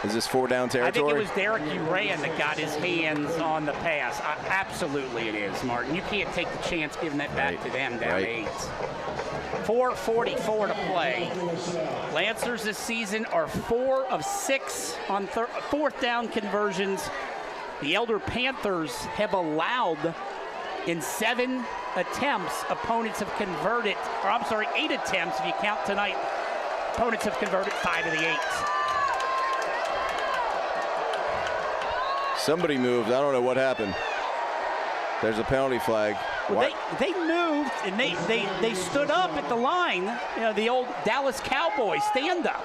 Is this 4-down territory? I think it was Derek Uran that got his hands on the pass. Absolutely it is, Martin. You can't take the chance giving that back to them down 8. 4:44 to play. Lancers this season are 4 of 6 on fourth down conversions. The Elder Panthers have allowed in 7 attempts, opponents have converted, or I'm sorry, 8 attempts if you count tonight. Opponents have converted 5 of the 8. Somebody moved. I don't know what happened. There's a penalty flag. Well, they moved and they stood up at the line. You know, the old Dallas Cowboys stand up.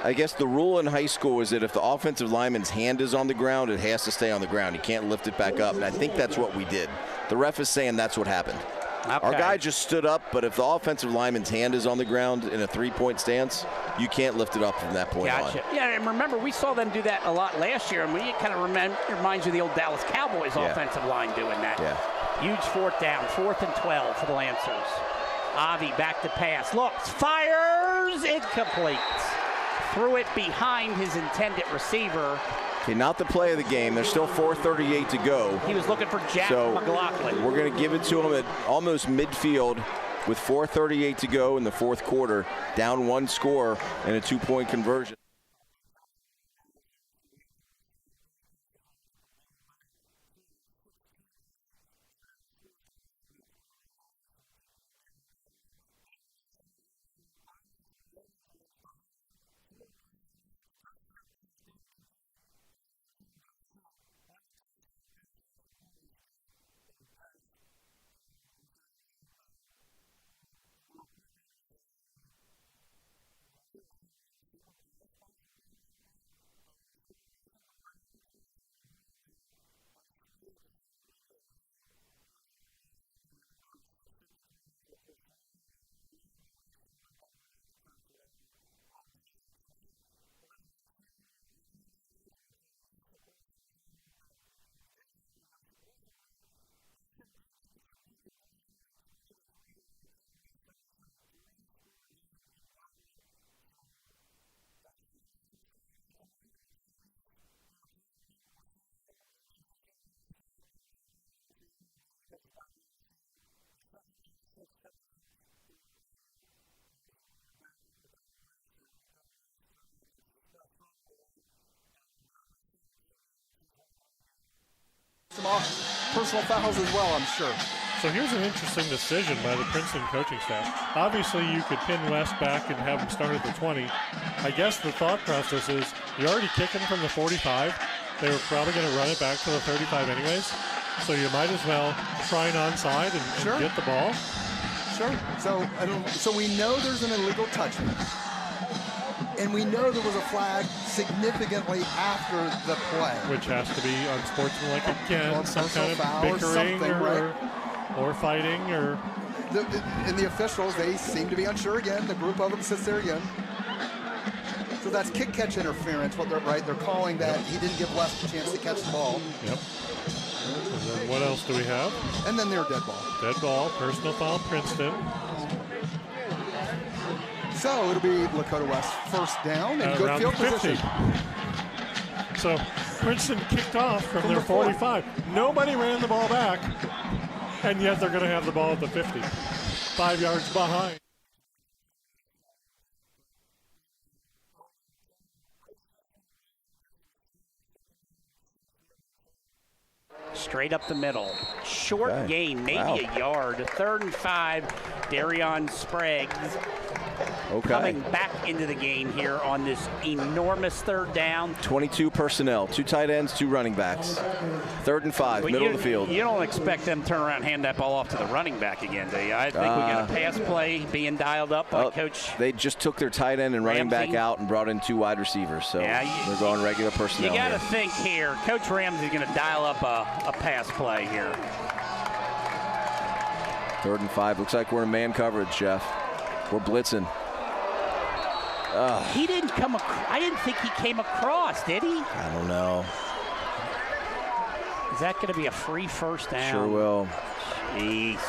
I guess the rule in high school is that if the offensive lineman's hand is on the ground, it has to stay on the ground. You can't lift it back up, and I think that's what we did. The ref is saying that's what happened. Okay. Our guy just stood up, but if the offensive lineman's hand is on the ground in a 3-point stance, you can't lift it up from that point on. Yeah, and remember, we saw them do that a lot last year, and it kind of reminds you of the old Dallas Cowboys offensive line doing that. Yeah. Huge 4th down, 4th and 12 for the Lancers. Avi back to pass, looks, fires, incomplete. Threw it behind his intended receiver. Okay, not the play of the game. There's still 4:38 to go. He was looking for Jack McLaughlin. We're going to give it to him at almost midfield with 4:38 to go in the fourth quarter. Down 1 score and a 2-point conversion. Some personal fouls as well, I'm sure. So here's an interesting decision by the Princeton coaching staff. Obviously, you could pin West back and have him start at the 20. I guess the thought process is you're already kicking from the 45. They were probably going to run it back to the 35 anyways. So you might as well try an onside and get the ball. Sure. So we know there's an illegal touching. And we know there was a flag significantly after the play. Which has to be unsportsmanlike again, some kind of bickering or fighting. And the officials, they seem to be unsure again. The group of them sits there again. So that's kick-catch interference, they're calling that he didn't give West a chance to catch the ball. Yep. And then what else do we have? And then their dead ball. Dead ball, personal foul, Princeton. So it'll be Lakota West first down and good field 50. position. So Princeton kicked off from their 45. Nobody ran the ball back, and yet they're going to have the ball at the 50. 5 yards behind. Straight up the middle. Short gain, maybe a yard. 3rd and 5, Darion Sprague's coming back into the game here on this enormous 3rd down. 22 personnel, 2 tight ends, 2 running backs. 3rd and 5, But middle of the field. You don't expect them to turn around and hand that ball off to the running back again, do you? I think we got a pass play being dialed up by Coach. They just took their tight end and running back out and brought in 2 wide receivers. So they're going regular personnel. You got to think here, Coach Ramsey's going to dial up a pass play here. 3rd and 5. Looks like we're in man coverage, Jeff. We're blitzing. He didn't come across. I didn't think he came across, did he? I don't know. Is that going to be a free first down? Sure will. Jeez.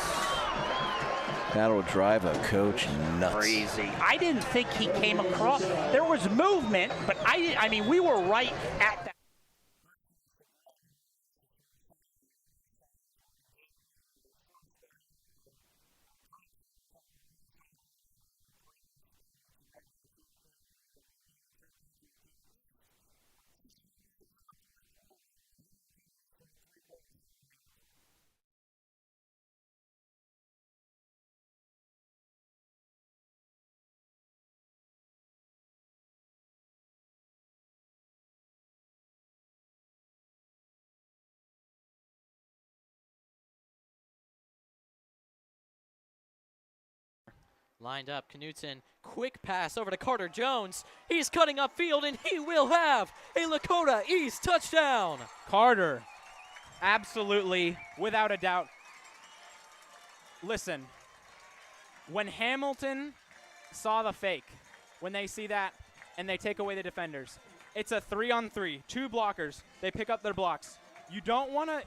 That'll drive a coach nuts. Crazy. I didn't think he came across. There was movement, but I mean, we were right at that. Lined up, Knutson, quick pass over to Carter Jones. He's cutting upfield, and he will have a Lakota East touchdown. Carter, absolutely, without a doubt. Listen, when Hamilton saw the fake, when they see that and they take away the defenders, it's a 3-on-3, 2 blockers. They pick up their blocks. You don't want to,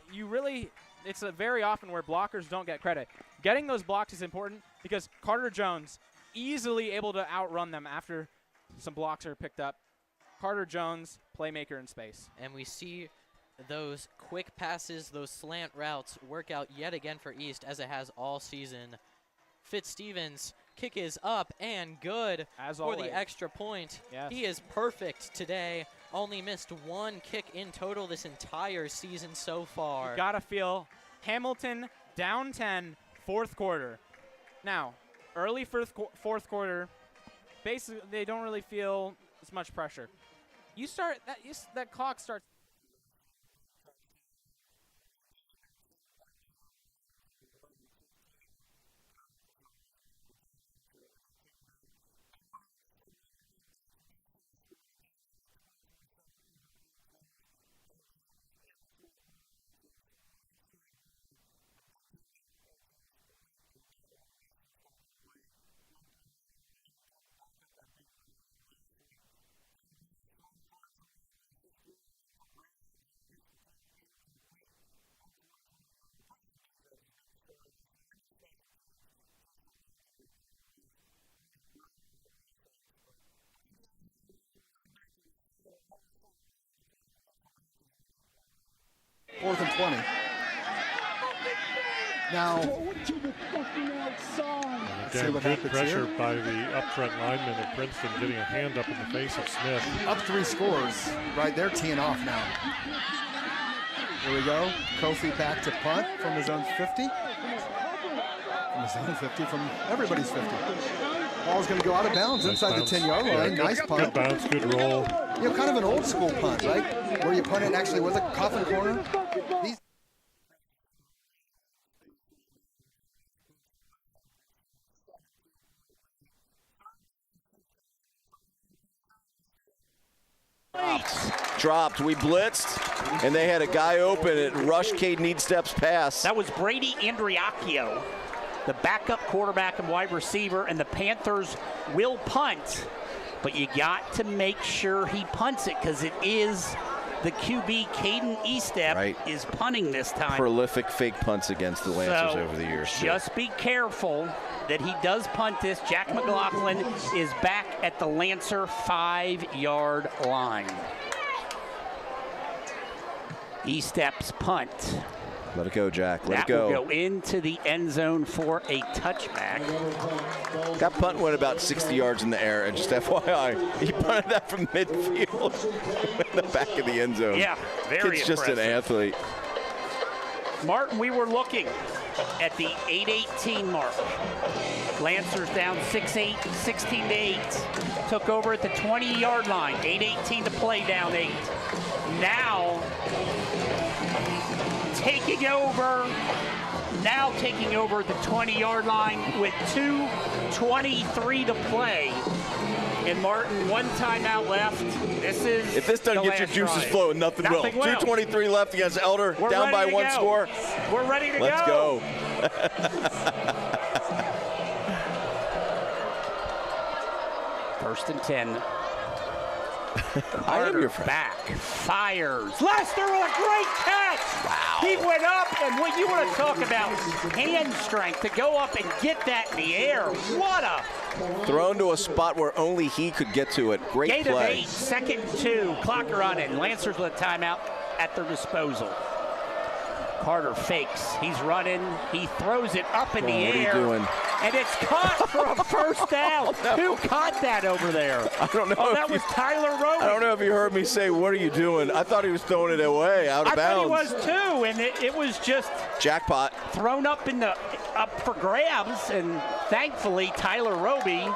it's very often where blockers don't get credit. Getting those blocks is important because Carter Jones easily able to outrun them after some blocks are picked up. Carter Jones, playmaker in space. And we see those quick passes, those slant routes work out yet again for East as it has all season. Fitzstevens, kick is up and good for the extra point. Yes. He is perfect today. Only missed 1 kick in total this entire season so far. You gotta feel Hamilton down 10, 4th quarter. Now, early 4th quarter, basically they don't really feel as much pressure. You start that clock starts. Fourth and 20. Now, Again, good pressure by the up front lineman of Princeton, getting a hand up in the face of Smith. Up 3 scores. Right, they're teeing off now. Here we go. Kofi back to punt from his own 50. From his own 50, from everybody's 50. Ball's going to go out of bounds inside the 10-yard line. Yeah, nice punt. Good bounce, good roll. You know, kind of an old school punt, right? Where you punt it actually with a coffin corner. These Dropped. We blitzed, and they had a guy open. It rushed Cade Needstep's pass. That was Brady Andriacchio, the backup quarterback and wide receiver, and the Panthers will punt. But you got to make sure he punts it because it is The QB, Caden Estep, is punting this time. Prolific fake punts against the Lancers So, over the years. too. Just be careful that he does punt this. Jack McLaughlin is back at the Lancer 5-yard line. Estep's punt. Let it go, Jack. Let That it go. will go into the end zone for a touchback. That punt went about 60 yards in the air, and just FYI, he punted that from midfield in the back of the end zone. Yeah, very Kid's just an athlete. Martin, we were looking at the 8:18 mark. Lancers down 6-8, 16-8. Took over at the 20-yard line. 8:18 to play, down 8. Now taking over at the 20-yard line with 2:23 to play. And Martin, 1 timeout left. If this doesn't get your juices flowing, nothing will. 2:23 left against Elder, down by 1 score. We're ready to go. Let's go. First and 10. I am your friend. Back, fires. Lester with a great catch. Wow. He went up, and what you want to talk about hand strength to go up and get that in the air. What a thrown to a spot where only he could get to it. Great Gate play. of 8, 2nd and 2. Clock running. Lancers with a timeout at their disposal. Carter fakes. He's running. He throws it up in the air. What are you doing? And it's caught for a first down. No. Who caught that over there? I don't know. Oh, that was Tyler Rowan. I don't know if you heard me say, what are you doing? I thought he was throwing it away, out of bounds. I thought he was too, and it was just jackpot. Thrown up for grabs, and thankfully Tyler Roby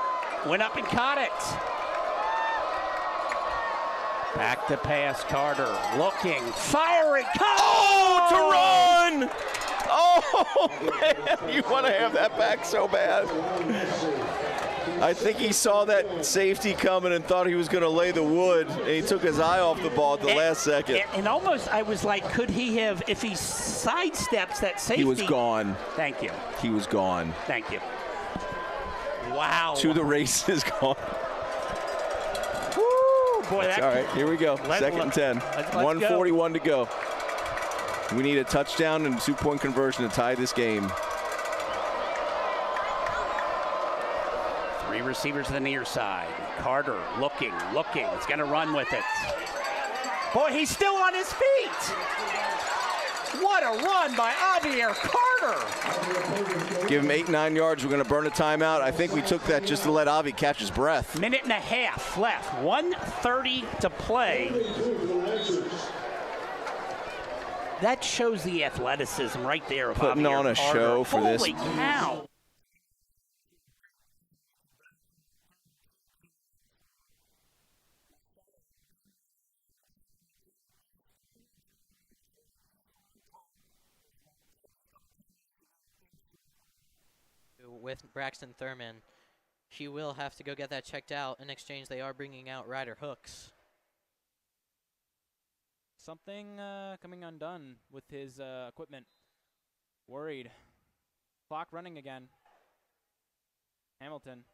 went up and caught it. Back to pass, Carter, looking, firing, oh, to run! Oh, man, you want to have that back so bad. I think he saw that safety coming and thought he was going to lay the wood, and he took his eye off the ball at the last second. And almost, I was like, could he have, if he sidesteps that safety? He was gone. Thank you. He was gone. Thank you. Wow. To the races gone. Boy, that's all right, here we go. 2nd and 10. 1:41 to go. We need a touchdown and a 2-point conversion to tie this game. 3 receivers to the near side. Carter looking. He's going to run with it. Boy, he's still on his feet. What a run by Javier Carter. Give him 8-9 yards. We're going to burn a timeout. I think we took that just to let Avi catch his breath. Minute and a half left. 1:30 to play. That shows the athleticism right there of Putting Javier on a Carter. show for this. Holy cow. With Braxton Thurman, he will have to go get that checked out. In exchange, they are bringing out Ryder Hooks. Something coming undone with his equipment. Worried. Clock running again. Hamilton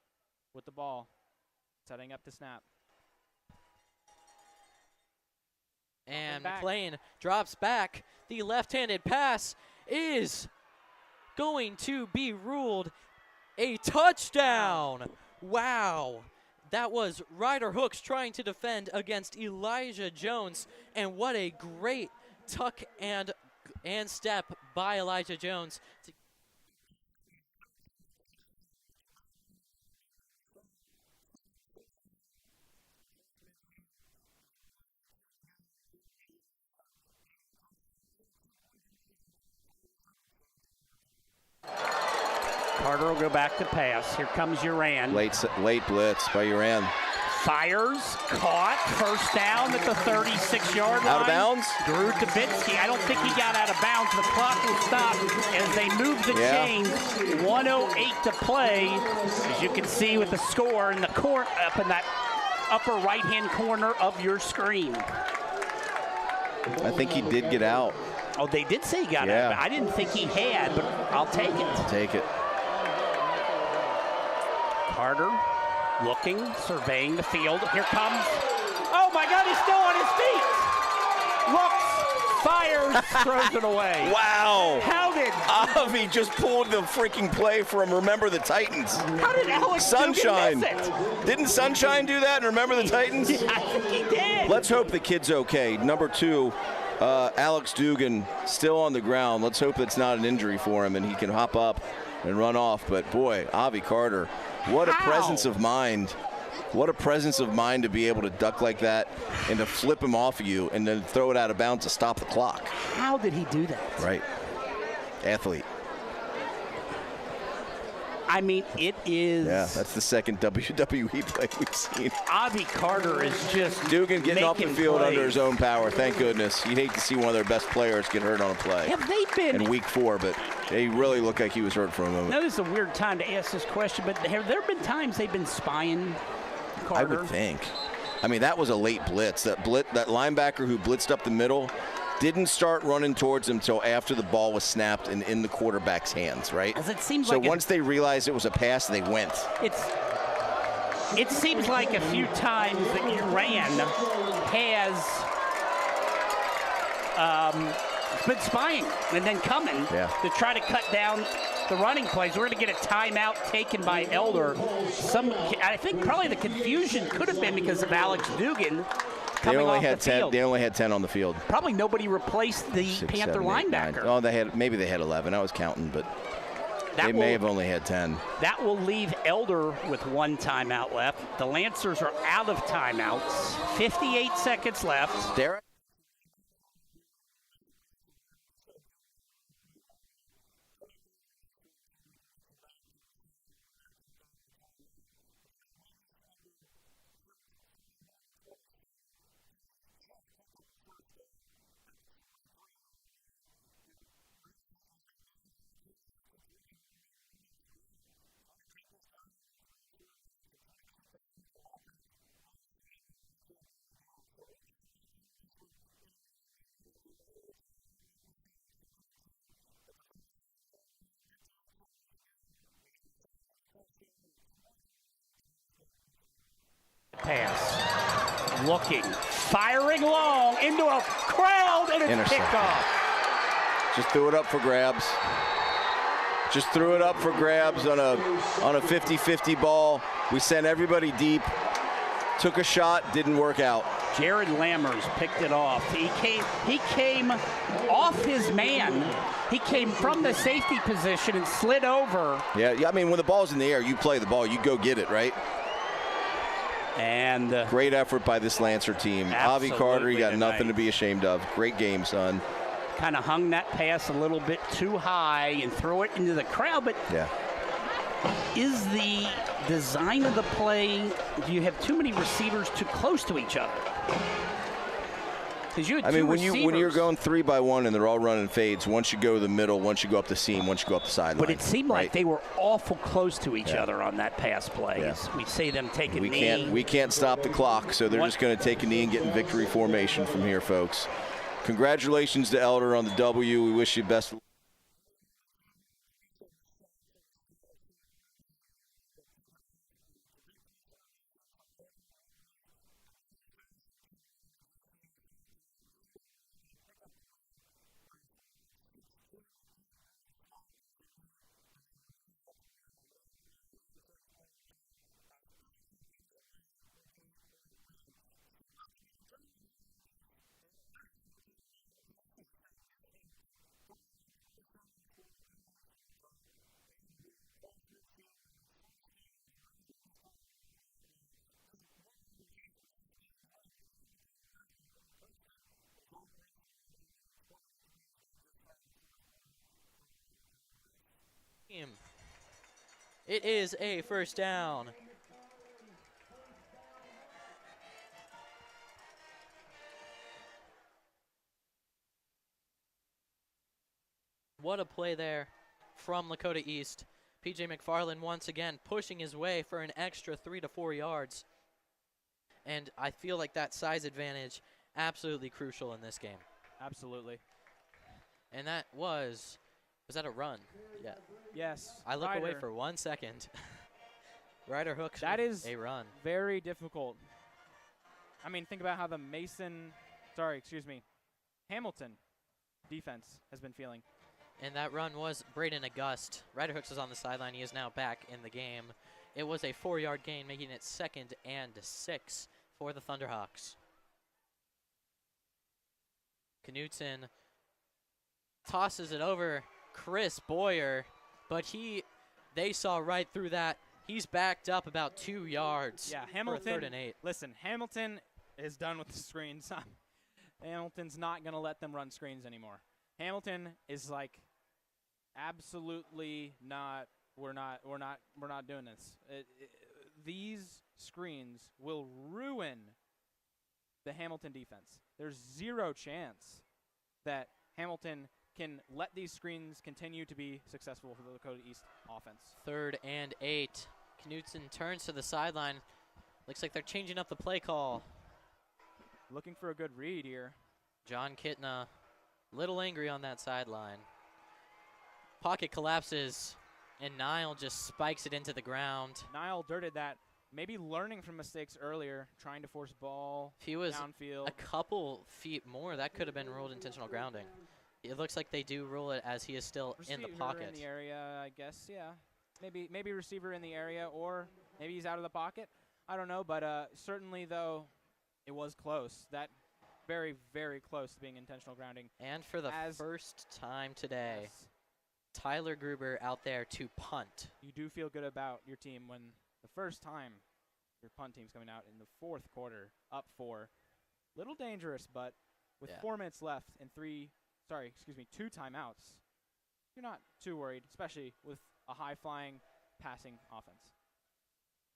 with the ball. Setting up to snap. And McLean drops back. The left-handed pass is going to be ruled a touchdown. Wow. That was Ryder Hooks trying to defend against Elijah Jones. And what a great tuck and step by Elijah Jones. Carter will go back to pass. Here comes Uran. Late blitz by Uran. Fires, caught, first down at the 36-yard line. Out of bounds? Drew Dubinsky, I don't think he got out of bounds. The clock will stop as they move the chains. 1:08 to play. As you can see with the score in the court up in that upper right-hand corner of your screen. I think he did get out. Oh, they did say he got out. I didn't think he had, but I'll take it. Take it. Carter looking, surveying the field. Here comes, oh my God, he's still on his feet. fires, throws it away. Wow. How did Avi just pulled the freaking play from Remember the Titans? How did Alex Sunshine. Dugan miss it? Didn't Sunshine do that in Remember the Titans? I think he did. Let's hope the kid's okay. Number 2, Alex Dugan still on the ground. Let's hope it's not an injury for him and he can hop up and run off. But boy, Avi Carter, what a presence of mind. What a presence of mind to be able to duck like that and to flip him off of you and then throw it out of bounds to stop the clock. How did he do that? Right. Athlete. I mean, it is. Yeah, that's the second WWE play we've seen. Avi Carter is just Dugan getting off the field plays. under his own power. Thank goodness. You'd hate to see one of their best players get hurt on a play. Have they been in week 4, but he really looked like he was hurt for a moment. Now, this is a weird time to ask this question, but have there been times they've been spying Carter? I would think. I mean, that was a late blitz. That linebacker who blitzed up the middle didn't start running towards him until after the ball was snapped and in the quarterback's hands, right? As it seems so like once they realized it was a pass, they went. It seems like a few times that Iran has been spying and then coming to try to cut down the running plays. We're going to get a timeout taken by Elder. I think probably the confusion could have been because of Alex Dugan. They only had 10. They only had 10 on the field. Probably nobody replaced the 6, Panther 7, 8, linebacker. 9. Oh, maybe they had 11. I was counting, but they may have only had 10. That will leave Elder with 1 timeout left. The Lancers are out of timeouts. 58 seconds left. Derek. Pass. Looking. Firing long into a crowd, and it's picked off. Just threw it up for grabs. Just threw it up for grabs on a 50-50 ball. We sent everybody deep. Took a shot, didn't work out. Jared Lammers picked it off. He came off his man. He came from the safety position and slid over. Yeah, I mean, when the ball's in the air, you play the ball, you go get it, right? And great effort by this Lancer team. Avi Carter, you got nothing to be ashamed of. Great game, son. Kind of hung that pass a little bit too high and threw it into the crowd, but is the design of the play, do you have too many receivers too close to each other? You I mean, when you're going 3 by 1 and they're all running fades, once you go to the middle, once you go up the seam, once you go up the sideline. But it seemed like they were awful close to each other on that pass play. We see them take a knee. We can't stop the clock, so they're just going to take a knee and get in victory formation from here, folks. Congratulations to Elder on the W. We wish you best. It is a first down. What a play there from Lakota East. P.J. McFarland once again pushing his way for an extra 3 to 4 yards. And I feel like that size advantage absolutely crucial in this game. Absolutely. And that was that a run? Yeah. Yes. I look away for 1 second. Ryder hook. That is a run. Very difficult. I mean, think about how Hamilton defense has been feeling. And that run was Braden August. Ryder Hooks is on the sideline. He is now back in the game. It was a 4-yard gain, making it 2nd and 6 for the Thunderhawks. Knutson tosses it over Chris Boyer, but they saw right through that. He's backed up about 2 yards. Yeah, for Hamilton. 3rd and 8. Listen, Hamilton is done with the screens. Hamilton's not going to let them run screens anymore. Hamilton is like, absolutely not. We're not doing this. These screens will ruin the Hamilton defense. There's zero chance that Hamilton can let these screens continue to be successful for the Lakota East offense. 3rd and 8. Knutson turns to the sideline. Looks like they're changing up the play call. Looking for a good read here. John Kitna, little angry on that sideline. Pocket collapses, and Nile just spikes it into the ground. Nile dirted that, maybe learning from mistakes earlier, trying to force ball if he was downfield. A couple feet more, that could have been ruled intentional grounding. It looks like they do rule it as he is still in the pocket. Receiver in the area, I guess, yeah. Maybe receiver in the area, or maybe he's out of the pocket. I don't know, but certainly, though, it was close. That very, very close to being intentional grounding. And for the first time today, yes, Tyler Gruber out there to punt. You do feel good about your team when the first time your punt team's coming out in the 4th quarter, up 4. Little dangerous, but with 4 minutes left and 2 timeouts, you're not too worried, especially with a high-flying passing offense.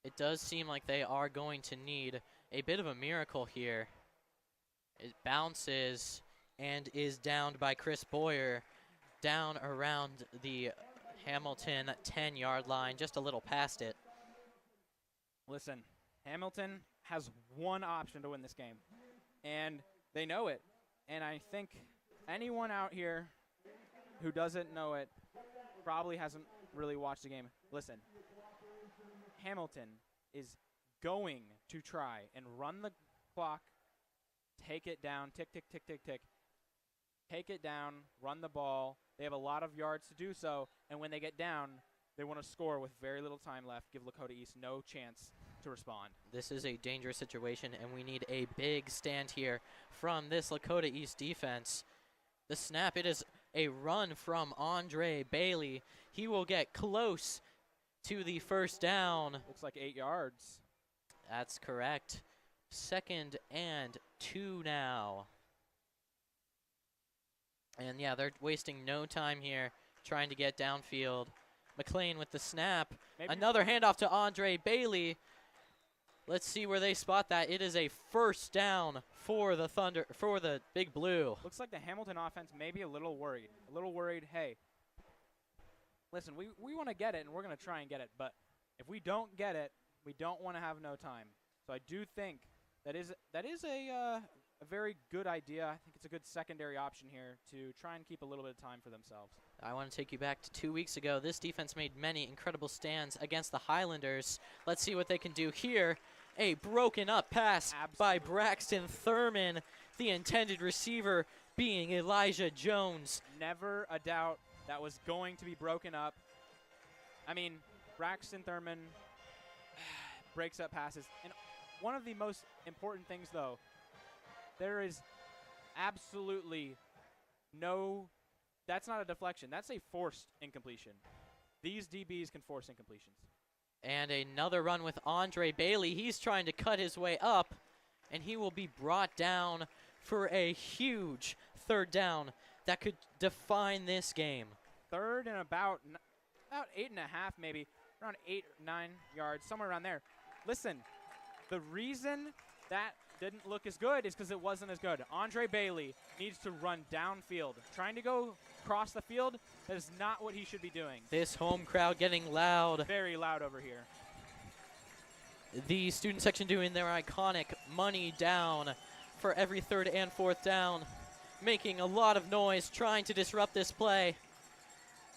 It does seem like they are going to need a bit of a miracle here. It bounces and is downed by Chris Boyer, down around the Hamilton 10-yard line, just a little past it. Listen, Hamilton has one option to win this game, and they know it. And I think anyone out here who doesn't know it probably hasn't really watched the game. Listen, Hamilton is going to try and run the clock, take it down, tick, tick, tick, tick, tick. Take it down, run the ball. They have a lot of yards to do so, and when they get down, they want to score with very little time left, give Lakota East no chance to respond. This is a dangerous situation, and we need a big stand here from this Lakota East defense. The snap, it is a run from Andre Bailey. He will get close to the first down. Looks like 8 yards. That's correct. 2nd and 2 now. And yeah, they're wasting no time here trying to get downfield. McLean with the snap. Another handoff to Andre Bailey. Let's see where they spot that. It is a first down for the Thunder, for the Big Blue. Looks like the Hamilton offense may be a little worried. Hey, listen, we want to get it, and we're going to try and get it. But if we don't get it, we don't want to have no time. So I do think that is a very good idea. I think it's a good secondary option here to try and keep a little bit of time for themselves. I want to take you back to 2 weeks ago. This defense made many incredible stands against the Highlanders. Let's see what they can do here. A broken up pass by Braxton Thurman, the intended receiver being Elijah Jones. Never a doubt that was going to be broken up. I mean, Braxton Thurman breaks up passes. And one of the most important things, though, there is absolutely no, that's not a deflection. That's a forced incompletion. These DBs can force incompletions. And another run with Andre Bailey. He's trying to cut his way up, and he will be brought down for a huge 3rd down that could define this game. 3rd and about 8.5 maybe, around 8 or 9 yards, somewhere around there. Listen, the reason that didn't look as good is because it wasn't as good. Andre Bailey needs to run downfield. Trying to go across the field, that is not what he should be doing. This home crowd getting loud. Very loud over here. The student section doing their iconic money down for every 3rd and 4th down. Making a lot of noise, trying to disrupt this play.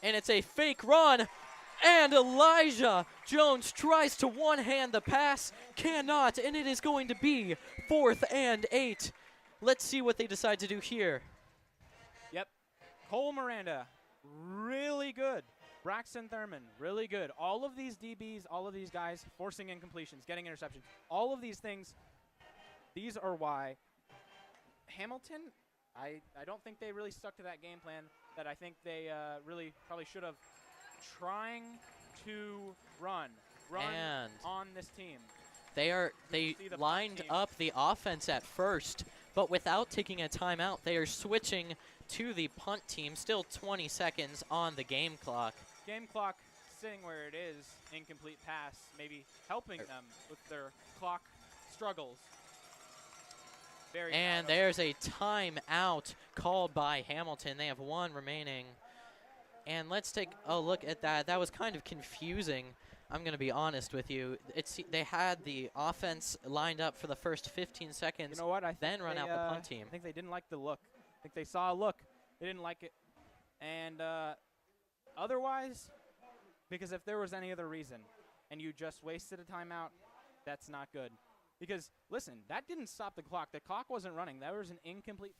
And it's a fake run. And Elijah Jones tries to one-hand the pass, cannot, and it is going to be 4th and 8. Let's see what they decide to do here. Yep, Cole Miranda, really good. Braxton Thurman, really good. All of these DBs, all of these guys forcing incompletions, getting interceptions, all of these things, these are why Hamilton, I don't think they really stuck to that game plan that I think they really probably should have. Trying to run And on this team. They lined up the offense at first, but without taking a timeout, they are switching to the punt team. Still 20 seconds on the game clock. Game clock sitting where it is, incomplete pass, maybe helping them with their clock struggles. And there's a timeout called by Hamilton. They have 1 remaining. And let's take a look at that. That was kind of confusing. I'm going to be honest with you. They had the offense lined up for the first 15 seconds, you know what? then run out the punt team. I think they didn't like the look. I think they saw a look. They didn't like it. And otherwise, because if there was any other reason and you just wasted a timeout, that's not good. Because, listen, that didn't stop the clock. The clock wasn't running. That was an incomplete.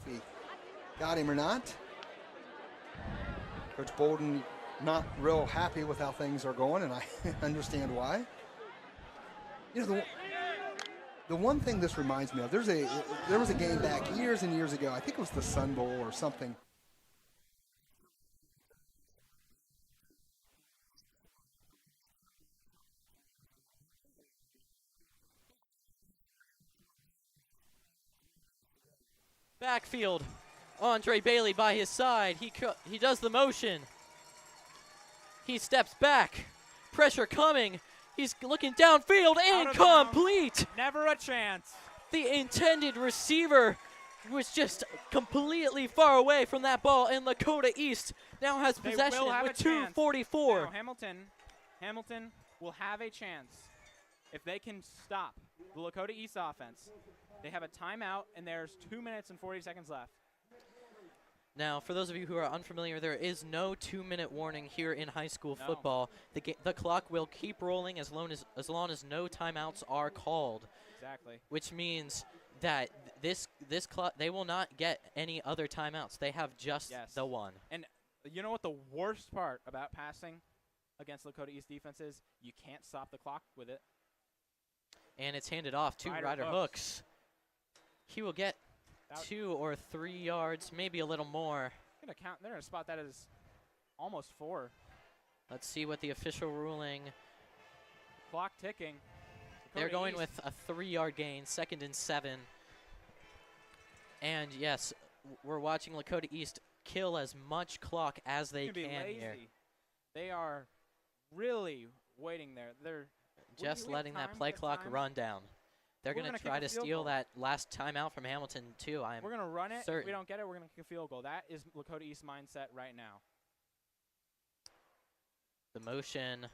If he got him or not. Coach Bolden not real happy with how things are going, and I understand why. You know, the one thing this reminds me of, there was a game back years and years ago. I think it was the Sun Bowl or something. Backfield, Andre Bailey by his side. He does the motion. He steps back. Pressure coming. He's looking downfield. Incomplete. Never a chance. The intended receiver was just completely far away from that ball, and Lakota East now has possession with 2:44. Now Hamilton will have a chance if they can stop the Lakota East offense. They have a timeout, and there's 2 minutes and 40 seconds left. Now, for those of you who are unfamiliar, there is no 2-minute warning here in high school football. The clock will keep rolling as long as no timeouts are called. Exactly. Which means that this clock, they will not get any other timeouts. They have just the one. And you know what the worst part about passing against Lakota East defense is? You can't stop the clock with it. And it's handed off to Ryder Hooks. He will get 2 or 3 yards, maybe a little more. They're gonna spot that as almost 4. Let's see what the official ruling. Clock ticking. They're going with a 3-yard gain, 2nd and 7. And yes, we're watching Lakota East kill as much clock as they can here. They are really waiting there. They're just letting that play clock run down. They're going to try to steal that last timeout from Hamilton, too. We're going to run it. Certain. If we don't get it, we're going to kick a field goal. That is Lakota East mindset right now. The motion.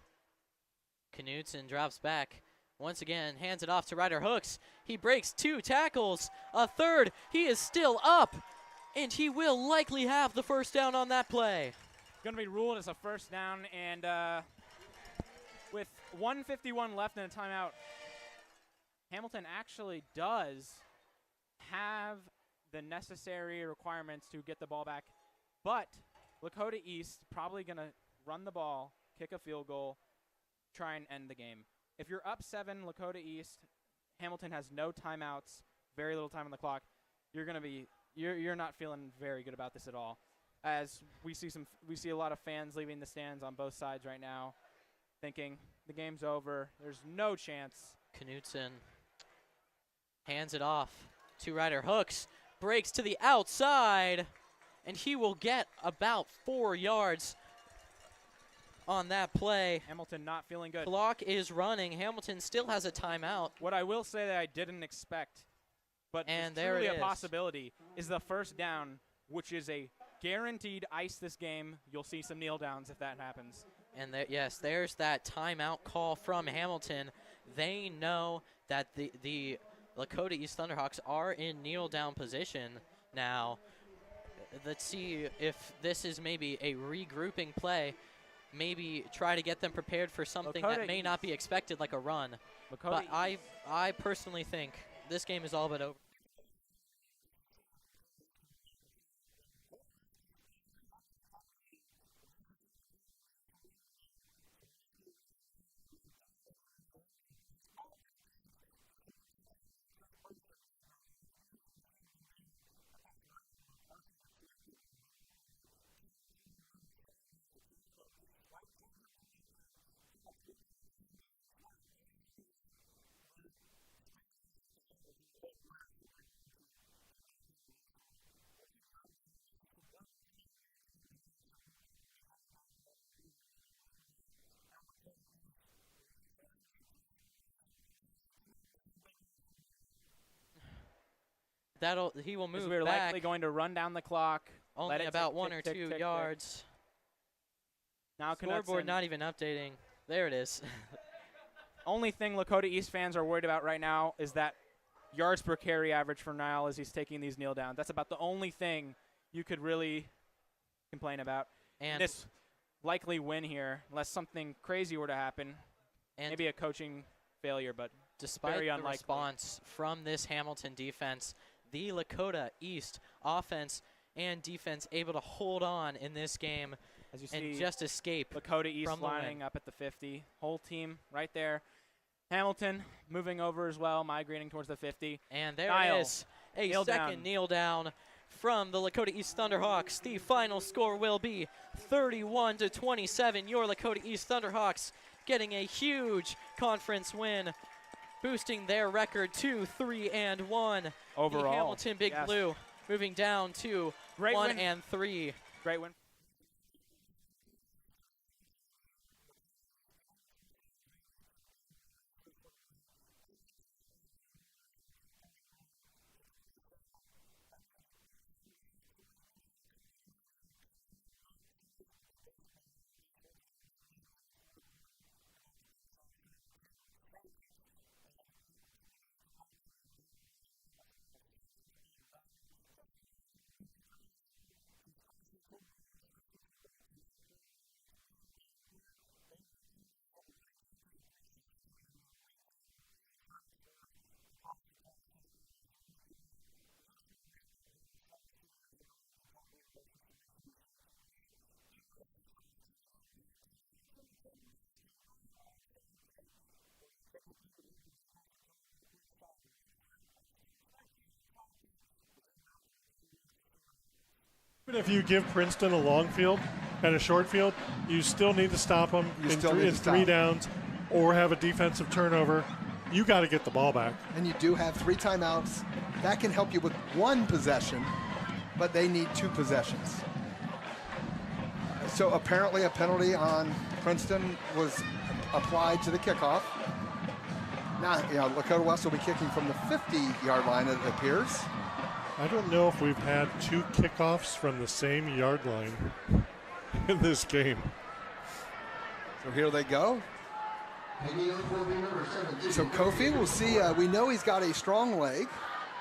Knudsen drops back. Once again, hands it off to Ryder Hooks. He breaks 2 tackles. A third. He is still up. And he will likely have the first down on that play. Going to be ruled as a first down. And with 1:51 left in a timeout, Hamilton actually does have the necessary requirements to get the ball back, but Lakota East probably going to run the ball, kick a field goal, try and end the game. If you're up 7, Lakota East, Hamilton has no timeouts, very little time on the clock. You're going to be you're not feeling very good about this at all. As we see a lot of fans leaving the stands on both sides right now, thinking the game's over. There's no chance. Knudsen hands it off to Ryder Hooks, breaks to the outside, and he will get about 4 yards on that play. Hamilton not feeling good. Clock is running. Hamilton still has a timeout. What I will say that I didn't expect, but is truly a possibility, is the first down, which is a guaranteed ice this game. You'll see some kneel downs if that happens. And yes, there's that timeout call from Hamilton. They know that the Lakota East Thunderhawks are in kneel-down position now. Let's see if this is maybe a regrouping play. Maybe try to get them prepared for something that may not be expected, like a run. But I personally think this game is all but over. He will move we're back. likely going to run down the clock. Only about 1 or 2 yards. Now Scoreboard not even updating. There it is. Only thing Lakota East fans are worried about right now is that yards per carry average for Niall as he's taking these kneel downs. That's about the only thing you could really complain about. And this likely win here, unless something crazy were to happen. And maybe a coaching failure, but despite very the unlikely. response from this Hamilton defense, the Lakota East offense and defense able to hold on in this game as you and see just escape. Lakota East from the lining win. up at the 50. Whole team right there. Hamilton moving over as well, migrating towards the 50. And there Niall, it is. A kneel second down. kneel down from the Lakota East Thunderhawks. The final score will be 31-27. Your Lakota East Thunderhawks getting a huge conference win, boosting their record to 3-1. Overall, the Hamilton Big yes. Blue moving down to 1-3. Great win. Even if you give Princeton a long field and a short field, you still need to stop them in three downs or have a defensive turnover. You got to get the ball back. And you do have 3 timeouts. That can help you with 1 possession, but they need 2 possessions. So apparently a penalty on Princeton was applied to the kickoff. Now, Lakota West will be kicking from the 50-yard line, it appears. I don't know if we've had 2 kickoffs from the same yard line in this game. So here they go. So Kofi, we'll see. We know he's got a strong leg.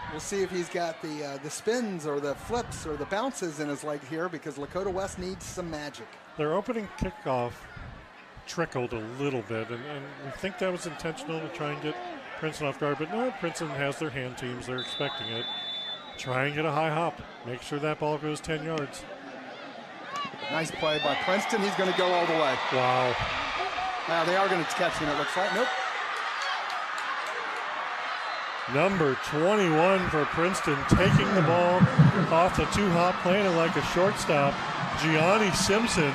We'll see if he's got the spins or the flips or the bounces in his leg here, because Lakota West needs some magic. Their opening kickoff trickled a little bit, and we think that was intentional to try and get Princeton off guard. But no, Princeton has their hand teams. They're expecting it. Try and get a high hop. Make sure that ball goes 10 yards. Nice play by Princeton. He's going to go all the way. Wow. Now they are going to catch him, it looks like. Nope. Number 21 for Princeton, taking the ball off the 2-hop, playing it like a shortstop. Gianni Simpson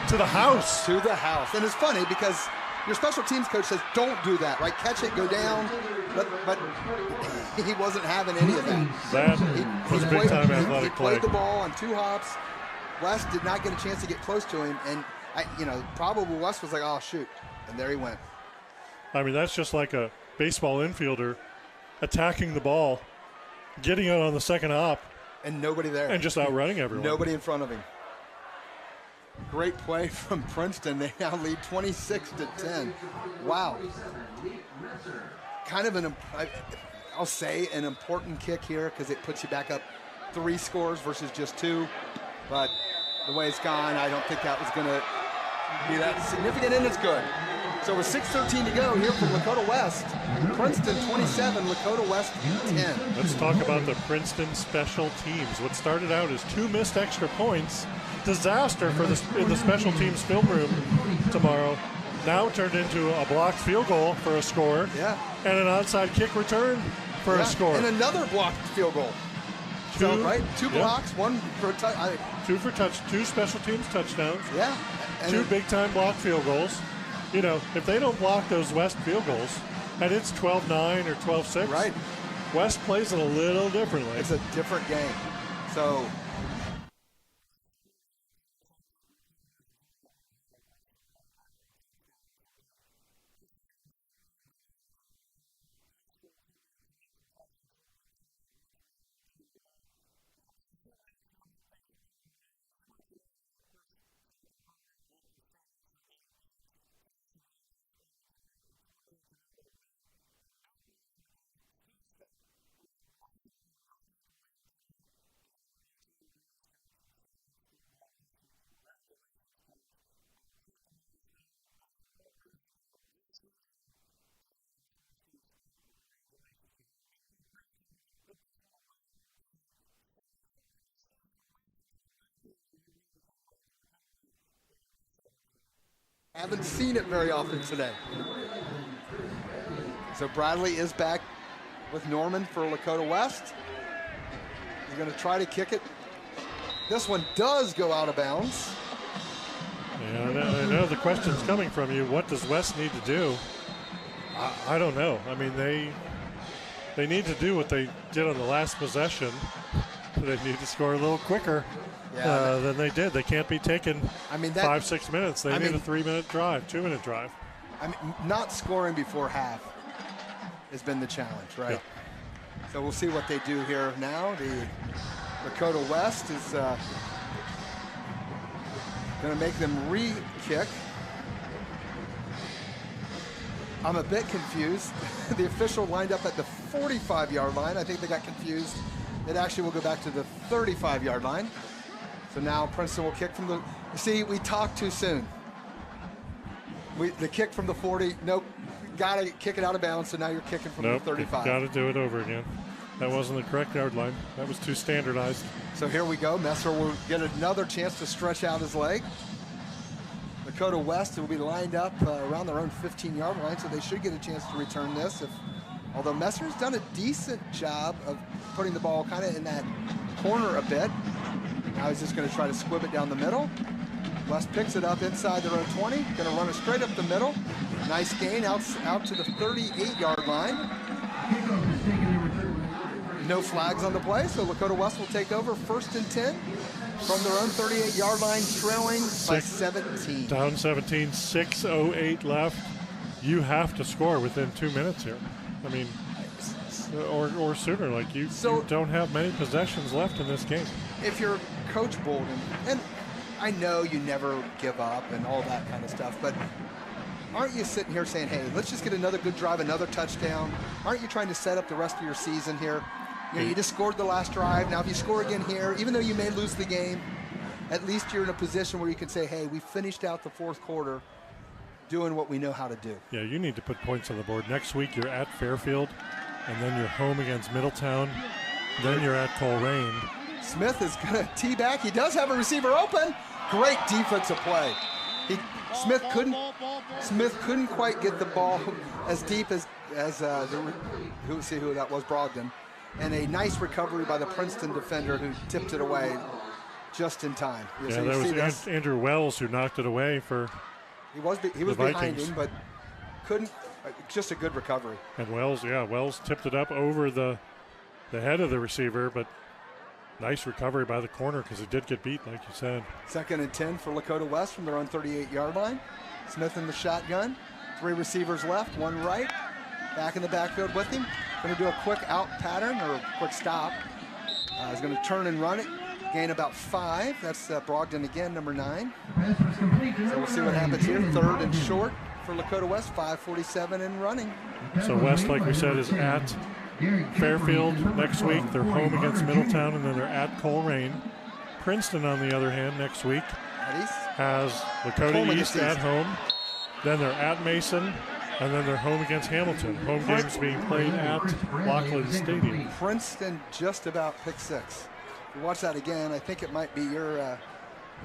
to the house. To the house. And it's funny because your special teams coach says, don't do that, right? Catch it, go down. But he wasn't having any of that. That was big-time athletic he play. played the ball on 2 hops. West did not get a chance to get close to him. And, probably West was like, oh, shoot. And there he went. I mean, that's just like a baseball infielder attacking the ball, getting it on the second hop. And nobody there. And just outrunning everyone. Nobody in front of him. Great play from Princeton. They now lead 26-10. Wow. Kind of I'll say an important kick here because it puts you back up 3 scores versus just 2. But the way it's gone, I don't think that was going to be that significant, and it's good. So with 6:13 to go here from Lakota West, Princeton 27, Lakota West 10. Let's talk about the Princeton special teams. What started out as 2 missed extra points, disaster in the special teams film room tomorrow, now turned into a blocked field goal for a score, and an onside kick return for a score. And another blocked field goal. Two blocks, one for a touch. 2 special teams touchdowns. Yeah. And 2 big-time blocked field goals. You know, if they don't block those West field goals, and it's 12-9 or 12-6, right? West plays it a little differently. It's a different game. So haven't seen it very often today. So Bradley is back with Norman for Lakota West. He's going to try to kick it. This one does go out of bounds. Yeah, I know the question's coming from you. What does West need to do? I don't know. I mean, they need to do what they did on the last possession. They need to score a little quicker than they did. They can't be taking 5-6 minutes. They need a 3-minute drive, 2-minute drive. I mean, not scoring before half has been the challenge, right? Yeah. So we'll see what they do here now. The Lakota West is going to make them re-kick. I'm a bit confused. The official lined up at the 45-yard line. I think they got confused. It actually will go back to the 35-yard line. So now Princeton will kick from the, you see, we talked too soon. The kick from the 40, nope, got to kick it out of bounds, so now you're kicking from the 35. Got to do it over again. That wasn't the correct yard line. That was too standardized. So here we go. Messer will get another chance to stretch out his leg. Lakota West will be lined up around their own 15-yard line, so they should get a chance to return this. Although Messer's done a decent job of putting the ball kind of in that corner a bit. Now he's just going to try to squib it down the middle. West picks it up inside their own 20. Going to run it straight up the middle. Nice gain out to the 38-yard line. No flags on the play, so Lakota West will take over 1st and 10 from their own 38-yard line, trailing by 17. Down 17, 6:08 left. You have to score within 2 minutes here. I mean, or sooner. Like you don't have many possessions left in this game. If you're Coach Bolden, and I know you never give up and all that kind of stuff, but aren't you sitting here saying, hey, let's just get another good drive, another touchdown? Aren't you trying to set up the rest of your season here? You know, you just scored the last drive. Now if you score again here, even though you may lose the game, at least you're in a position where you can say, hey, we finished out the 4th quarter doing what we know how to do. Yeah, you need to put points on the board. Next week you're at Fairfield, and then you're home against Middletown. Then you're at Coleraine. Smith is going to tee back. He does have a receiver open. Great defensive play. Smith couldn't quite get the ball as deep as who that was, Brogdon. And a nice recovery by the Princeton defender who tipped it away just in time. Yeah, that was Andrew Wells who knocked it away for He was behind him, but couldn't. Just a good recovery. And Wells tipped it up over the head of the receiver, but nice recovery by the corner because it did get beat, like you said. 2nd and 10 for Lakota West from their own 38-yard line. Smith in the shotgun. 3 receivers left, 1 right. Back in the backfield with him. Going to do a quick out pattern or a quick stop. He's going to turn and run it. gain about 5. That's Brogdon again, number 9. Pass was complete to So number we'll see what 9, happens here. Jaden 3rd and Brogdon. short for Lakota West, 5:47 and running. So West, like we said, is at Fairfield next week. They're home against Middletown, and then they're at Coleraine. Princeton, on the other hand, next week has Lakota East at home. Then they're at Mason, and then they're home against Hamilton. Home games being played at Lockland Stadium. Princeton just about pick 6. If you watch that again, I think it might be your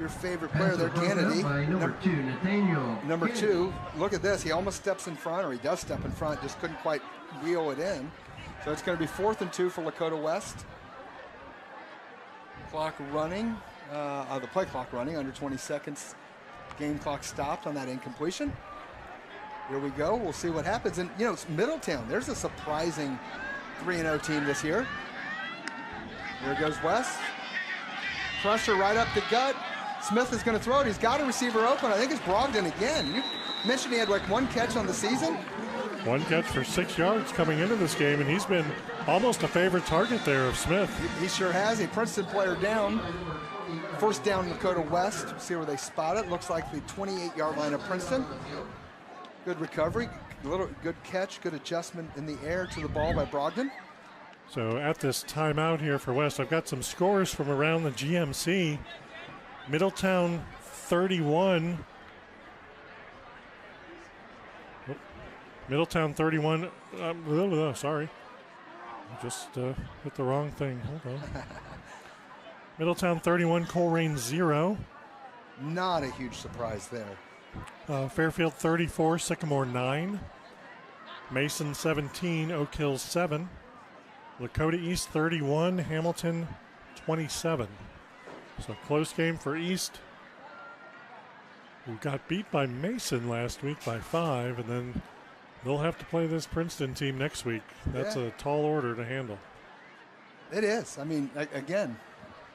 favorite player there, Kennedy. Number 2, Nathaniel. Number 2, look at this. He almost steps in front, or he does step in front, just couldn't quite wheel it in. So it's going to be 4th and 2 for Lakota West. Clock running, the play clock running, under 20 seconds. Game clock stopped on that incompletion. Here we go. We'll see what happens. And, you know, it's Middletown. There's a surprising 3-0 team this year. Here goes West. Pressure right up the gut. Smith is going to throw it. He's got a receiver open. I think it's Brogdon again. You mentioned he had like 1 catch on the season. 1 catch for 6 yards coming into this game, and he's been almost a favorite target there of Smith. He sure has. A Princeton player down. First down, Lakota West. See where they spot it. Looks like the 28-yard line of Princeton. Good recovery, good catch, good adjustment in the air to the ball by Brogdon. So at this timeout here for West, I've got some scores from around the GMC. Middletown 31. Middletown 31. Sorry. I just hit the wrong thing. Hold on. Middletown 31, Coleraine 0. Not a huge surprise there. Fairfield 34, Sycamore 9. Mason 17, Oak Hill 7. Lakota East 31, Hamilton 27. So close game for East, who got beat by Mason last week by 5, and then they'll have to play this Princeton team next week. That's a tall order to handle. It is. I mean, again,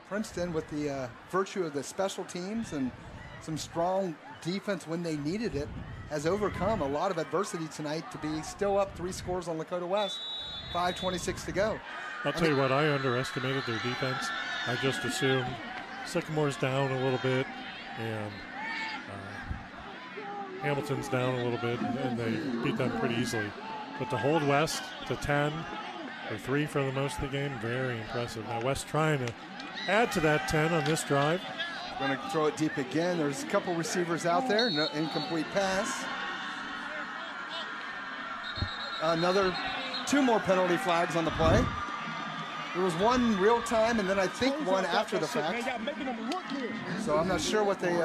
Princeton with the virtue of the special teams and some strong defense when they needed it has overcome a lot of adversity tonight to be still up 3 scores on Lakota West. 5:26 to go. I'll tell you what, I underestimated their defense. I just assumed Sycamore's down a little bit and Hamilton's down a little bit, and they beat them pretty easily. But to hold West to 10 or 3 for the most of the game, very impressive. Now West trying to add to that 10 on this drive. Going to throw it deep again. There's a couple receivers out there. No incomplete pass. Another 2 more penalty flags on the play. There was 1 real time, and then I think 1 after the fact. So I'm not sure what they.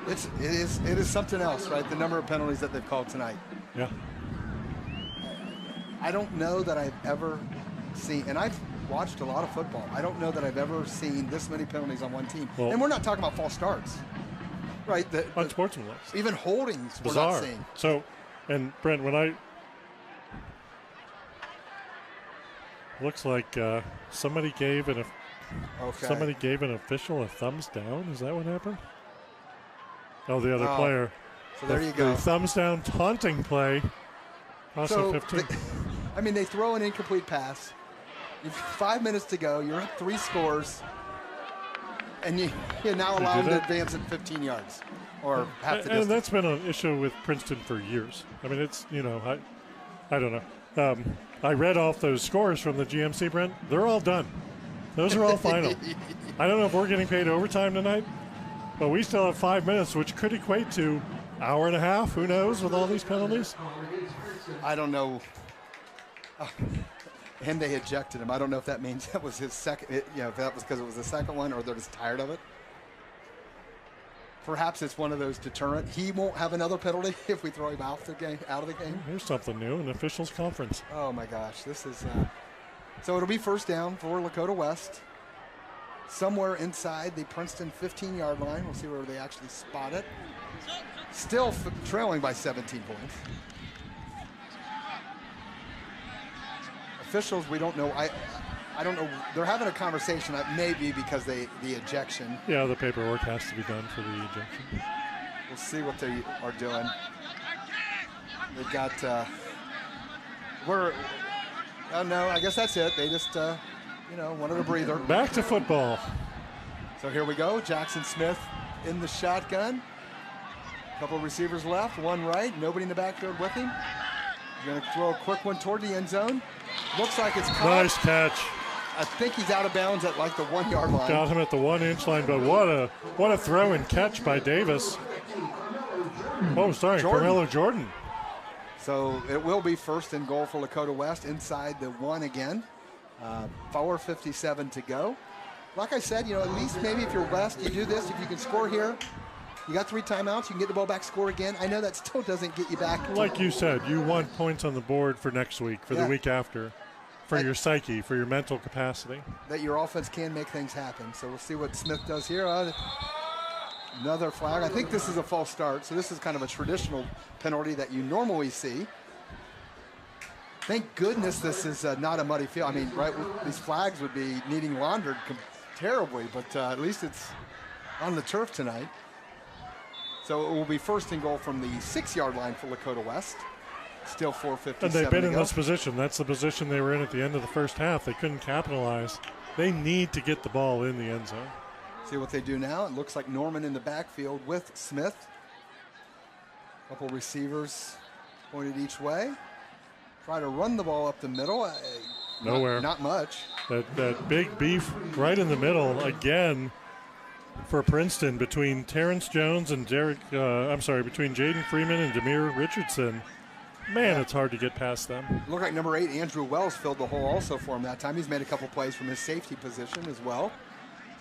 It is something else, right? The number of penalties that they've called tonight. Yeah. I don't know that I've ever seen, and I've watched a lot of football. I don't know that I've ever seen this many penalties on one team. Well, and we're not talking about false starts, right? Unsportsmanlike. Even holdings we're bizarre. not seeing. So, and Brent, when I looks like somebody gave an official a thumbs down. Is that what happened? Oh, the other player. So there you go. The thumbs down taunting play. Also 15. They throw an incomplete pass. You've 5 minutes to go. You're up 3 scores, and you're now allowed to advance at 15 yards or half the distance. And that's been an issue with Princeton for years. I mean, it's, I don't know. I read off those scores from the GMC, Brent. They're all done. Those are all final. I don't know if we're getting paid overtime tonight, but we still have 5 minutes, which could equate to hour and a half. Who knows with all these penalties? I don't know. And they ejected him. I don't know if that means that was his second, if that was because it was the second one or they're just tired of it. Perhaps it's one of those deterrent. He won't have another penalty if we throw him out of the game. Here's something new, an officials conference. Oh my gosh, this is. So it'll be first down for Lakota West. Somewhere inside the Princeton 15-yard line. We'll see where they actually spot it. Still trailing by 17 points. Officials, we don't know. I don't know. They're having a conversation. Maybe because the ejection. Yeah, the paperwork has to be done for the ejection. We'll see what they are doing. They've got. Oh no, I guess that's it. They just one of the breather. Back to football. So here we go. Jackson Smith in the shotgun. Couple of receivers left, one right, nobody in the backfield with him. He's going to throw a quick one toward the end zone. Looks like it's caught. Nice catch. I think he's out of bounds at like the 1 yard line. Got him at the 1 inch line, but what a throw and catch by Davis. Oh, sorry, Carmelo Jordan. So it will be 1st and goal for Lakota West inside the 1 again. 4:57 to go. Like I said, at least maybe if you're West, you do this. If you can score here, you got 3 timeouts, you can get the ball back, score again. I know that still doesn't get you back. Like you said, you want points on the board for next week, for the week after, for your psyche, for your mental capacity. That your offense can make things happen. So we'll see what Smith does here. Another flag. I think this is a false start, so this is kind of a traditional penalty that you normally see. Thank goodness this is not a muddy field. I mean, right, these flags would be needing laundered terribly, but at least it's on the turf tonight. So it will be 1st and goal from the 6 yard line for Lakota West. Still 4:57 And they've been in to go. this position. That's the position they were in at the end of the first half. They couldn't capitalize. They need to get the ball in the end zone. See what they do now. It looks like Norman in the backfield with Smith. Couple receivers pointed each way. Try to run the ball up the middle. Nowhere. Not much. That big beef right in the middle again for Princeton between Terrence Jones and between Jaden Freeman and Demir Richardson. Man, it's hard to get past them. Looked like number 8, Andrew Wells, filled the hole also for him that time. He's made a couple plays from his safety position as well.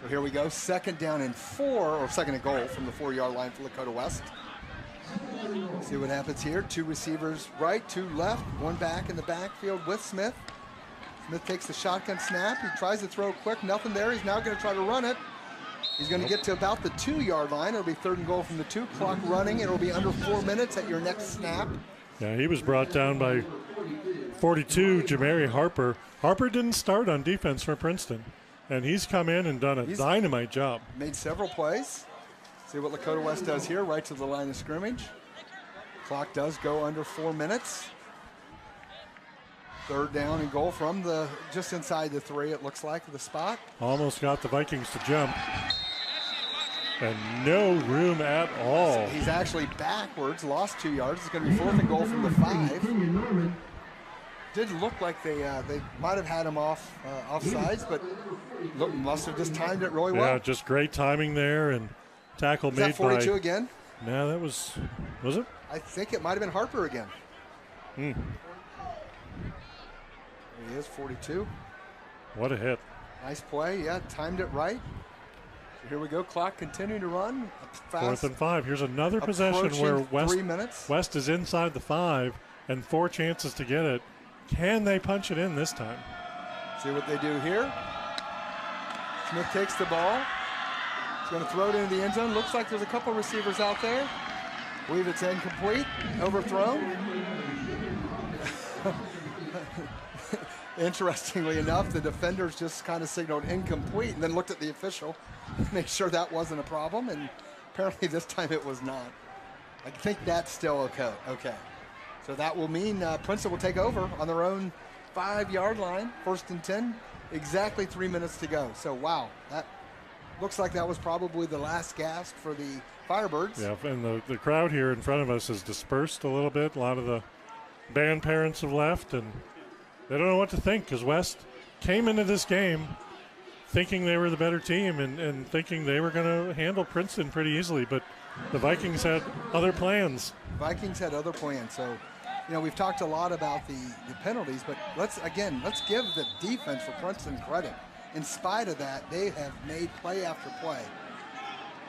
So here we go, 2nd down and 4, or 2nd and goal from the 4 yard line for Lakota West. See what happens here. 2 receivers right, 2 left, 1 back in the backfield with Smith. Smith takes the shotgun snap. He tries to throw quick, nothing there. He's now going to try to run it. He's going to get to about the 2 yard line. It'll be 3rd and goal from the 2 clock running. It'll be under 4 minutes at your next snap. Yeah, he was brought down by 42, Jamari Harper. Harper didn't start on defense for Princeton, and he's come in and done a dynamite job. Made several plays. See what Lakota West does here, right to the line of scrimmage. Clock does go under 4 minutes. 3rd down and goal from just inside the 3, it looks like, the spot. Almost got the Vikings to jump. And no room at all. He's actually backwards, lost 2 yards. It's going to be 4th and goal from the 5. Did look like they might have had him offsides, but must have just timed it really well. Yeah, just great timing there, and tackle made by. Is that 42 again? No, that was it? I think it might have been Harper again. There he is, 42. What a hit. Nice play, yeah, timed it right. So here we go, clock continuing to run. Fast. 4th and 5. Here's another possession where 3 minutes. West is inside the 5 and 4 chances to get it. Can they punch it in this time? See what they do here. Smith takes the ball. He's going to throw it into the end zone. Looks like there's a couple receivers out there. I believe it's incomplete. Overthrown. Interestingly enough, the defenders just kind of signaled incomplete and then looked at the official to make sure that wasn't a problem, and apparently this time it was not. I think that's still okay. So that will mean Princeton will take over on their own 5 yard line, 1st and 10, exactly 3 minutes to go. So, wow, that looks like that was probably the last gasp for the Firebirds. Yeah, and the crowd here in front of us has dispersed a little bit. A lot of the band parents have left, and they don't know what to think because West came into this game thinking they were the better team and thinking they were going to handle Princeton pretty easily, but the Vikings had other plans. Vikings had other plans. So, we've talked a lot about the penalties, but let's give the defense for Princeton credit. In spite of that, they have made play after play.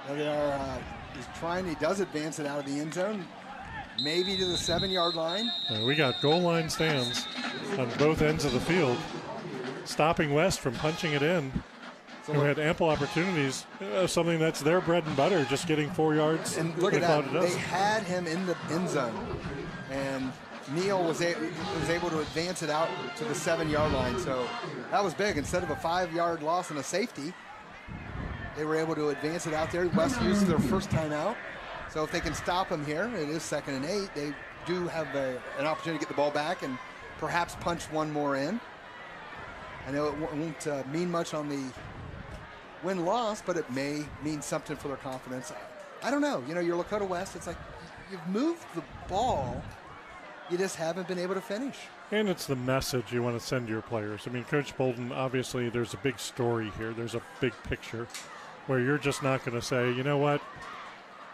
They are he does advance it out of the end zone, maybe to the 7 yard line. We got goal line stands on both ends of the field, stopping West from punching it in. So we had ample opportunities, something that's their bread and butter, just getting 4 yards. And look at that, they had him in the end zone, and Neal was able to advance it out to the 7 yard line. So that was big. Instead of a 5 yard loss and a safety, they were able to advance it out there. West used their first time out. So if they can stop him here, it is 2nd and 8. They do have an opportunity to get the ball back and perhaps punch one more in. I know it won't mean much on the win-loss, but it may mean something for their confidence. I don't know. You know, you're Lakota West. It's like you've moved the ball. You just haven't been able to finish. And it's the message you want to send to your players. I mean, Coach Bolden, obviously there's a big story here. There's a big picture where you're just not going to say, you know what,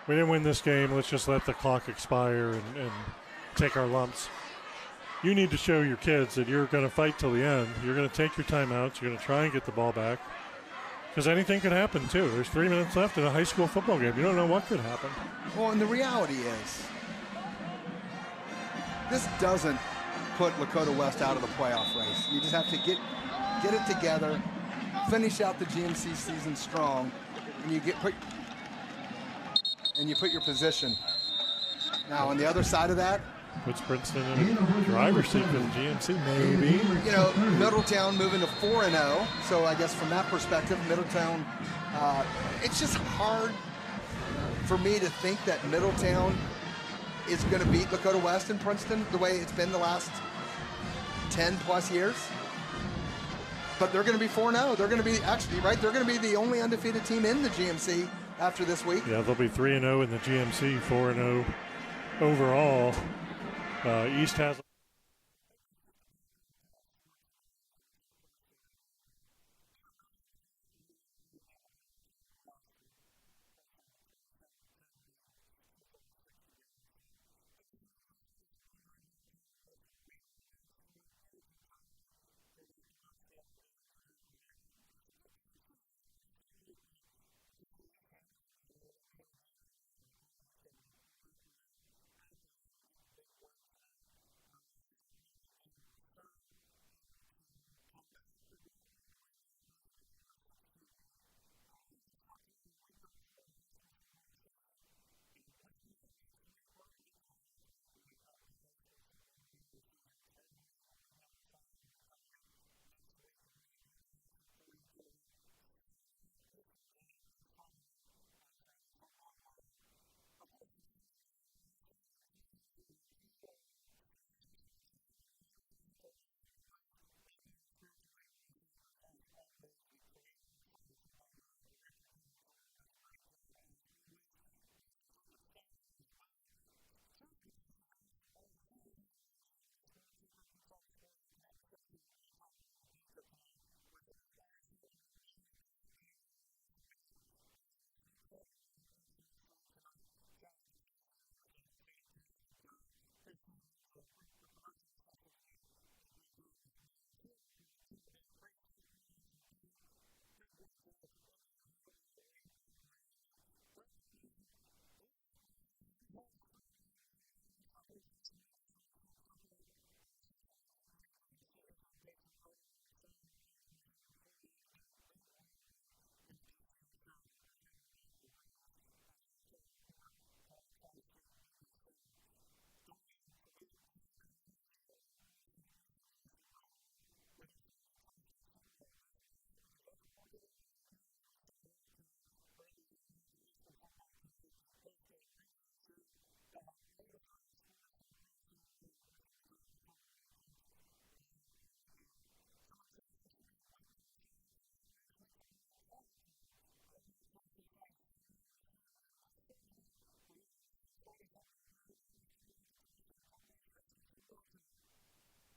we didn't win this game. Let's just let the clock expire and take our lumps. You need to show your kids that you're going to fight till the end. You're going to take your timeouts. You're going to try and get the ball back. Because anything could happen, too. There's 3 minutes left in a high school football game. You don't know what could happen. Well, and the reality is, this doesn't put Lakota West out of the playoff race. You just have to get it together, finish out the GMC season strong, and you put your position. Now, on the other side of that, puts Princeton in a driver's seat for the GMC, maybe. You know, Middletown moving to 4-0. So I guess from that perspective, Middletown, it's just hard for me to think that Middletown is going to beat Lakota West and Princeton the way it's been the last 10-plus years. But they're going to be 4-0. They're going to be, actually, right, they're going to be the only undefeated team in the GMC after this week. Yeah, they'll be 3-0 in the GMC, 4-0 overall. East has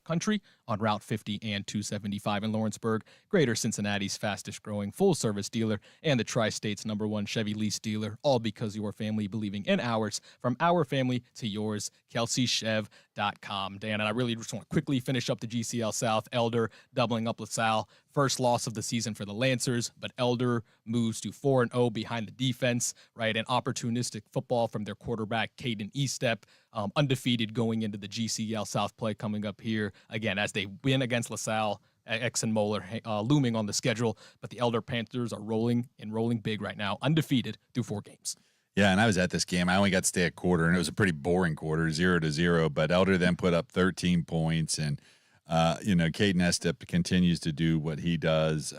country on Route 50 and 275 in Lawrenceburg, Greater Cincinnati's fastest growing full-service dealer and the Tri-State's #1 Chevy lease dealer, all because your family believing in ours. From our family to yours, KelseyChev.com. Dan, and I really just want to quickly finish up the GCL South. Elder doubling up LaSalle. First loss of the season for the Lancers, but Elder moves to 4-0 behind the defense, right? And opportunistic football from their quarterback, Caden Estep, undefeated going into the GCL South play coming up here. Again, as they win against LaSalle, X and Moeller looming on the schedule, but the Elder Panthers are rolling big right now, undefeated through 4 games. Yeah, and I was at this game. I only got to stay a quarter, and it was a pretty boring quarter, 0-0. But Elder then put up 13 points, and Caden Estep continues to do what he does.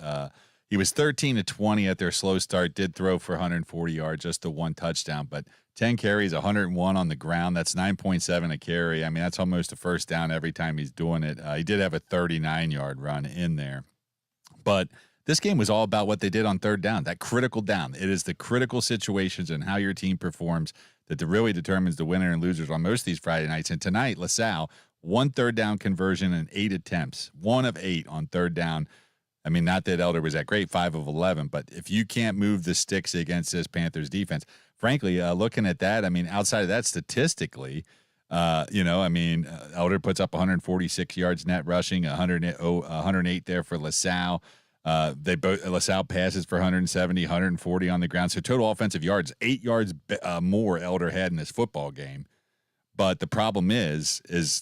He was 13-20 at their slow start. Did throw for 140 yards, just the 1 touchdown, but 10 carries, 101 on the ground. That's 9.7 a carry. I mean, that's almost a first down every time he's doing it. He did have a 39-yard run in there. But this game was all about what they did on third down, that critical down. It is the critical situations and how your team performs that really determines the winner and losers on most of these Friday nights. And tonight, LaSalle, 1 third down conversion and 8 attempts, 1 of 8 on third down. I mean, not that Elder was that great, 5 of 11, but if you can't move the sticks against this Panthers defense, frankly, looking at that, I mean, outside of that, statistically, Elder puts up 146 yards net rushing, 108 there for LaSalle. LaSalle passes for 170, 140 on the ground. So total offensive yards, 8 yards more Elder had in this football game. But the problem is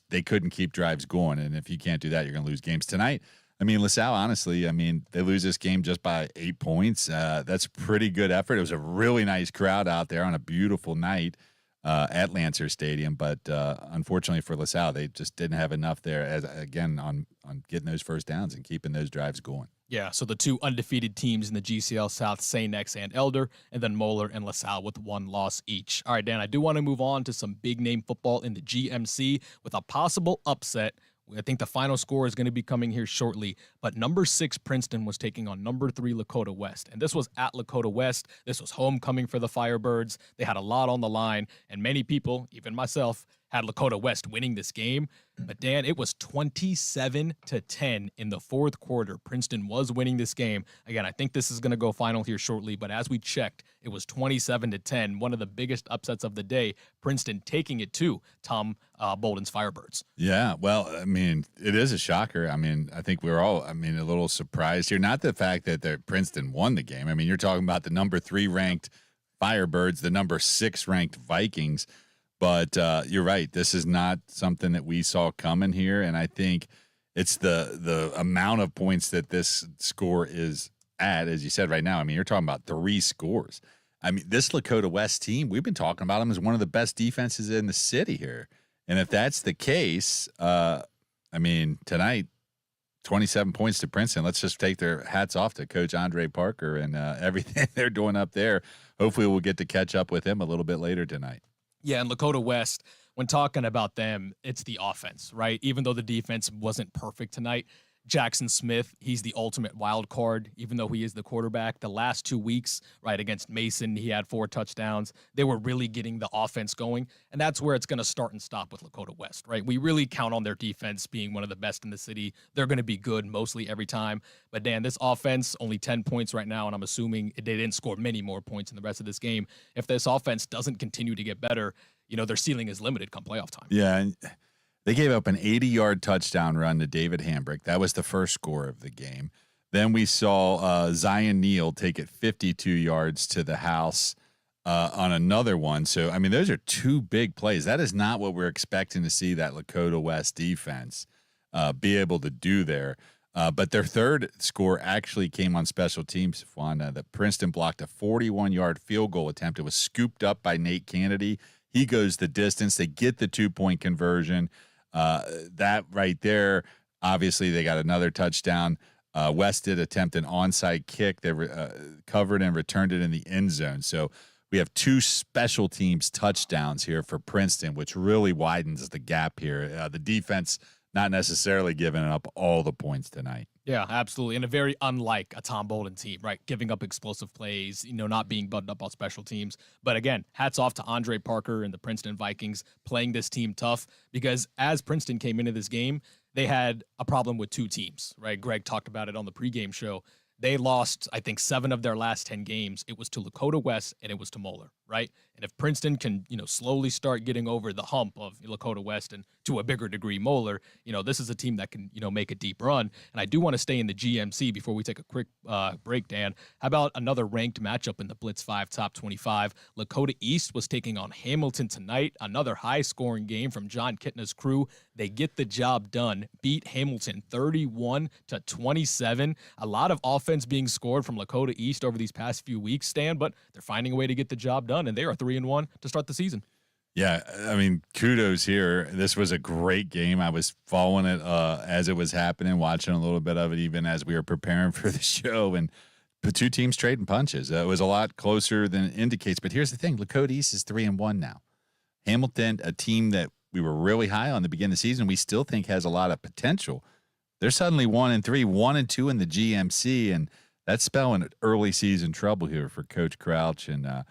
they couldn't keep drives going, and if you can't do that, you're going to lose games tonight. I mean, LaSalle, honestly, I mean, they lose this game just by 8 points. That's a pretty good effort. It was a really nice crowd out there on a beautiful night at Lancer Stadium. But unfortunately for LaSalle, they just didn't have enough there, on getting those first downs and keeping those drives going. Yeah, so the 2 undefeated teams in the GCL South, St. X and Elder, and then Moeller and LaSalle with 1 loss each. All right, Dan, I do want to move on to some big-name football in the GMC with a possible upset. I think the final score is going to be coming here shortly, but number 6 Princeton was taking on number 3 Lakota West, and this was at Lakota West. This was homecoming for the Firebirds. They had a lot on the line, and many people, even myself, had Lakota West winning this game. But Dan, it was 27-10 in the fourth quarter. Princeton was winning this game. Again, I think this is going to go final here shortly, but as we checked, it was 27-10, one of the biggest upsets of the day. Princeton taking it to Tom Bolden's Firebirds. Yeah, well, I mean, it is a shocker. I mean, I think we're all, a little surprised here. Not the fact that Princeton won the game. I mean, you're talking about the number 3 ranked Firebirds, the number 6 ranked Vikings. But you're right. This is not something that we saw coming here, and I think it's the amount of points that this score is at, as you said right now. I mean, you're talking about 3 scores. I mean, this Lakota West team, we've been talking about them as one of the best defenses in the city here. And if that's the case, tonight, 27 points to Princeton. Let's just take their hats off to Coach Andre Parker and everything they're doing up there. Hopefully we'll get to catch up with him a little bit later tonight. Yeah, and Lakota West, when talking about them, it's the offense, right? Even though the defense wasn't perfect tonight, Jackson Smith, he's the ultimate wild card, even though he is the quarterback. The last 2 weeks, right, against Mason, he had 4 touchdowns. They were really getting the offense going, and that's where it's going to start and stop with Lakota West, right? We really count on their defense being one of the best in the city. They're going to be good mostly every time. But, Dan, this offense, only 10 points right now, and I'm assuming they didn't score many more points in the rest of this game. If this offense doesn't continue to get better, their ceiling is limited come playoff time. Yeah, and they gave up an 80-yard touchdown run to David Hambrick. That was the first score of the game. Then we saw Zion Neal take it 52 yards to the house on another one. So, those are 2 big plays. That is not what we're expecting to see that Lakota West defense be able to do there. But their third score actually came on special teams, Juan. That Princeton blocked a 41-yard field goal attempt. It was scooped up by Nate Kennedy. He goes the distance. They get the 2-point conversion. That right there, obviously they got another touchdown. West did attempt an onside kick. They covered and returned it in the end zone. So we have 2 special teams touchdowns here for Princeton, which really widens the gap here. The defense not necessarily giving up all the points tonight. Yeah, absolutely. And a very unlike a Tom Bolden team, right? Giving up explosive plays, not being buttoned up on special teams. But again, hats off to Andre Parker and the Princeton Vikings playing this team tough, because as Princeton came into this game, they had a problem with 2 teams, right? Greg talked about it on the pregame show. They lost, I think, 7 of their last 10 games. It was to Lakota West and it was to Moeller, right? And if Princeton can, slowly start getting over the hump of Lakota West and to a bigger degree Moeller, this is a team that can, make a deep run. And I do want to stay in the GMC before we take a quick break, Dan. How about another ranked matchup in the Blitz 5 Top 25? Lakota East was taking on Hamilton tonight. Another high-scoring game from John Kitna's crew. They get the job done, beat Hamilton 31-27. A lot of offense being scored from Lakota East over these past few weeks, Stan, but they're finding a way to get the job done, and they are 3-1 to start the season. Yeah, kudos here. This was a great game. I was following it as it was happening, watching a little bit of it even as we were preparing for the show, and the 2 teams trading punches. It was a lot closer than it indicates, but here's the thing. Lakota East is 3-1 now. Hamilton, a team that we were really high on the beginning of the season, we still think has a lot of potential. they're suddenly 1-3, 1-2 in the GMC, and that's spelling early season trouble here for Coach Crouch. And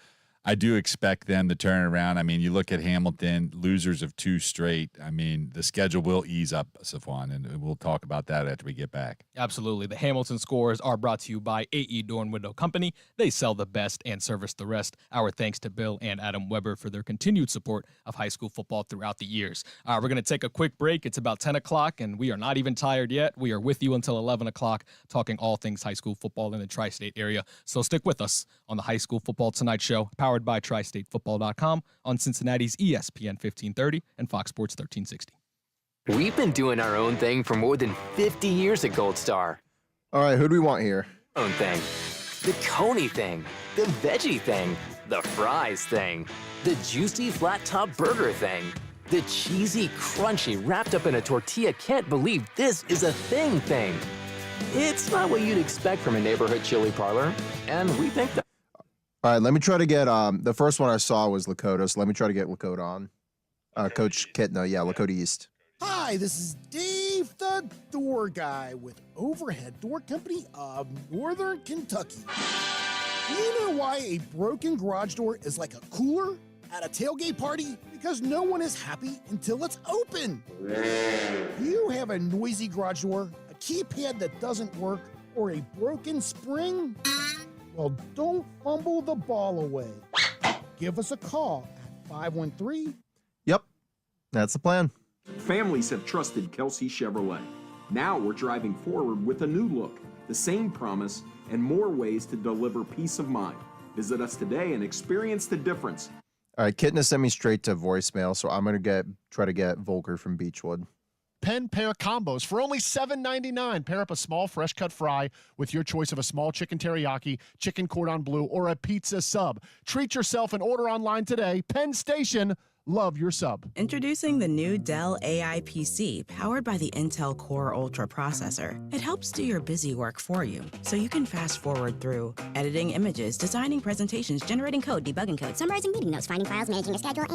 I do expect them to turn around. I mean, you look at Hamilton, losers of 2 straight. I mean, the schedule will ease up, Safwan, and we'll talk about that after we get back. Absolutely. The Hamilton scores are brought to you by AE Door and Window Company. They sell the best and service the rest. Our thanks to Bill and Adam Weber for their continued support of high school football throughout the years. We're going to take a quick break. It's about 10 o'clock, and we are not even tired yet. We are with you until 11 o'clock, talking all things high school football in the tri-state area. So stick with us on the High School Football Tonight Show, powered by TriStateFootball.com on Cincinnati's ESPN 1530 and Fox Sports 1360. We've been doing our own thing for more than 50 years at Gold Star. All right, who do we want here? Own thing. The Coney thing. The veggie thing. The fries thing. The juicy flat top burger thing. The cheesy, crunchy, wrapped up in a tortilla can't believe this is a thing. It's not what you'd expect from a neighborhood chili parlor, and we think that. All right, let me try to get the first one I saw was Lakota, so let me try to get Lakota on. Coach Kitna, yeah, Lakota East. Hi, this is Dave the Door Guy with Overhead Door Company of Northern Kentucky. Do you know why a broken garage door is like a cooler at a tailgate party? Because no one is happy until it's open. Do you have a noisy garage door, a keypad that doesn't work, or a broken spring? Well, don't fumble the ball away. Give us a call at 513. Yep, that's the plan. Families have trusted Kelsey Chevrolet. Now we're driving forward with a new look, the same promise, and more ways to deliver peace of mind. Visit us today and experience the difference. All right, Kitna sent me straight to voicemail, so I'm going to try to get Volker from Beechwood. Pen pair combos for only $7.99. Pair up a small fresh cut fry with your choice of a small chicken teriyaki, chicken cordon bleu, or a pizza sub. Treat yourself and order online today. Penn Station, love your sub. Introducing the new Dell AI PC powered by the Intel Core Ultra processor. It helps do your busy work for you, so you can fast forward through editing images, designing presentations, generating code, debugging code, summarizing meeting notes, finding files, managing a schedule,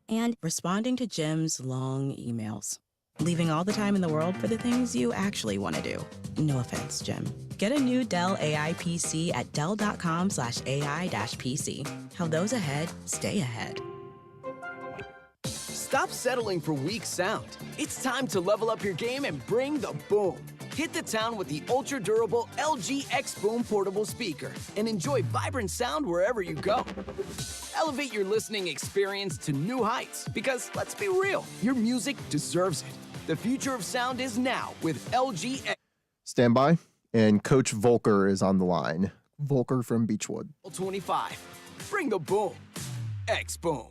and responding to Jim's long emails. Leaving all the time in the world for the things you actually want to do. No offense, Jim. Get a new Dell AI PC at dell.com/AI-PC. How those ahead stay ahead. Stop settling for weak sound. It's time to level up your game and bring the boom. Hit the town with the ultra-durable LG X Boom portable speaker and enjoy vibrant sound wherever you go. Elevate your listening experience to new heights because, let's be real, your music deserves it. The future of sound is now with LG X. Stand by, and Coach Volker is on the line. Volker from Beechwood. 25. Bring the boom. X Boom.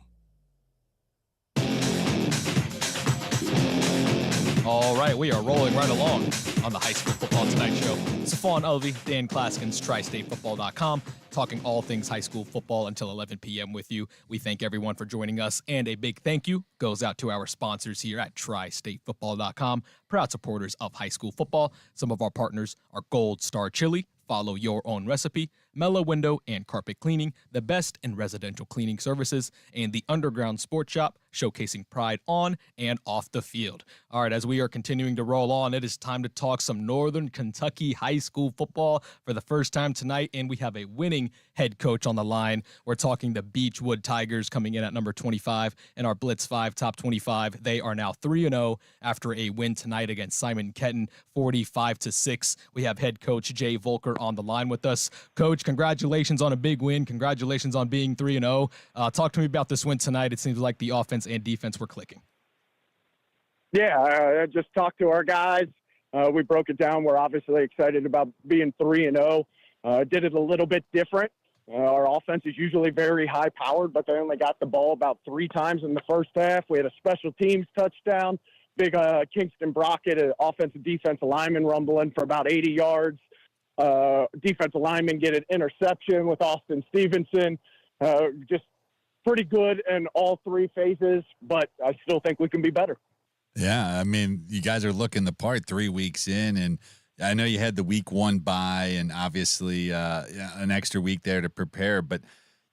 All right, we are rolling right along on the High School Football Tonight Show. Safwan Alvi, Dan Klaskins, TriStateFootball.com, talking all things high school football until 11 p.m. with you. We thank everyone for joining us, and a big thank you goes out to our sponsors here at TriStateFootball.com, proud supporters of high school football. Some of our partners are Gold Star Chili, follow your own recipe, Mellow Window and Carpet Cleaning, the best in residential cleaning services, and the Underground Sports Shop, showcasing pride on and off the field. All right, as we are continuing to roll on, it is time to talk some Northern Kentucky high school football for the first time tonight, and we have a winning head coach on the line. We're talking the Beechwood Tigers coming in at number 25 in our Blitz 5 Top 25. They are now 3-0 after a win tonight against Simon Kenton, 45-6. We have head coach Jay Volker on the line with us. Coach, congratulations on a big win. Congratulations on being 3-0. Talk to me about this win tonight. It seems like the offense and defense were clicking. Yeah, I just talked to our guys. We broke it down. We're obviously excited about being 3-0. Did it a little bit different. Our offense is usually very high-powered, but they only got the ball about 3 times in the first half. We had a special teams touchdown. Big Kingston Brockett, an offensive defensive lineman rumbling for about 80 yards. Defensive lineman get an interception with Austin Stevenson. Just pretty good in all 3 phases, but I still think we can be better. Yeah, I mean, you guys are looking the part 3 weeks in, and I know you had the week 1 bye and obviously an extra week there to prepare, but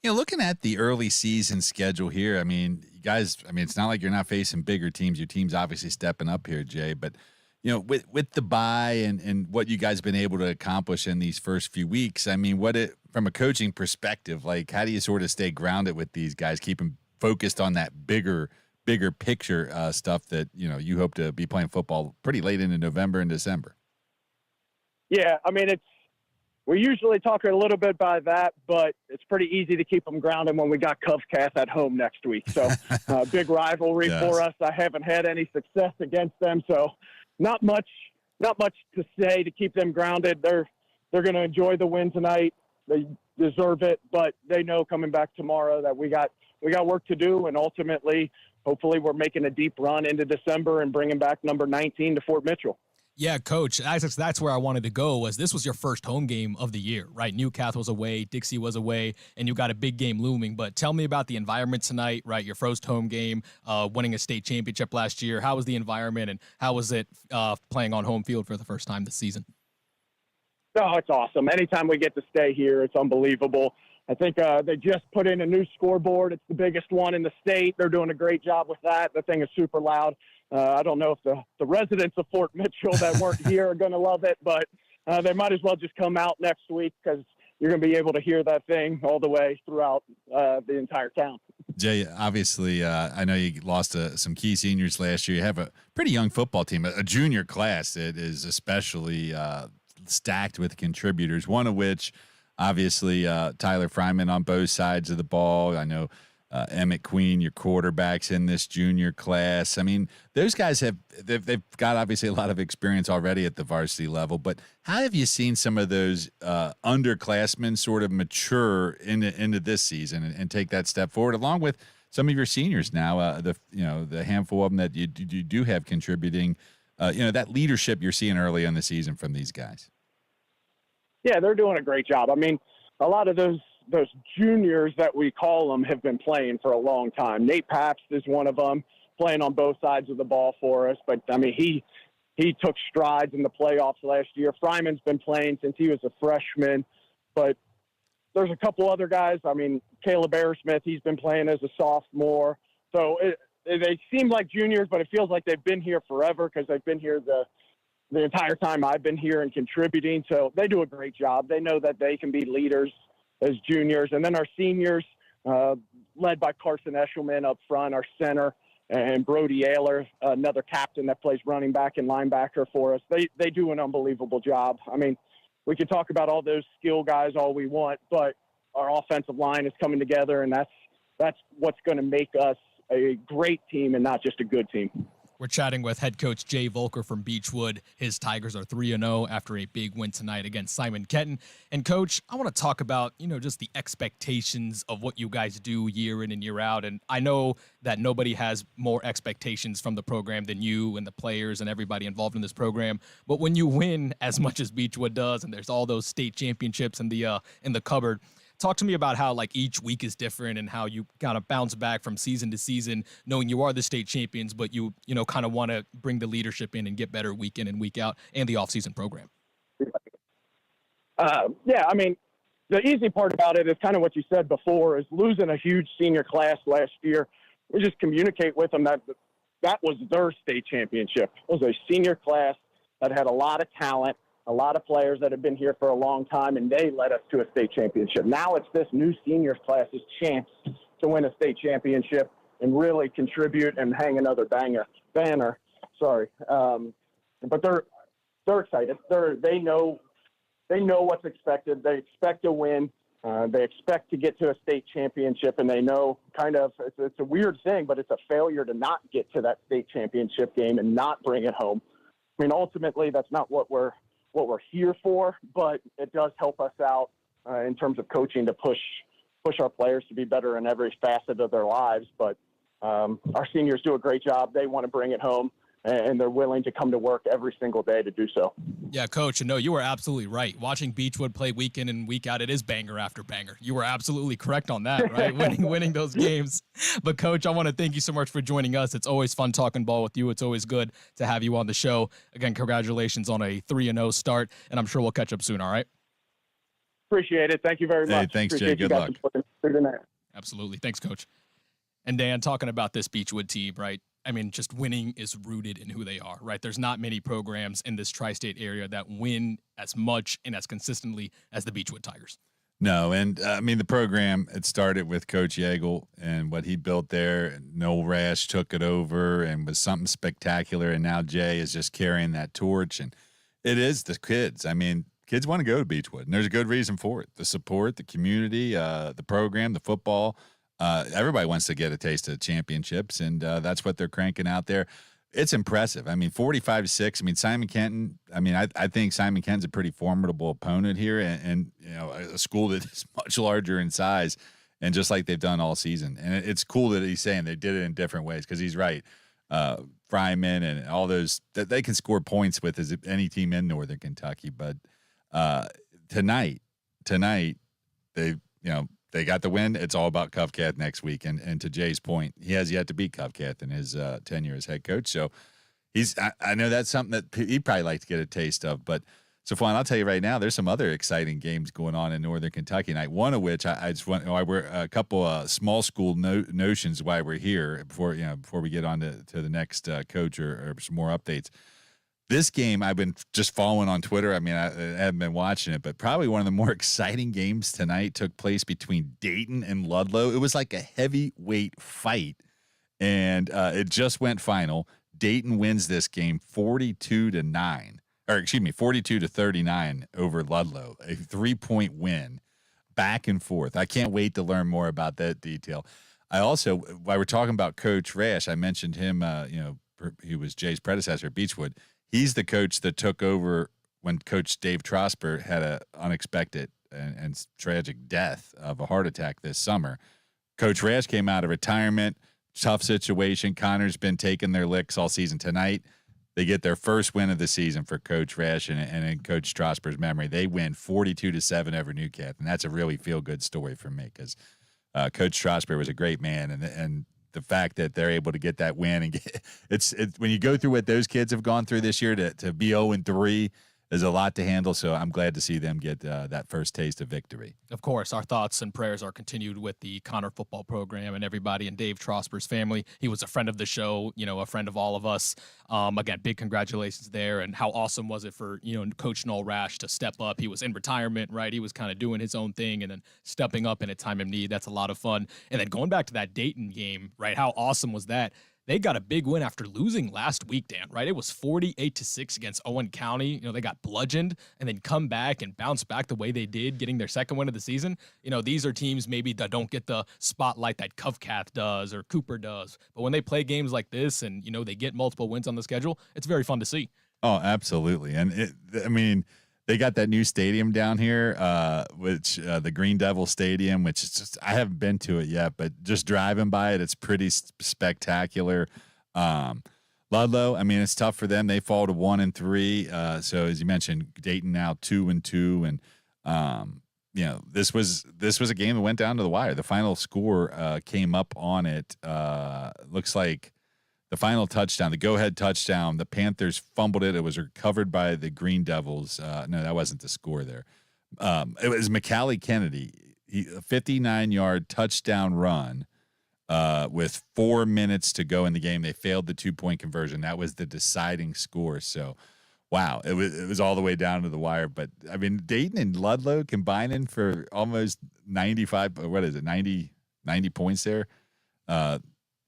you know, looking at the early season schedule here, I mean, you guys, I mean, it's not like you're not facing bigger teams. Your team's obviously stepping up here, Jay, but with the bye and what you guys have been able to accomplish in these first few weeks, I mean, from a coaching perspective, like how do you sort of stay grounded with these guys, keep them focused on that bigger picture stuff that, you hope to be playing football pretty late into November and December? Yeah, I mean, we usually talk a little bit about that, but it's pretty easy to keep them grounded when we got Covcast at home next week. So big rivalry for us. I haven't had any success against them, so not much to say to keep them grounded. They're going to enjoy the win tonight. They deserve it, but they know coming back tomorrow that we got work to do, and ultimately, hopefully, we're making a deep run into December and bringing back number 19 to Fort Mitchell. Yeah, Coach, that's where I wanted to go. This was your first home game of the year, right? Newcastle was away, Dixie was away, and you got a big game looming. But tell me about the environment tonight, right? Your first home game, winning a state championship last year. How was the environment, and how was it playing on home field for the first time this season? Oh, it's awesome. Anytime we get to stay here, it's unbelievable. I think they just put in a new scoreboard. It's the biggest one in the state. They're doing a great job with that. The thing is super loud. I don't know if the residents of Fort Mitchell that weren't here are going to love it, but they might as well just come out next week because you're going to be able to hear that thing all the way throughout the entire town. Jay, obviously, I know you lost some key seniors last year. You have a pretty young football team, a junior class that is especially stacked with contributors, one of which, obviously, Tyler Fryman on both sides of the ball. I know Emmett Queen, your quarterback's in this junior class. I mean, those guys they've got obviously a lot of experience already at the varsity level, but how have you seen some of those underclassmen sort of mature into this season and take that step forward, along with some of your seniors now, the handful of them that you do have contributing, that leadership you're seeing early in the season from these guys? Yeah, they're doing a great job. I mean, a lot of those juniors that we call them have been playing for a long time. Nate Pabst is one of them, playing on both sides of the ball for us. But, I mean, he took strides in the playoffs last year. Fryman's been playing since he was a freshman. But there's a couple other guys. I mean, Caleb Aersmith, he's been playing as a sophomore. So they seem like juniors, but it feels like they've been here forever because they've been here the entire time I've been here and contributing. So they do a great job. They know that they can be leaders as juniors. And then our seniors, led by Carson Eshelman up front, our center, and Brody Ayler, another captain that plays running back and linebacker for us. They do an unbelievable job. I mean, we can talk about all those skill guys all we want, but our offensive line is coming together, and that's what's going to make us a great team and not just a good team. We're chatting with head coach Jay Volker from Beechwood. His Tigers are 3-0 after a big win tonight against Simon Kenton. And, Coach, I want to talk about, just the expectations of what you guys do year in and year out. And I know that nobody has more expectations from the program than you and the players and everybody involved in this program. But when you win as much as Beechwood does, and there's all those state championships in the cupboard, talk to me about how each week is different and how you kind of bounce back from season to season, knowing you are the state champions, but you kind of want to bring the leadership in and get better week in and week out, and the off-season program. Yeah, I mean, the easy part about it is kind of what you said before, is losing a huge senior class last year. We just communicate with them that was their state championship. It was a senior class that had a lot of talent, a lot of players that have been here for a long time, and they led us to a state championship. Now it's this new seniors class's chance to win a state championship and really contribute and hang another banner. Sorry. But they're excited. They know what's expected. They expect to win. They expect to get to a state championship, and they know it's a weird thing, but it's a failure to not get to that state championship game and not bring it home. I mean, ultimately, that's not what we're here for, but it does help us out in terms of coaching to push our players to be better in every facet of their lives. But our seniors do a great job. They want to bring it home, and they're willing to come to work every single day to do so. Yeah, Coach, and no, you were absolutely right. Watching Beechwood play week in and week out, it is banger after banger. You were absolutely correct on that, right? winning those games. But, Coach, I want to thank you so much for joining us. It's always fun talking ball with you. It's always good to have you on the show. Again, congratulations on a 3-0 start, and I'm sure we'll catch up soon, all right? Appreciate it. Thank you very much. Hey, thanks, Appreciate Jay. Good luck. Good night. Absolutely. Thanks, Coach. And Dan, talking about this Beechwood team, right? I mean, just winning is rooted in who they are, right? There's not many programs in this tri-state area that win as much and as consistently as the Beechwood Tigers. No, and I mean, the program, it started with Coach Yeagle and what he built there. Noel Rash took it over and was something spectacular, and now Jay is just carrying that torch, and it is the kids. I mean, kids want to go to Beechwood, and there's a good reason for it. The support, the community, the program, the football. Everybody wants to get a taste of championships, and that's what they're cranking out there. It's impressive. I mean, 45-6. I mean, Simon Kenton. I mean, I think Simon Kenton's a pretty formidable opponent here, and you know, a school that is much larger in size, and just like they've done all season. And it's cool that he's saying they did it in different ways, because he's right. Fryman and all those that they can score points with as any team in Northern Kentucky. But tonight they got the win. It's all about Covcath next week. And to Jay's point, he has yet to beat Covcath in his tenure as head coach. So I know that's something that he'd probably like to get a taste of. But so, Flan, I'll tell you right now, there's some other exciting games going on in Northern Kentucky tonight. One of which I just want, we're a couple small school notions why we're here before we get on to the next coach or some more updates. This game I've been just following on Twitter. I mean, I haven't been watching it, but probably one of the more exciting games tonight took place between Dayton and Ludlow. It was like a heavyweight fight, and it just went final. Dayton wins this game 42-39. Or excuse me, 42-39 over Ludlow, a 3-point win, back and forth. I can't wait to learn more about that detail. I also, while we're talking about Coach Rash, I mentioned him. He was Jay's predecessor at Beechwood. He's the coach that took over when Coach Dave Trosper had an unexpected and tragic death of a heart attack this summer. Coach Rash came out of retirement, tough situation. Connor's been taking their licks all season. Tonight, they get their first win of the season for Coach Rash, and in Coach Trosper's memory, they win 42-7 over Newcath, and that's a really feel-good story for me, because Coach Trosper was a great man, and the fact that they're able to get that win and it's when you go through what those kids have gone through this year, to be 0-3 is a lot to handle. So I'm glad to see them get that first taste of victory. Of course, our thoughts and prayers are continued with the Connor football program and everybody in Dave Trosper's family. He was a friend of the show, a friend of all of us. Again, big congratulations there. And how awesome was it for, Coach Noel Rash to step up? He was in retirement, right? He was kind of doing his own thing and then stepping up in a time of need. That's a lot of fun. And then going back to that Dayton game, right? How awesome was that? They got a big win after losing last week, Dan, right? It was 48-6 against Owen County. They got bludgeoned and then come back and bounce back the way they did, getting their second win of the season. These are teams maybe that don't get the spotlight that Covcath does or Cooper does. But when they play games like this and, they get multiple wins on the schedule, it's very fun to see. Oh, absolutely. And they got that new stadium down here, which the Green Devil Stadium, which is just, I haven't been to it yet, but just driving by it, it's pretty spectacular. Ludlow, it's tough for them. They fall to 1-3. So as you mentioned, Dayton now 2-2, and this was a game that went down to the wire. The final score came up on it. Looks like the final touchdown, the go-ahead touchdown, the Panthers fumbled it. It was recovered by the Green Devils. No, that wasn't the score there. It was McCallie Kennedy, a 59-yard touchdown run with 4 minutes to go in the game. They failed the 2-point conversion. That was the deciding score. So, wow, it was all the way down to the wire. But, Dayton and Ludlow combining for almost 90 points there.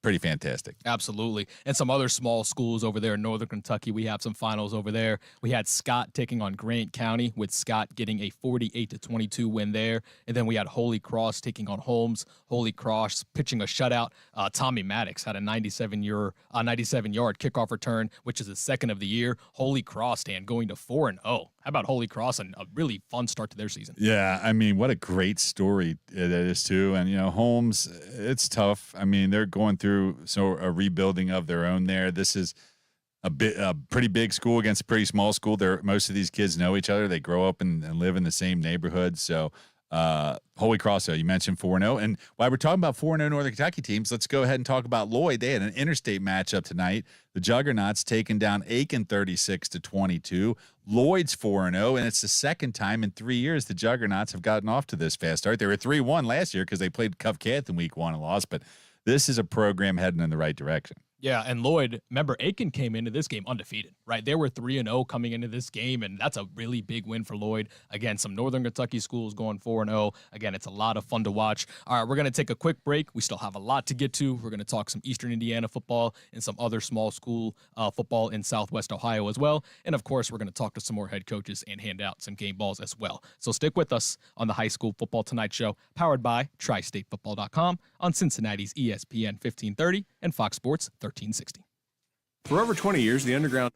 Pretty fantastic. Absolutely. And some other small schools over there in Northern Kentucky. We have some finals over there. We had Scott taking on Grant County, with Scott getting a 48-22 win there. And then we had Holy Cross taking on Holmes. Holy Cross pitching a shutout. Tommy Maddox had a 97-yard kickoff return, which is the second of the year. Holy Cross, Dan, going to 4-0. How about Holy Cross and a really fun start to their season? Yeah, what a great story it is too. And Holmes, it's tough. They're going through a rebuilding of their own there. This is a pretty big school against a pretty small school. Most of these kids know each other. They grow up and live in the same neighborhood. So Holy Cross, though, you mentioned 4-0. And while we're talking about 4-0 Northern Kentucky teams, let's go ahead and talk about Lloyd. They had an interstate matchup tonight. The Juggernauts taking down Aiken 36-22. Lloyd's 4-0, and it's the second time in 3 years the Juggernauts have gotten off to this fast start. They were 3-1 last year because they played Covcath in week 1 and lost, but this is a program heading in the right direction. Yeah, and Lloyd, remember, Aiken came into this game undefeated, right? They were 3-0 coming into this game, and that's a really big win for Lloyd. Again, some Northern Kentucky schools going 4-0. Again, it's a lot of fun to watch. All right, we're going to take a quick break. We still have a lot to get to. We're going to talk some Eastern Indiana football and some other small school football in Southwest Ohio as well. And, of course, we're going to talk to some more head coaches and hand out some game balls as well. So stick with us on the High School Football Tonight Show, powered by TriStateFootball.com on Cincinnati's ESPN 1530 and Fox Sports 1360. For over 20 years, the Underground.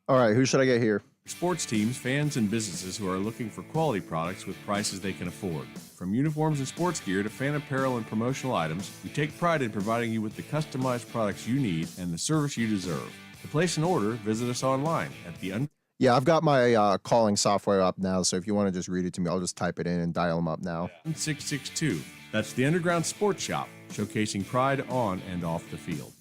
All right, who should I get here? Sports teams, fans, and businesses who are looking for quality products with prices they can afford. From uniforms and sports gear to fan apparel and promotional items, we take pride in providing you with the customized products you need and the service you deserve. To place an order, visit us online at the Yeah, I've got my calling software up now, so if you want to just read it to me, I'll just type it in and dial them up now. 662. That's the Underground Sports Shop, showcasing pride on and off the field.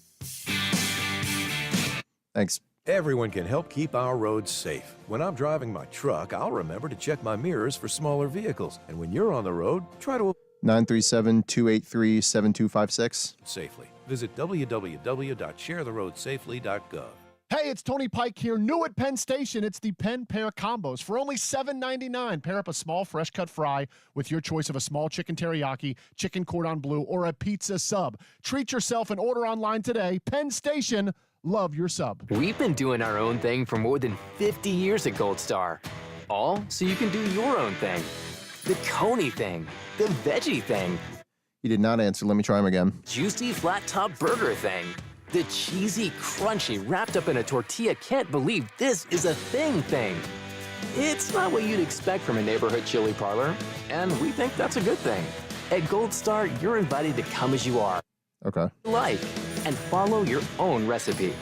Thanks. Everyone can help keep our roads safe. When I'm driving my truck, I'll remember to check my mirrors for smaller vehicles. And when you're on the road, try to 937-283-7256. safely. Visit www.sharetheroadsafely.gov. Hey, it's Tony Pike here. New at Penn Station, it's the Penn Pair Combos. For only $7.99, pair up a small fresh-cut fry with your choice of a small chicken teriyaki, chicken cordon bleu, or a pizza sub. Treat yourself and order online today. Penn Station, love your sub. We've been doing our own thing for more than 50 years at Gold Star. All so you can do your own thing. The Coney thing. The veggie thing. He did not answer. Let me try him again. Juicy flat top burger thing. The cheesy, crunchy, wrapped up in a tortilla, can't believe this is a thing. It's not what you'd expect from a neighborhood chili parlor, and we think that's a good thing. At Gold Star, you're invited to come as you are. Okay. Like, and follow your own recipe. Do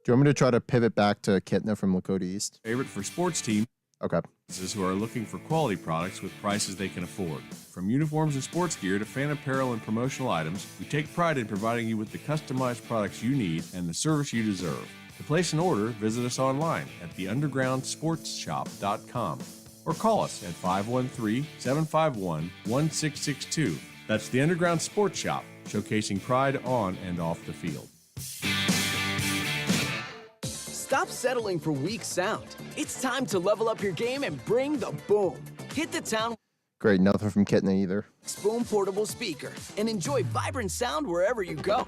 you want me to try to pivot back to Kitna from Lakota East? Favorite for sports teams. Okay. Who are looking for quality products with prices they can afford. From uniforms and sports gear to fan apparel and promotional items, we take pride in providing you with the customized products you need and the service you deserve. To place an order, visit us online at theundergroundsportsshop.com or call us at 513-751-1662. That's the Underground Sports Shop, showcasing pride on and off the field. Stop settling for weak sound. It's time to level up your game and bring the boom. Hit the town Great, nothing from Kitna either. Boom portable speaker and enjoy vibrant sound wherever you go.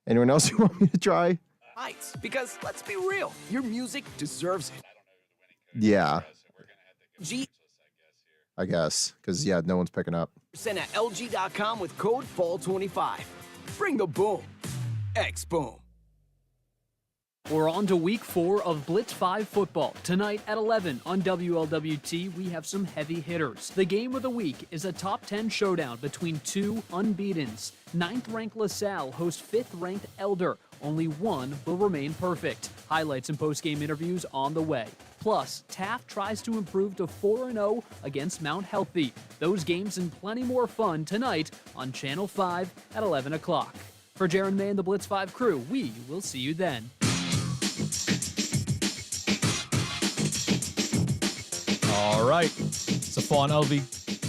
Anyone else you want me to try? Heights, because let's be real, your music deserves it. Yeah, G I guess, because yeah, no one's picking up. Send at LG.com with code FALL25. Bring the boom. X Boom. We're on to week 4 of Blitz 5 football. Tonight at 11 on WLWT, we have some heavy hitters. The game of the week is a top 10 showdown between two unbeatens. 9th-ranked LaSalle hosts 5th-ranked Elder. Only one will remain perfect. Highlights and post-game interviews on the way. Plus, Taft tries to improve to 4-0 against Mount Healthy. Those games and plenty more fun tonight on Channel 5 at 11 o'clock. For Jaron May and the Blitz 5 crew, we will see you then. All right. Safwan Elvey,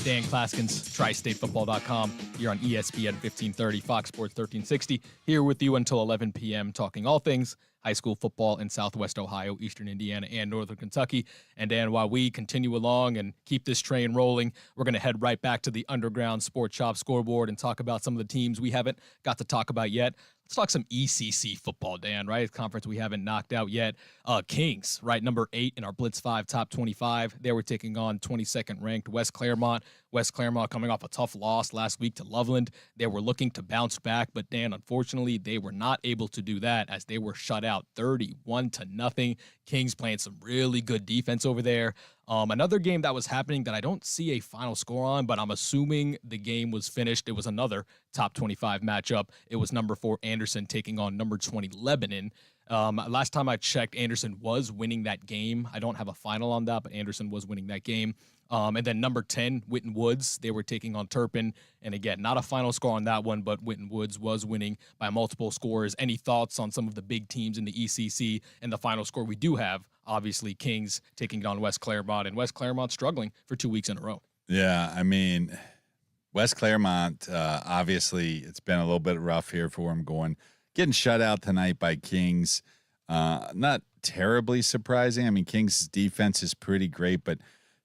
Dan Klaskins, TriStateFootball.com. You're on ESPN 1530, Fox Sports 1360. Here with you until 11 p.m. talking all things high school football in Southwest Ohio, Eastern Indiana, and Northern Kentucky. And Dan, while we continue along and keep this train rolling, we're going to head right back to the Underground Sports Shop scoreboard and talk about some of the teams we haven't got to talk about yet. Let's talk some ECC football, Dan, right? Conference we haven't knocked out yet. Kings, right? Number 8 in our Blitz 5 top 25. They were taking on 22nd ranked West Claremont. West Claremont coming off a tough loss last week to Loveland. They were looking to bounce back, but Dan, unfortunately, they were not able to do that as they were shut out 31-0. Kings playing some really good defense over there. Another game that was happening that I don't see a final score on, but I'm assuming the game was finished. It was another top 25 matchup. It was number 4 Anderson taking on number 20 Lebanon. Last time I checked, Anderson was winning that game. I don't have a final on that, but Anderson was winning that game. And then number 10, Whitten Woods, they were taking on Turpin. And again, not a final score on that one, but Whitten Woods was winning by multiple scores. Any thoughts on some of the big teams in the ECC? And the final score we do have, obviously, Kings taking on West Claremont, and West Claremont struggling for 2 weeks in a row. Yeah, I mean, West Claremont, obviously, it's been a little bit rough here for them going getting shut out tonight by Kings, not terribly surprising. I mean, Kings' defense is pretty great, but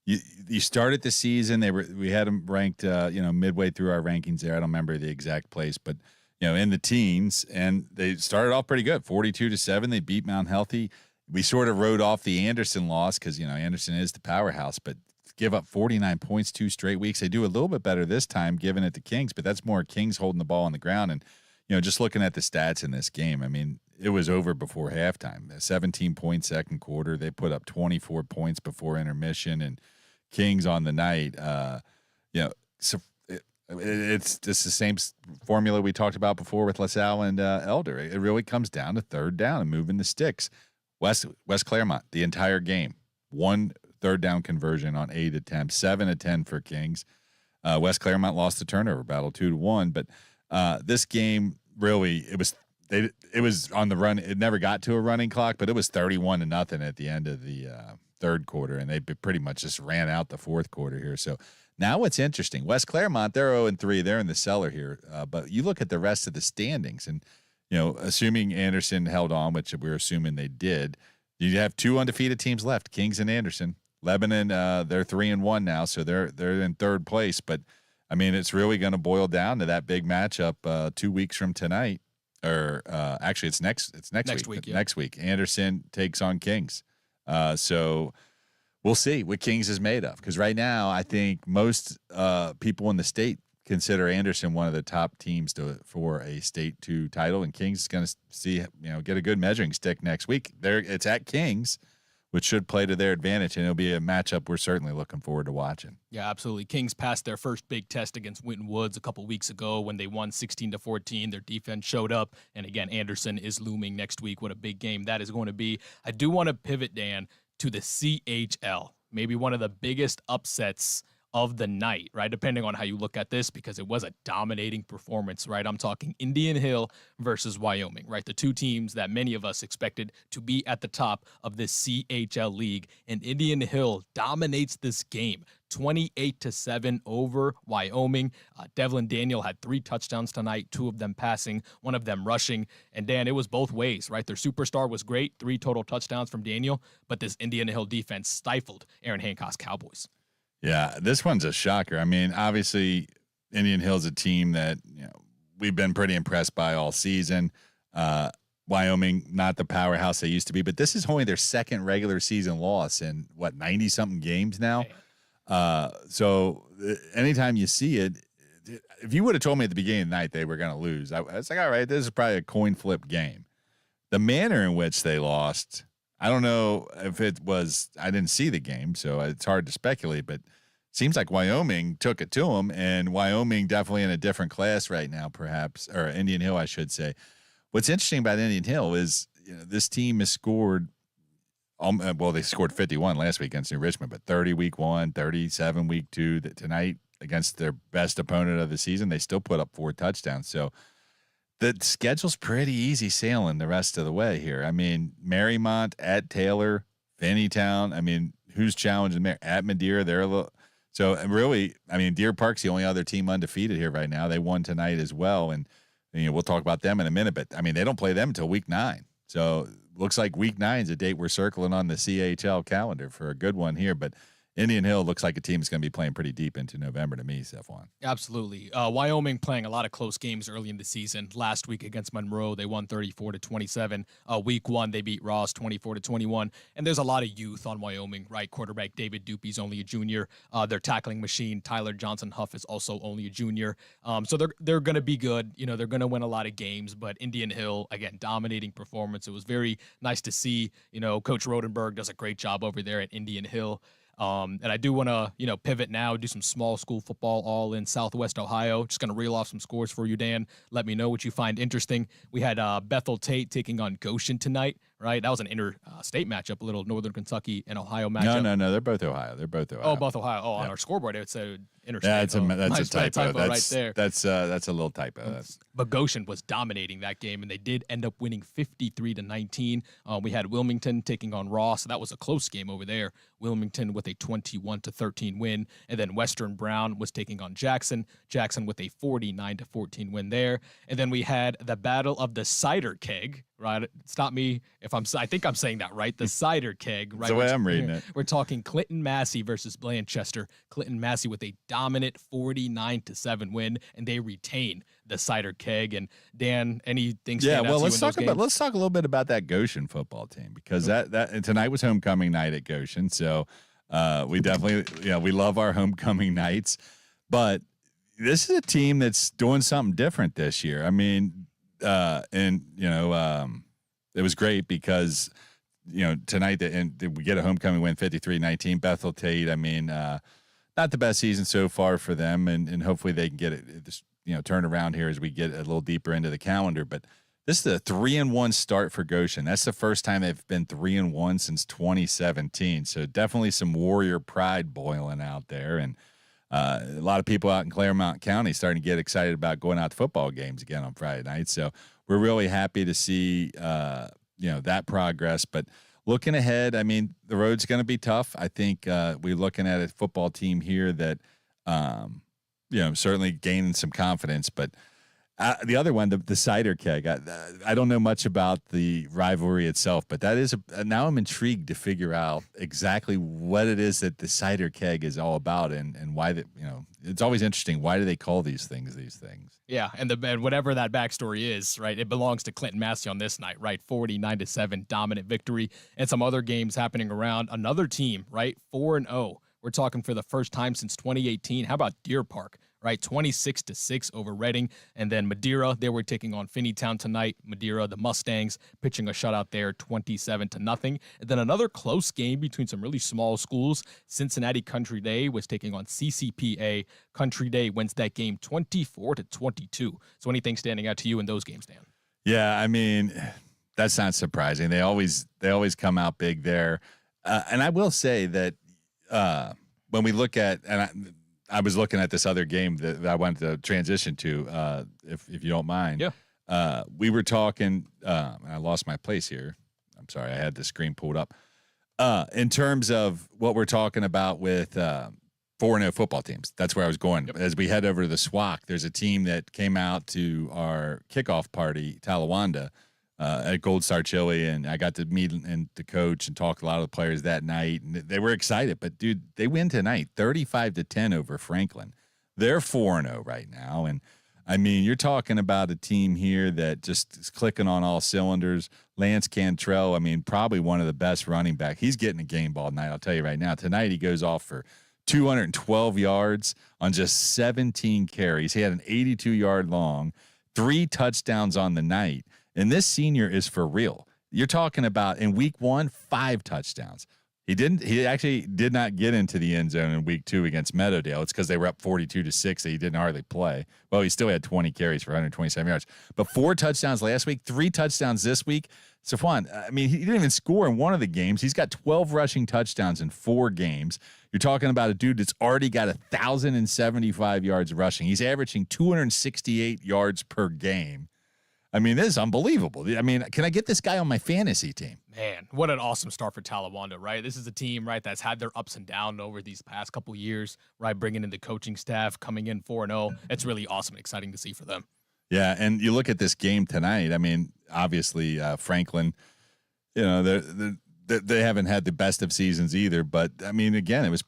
you started the season. We had them ranked, midway through our rankings there. I don't remember the exact place, but in the teens, and they started off pretty good, 42-7. They beat Mount Healthy. We sort of rode off the Anderson loss because Anderson is the powerhouse, but give up 49 points 2 straight weeks. They do a little bit better this time, giving it to Kings, but that's more Kings holding the ball on the ground. And just looking at the stats in this game, I mean, it was over before halftime. A 17-point second quarter. They put up 24 points before intermission, and Kings on the night, so it's just the same formula we talked about before with LaSalle and Elder. It really comes down to third down and moving the sticks. West Claremont, the entire game, 1 third down conversion on 8 attempts, 7 of 10 for Kings. West Claremont lost the turnover battle 2-1, but this game really it was on the run. It never got to a running clock, but it was 31-0 at the end of the third quarter, and they pretty much just ran out the fourth quarter here. So now what's interesting, West Claremont, they're 0-3, they're in the cellar here, but you look at the rest of the standings, and assuming Anderson held on, which we're assuming they did, you have 2 undefeated teams left, Kings and Anderson. Lebanon, they're 3-1 now, so they're in third place. But I mean, it's really going to boil down to that big matchup 2 weeks from tonight, or actually, it's next week. Yeah. Next week, Anderson takes on Kings. So we'll see what Kings is made of. Because right now, I think most people in the state consider Anderson one of the top teams for a state 2 title, and Kings is going to get a good measuring stick next week. It's at Kings, which should play to their advantage, and it'll be a matchup we're certainly looking forward to watching. Yeah, absolutely. Kings passed their first big test against Winton Woods a couple weeks ago when they won 16-14. Their defense showed up, and again, Anderson is looming next week. What a big game that is going to be. I do want to pivot, Dan, to the CHL, maybe one of the biggest upsets of the night, right? Depending on how you look at this, because it was a dominating performance, right? I'm talking Indian Hill versus Wyoming, right? The 2 teams that many of us expected to be at the top of this CHL league, and Indian Hill dominates this game, 28-7 over Wyoming. Devlin Daniel had 3 touchdowns tonight, 2 of them passing, 1 of them rushing. And Dan, it was both ways, right? Their superstar was great, 3 total touchdowns from Daniel, but this Indian Hill defense stifled Aaron Hancock's Cowboys. Yeah, this one's a shocker. I mean, obviously, Indian Hill's a team that we've been pretty impressed by all season. Wyoming, not the powerhouse they used to be, but this is only their second regular season loss in 90-something games now. So anytime you see it, if you would have told me at the beginning of the night they were going to lose, I was like, all right, this is probably a coin flip game. The manner in which they lost, I don't know if it was, I didn't see the game, so it's hard to speculate, but seems like Wyoming took it to them, and Wyoming definitely in a different class right now, perhaps, or Indian Hill, I should say. What's interesting about Indian Hill is this team has scored, they scored 51 last week against New Richmond, but 30 week 1, 37 week 2. Tonight against their best opponent of the season, they still put up 4 touchdowns. So the schedule's pretty easy sailing the rest of the way here. I mean, Marymount at Taylor, Finneytown. I mean, who's challenging there? At Madeira, they're a little. So really, I mean, Deer Park's the only other team undefeated here right now. They won tonight as well, and we'll talk about them in a minute. But I mean, they don't play them until week 9. So looks like week 9 is a date we're circling on the CHL calendar for a good one here. But Indian Hill looks like a team that's going to be playing pretty deep into November to me, Stephon. Absolutely. Wyoming playing a lot of close games early in the season. Last week against Monroe, they won 34-27. Week 1, they beat Ross 24-21. And there's a lot of youth on Wyoming, right? Quarterback David Dupee's only a junior. Their tackling machine, Tyler Johnson Huff, is also only a junior. So they're going to be good. They're going to win a lot of games. But Indian Hill, again, dominating performance. It was very nice to see. Coach Rodenberg does a great job over there at Indian Hill. And I do want to, pivot now, do some small school football all in Southwest Ohio. Just going to reel off some scores for you, Dan. Let me know what you find interesting. We had Bethel Tate taking on Goshen tonight, right? That was an interstate matchup, a little Northern Kentucky and Ohio matchup. No. They're both Ohio. Oh, both Ohio. Oh, on our scoreboard, it said interstate. Yeah, that's a typo. Right there. That's a little typo. But Goshen was dominating that game, and they did end up winning 53-19. We had Wilmington taking on Ross. So that was a close game over there. Wilmington with a 21-13 win, and then Western Brown was taking on Jackson. Jackson with a 49-14 win there. And then we had the Battle of the Cider Keg, right? Stop me if I think I'm saying that right. The Cider Keg, right? That's the way I'm reading it. We're talking Clinton Massey versus Blanchester. Clinton Massey with a dominant 49-7 win, and they retain the Cider Keg. And Dan, anything? Yeah, well, let's talk a little bit about that Goshen football team, because that tonight was homecoming night at Goshen. So we definitely, we love our homecoming nights, but this is a team that's doing something different this year. I mean, it was great because, tonight we get a homecoming win, 53-19. Bethel Tate, I mean, not the best season so far for them, and hopefully they can get it turned around here as we get a little deeper into the calendar. But this is a 3-1 start for Goshen. That's the first time they've been 3-1 since 2017. So definitely some Warrior pride boiling out there, and a lot of people out in Claremont County starting to get excited about going out to football games again on Friday night. So we're really happy to see that progress. But looking ahead, I mean, the road's going to be tough. I think we're looking at a football team here that certainly gaining some confidence. But the other one, the Cider Keg, I don't know much about the rivalry itself, but that is now I'm intrigued to figure out exactly what it is that the Cider Keg is all about, and why that, it's always interesting. Why do they call these things these things? Yeah, and whatever that backstory is, right, it belongs to Clinton Massey on this night, right? 49-7 dominant victory, and some other games happening around. Another team, right, 4-0. We're talking for the first time since 2018. How about Deer Park? Right, 26-6 over Reading. And then Madeira, they were taking on Finneytown tonight. Madeira, the Mustangs, pitching a shutout there, 27-0. And then another close game between some really small schools. Cincinnati Country Day was taking on CCPA. Country Day wins that game 24-22. So anything standing out to you in those games, Dan? Yeah, I mean, that's not surprising. They always come out big there. And I will say that when we look at, I was looking at this other game that I wanted to transition to, if you don't mind. Yeah. We were talking, and I lost my place here. I'm sorry, I had the screen pulled up. In terms of what we're talking about with 4-0 football teams, that's where I was going. Yep. As we head over to the SWAC, there's a team that came out to our kickoff party, Talawanda, at Gold Star Chili, and I got to meet and the coach and talk to a lot of the players that night, and they were excited. But dude, they win tonight, 35-10 over Franklin. They're 4-0 right now, and I mean, you're talking about a team here that just is clicking on all cylinders. Lance Cantrell, I mean, probably one of the best running back. He's getting a game ball tonight. I'll tell you right now. Tonight he goes off for 212 yards on just 17 carries. He had an 82-yard long, 3 touchdowns on the night. And this senior is for real. You're talking about in week 1, 5 touchdowns. He actually did not get into the end zone in week 2 against Meadowdale. It's because they were up 42-6 that he didn't hardly play. Well, he still had 20 carries for 127 yards. But 4 touchdowns last week, 3 touchdowns this week. Safwan, I mean, he didn't even score in one of the games. He's got 12 rushing touchdowns in 4 games. You're talking about a dude that's already got 1,075 yards rushing. He's averaging 268 yards per game. I mean, this is unbelievable. I mean, can I get this guy on my fantasy team? Man, what an awesome start for Talawanda, right? This is a team, right, that's had their ups and downs over these past couple years, right, bringing in the coaching staff, coming in 4-0. It's really awesome and exciting to see for them. Yeah, and you look at this game tonight, I mean, obviously Franklin, they haven't had the best of seasons either, but I mean, again, it was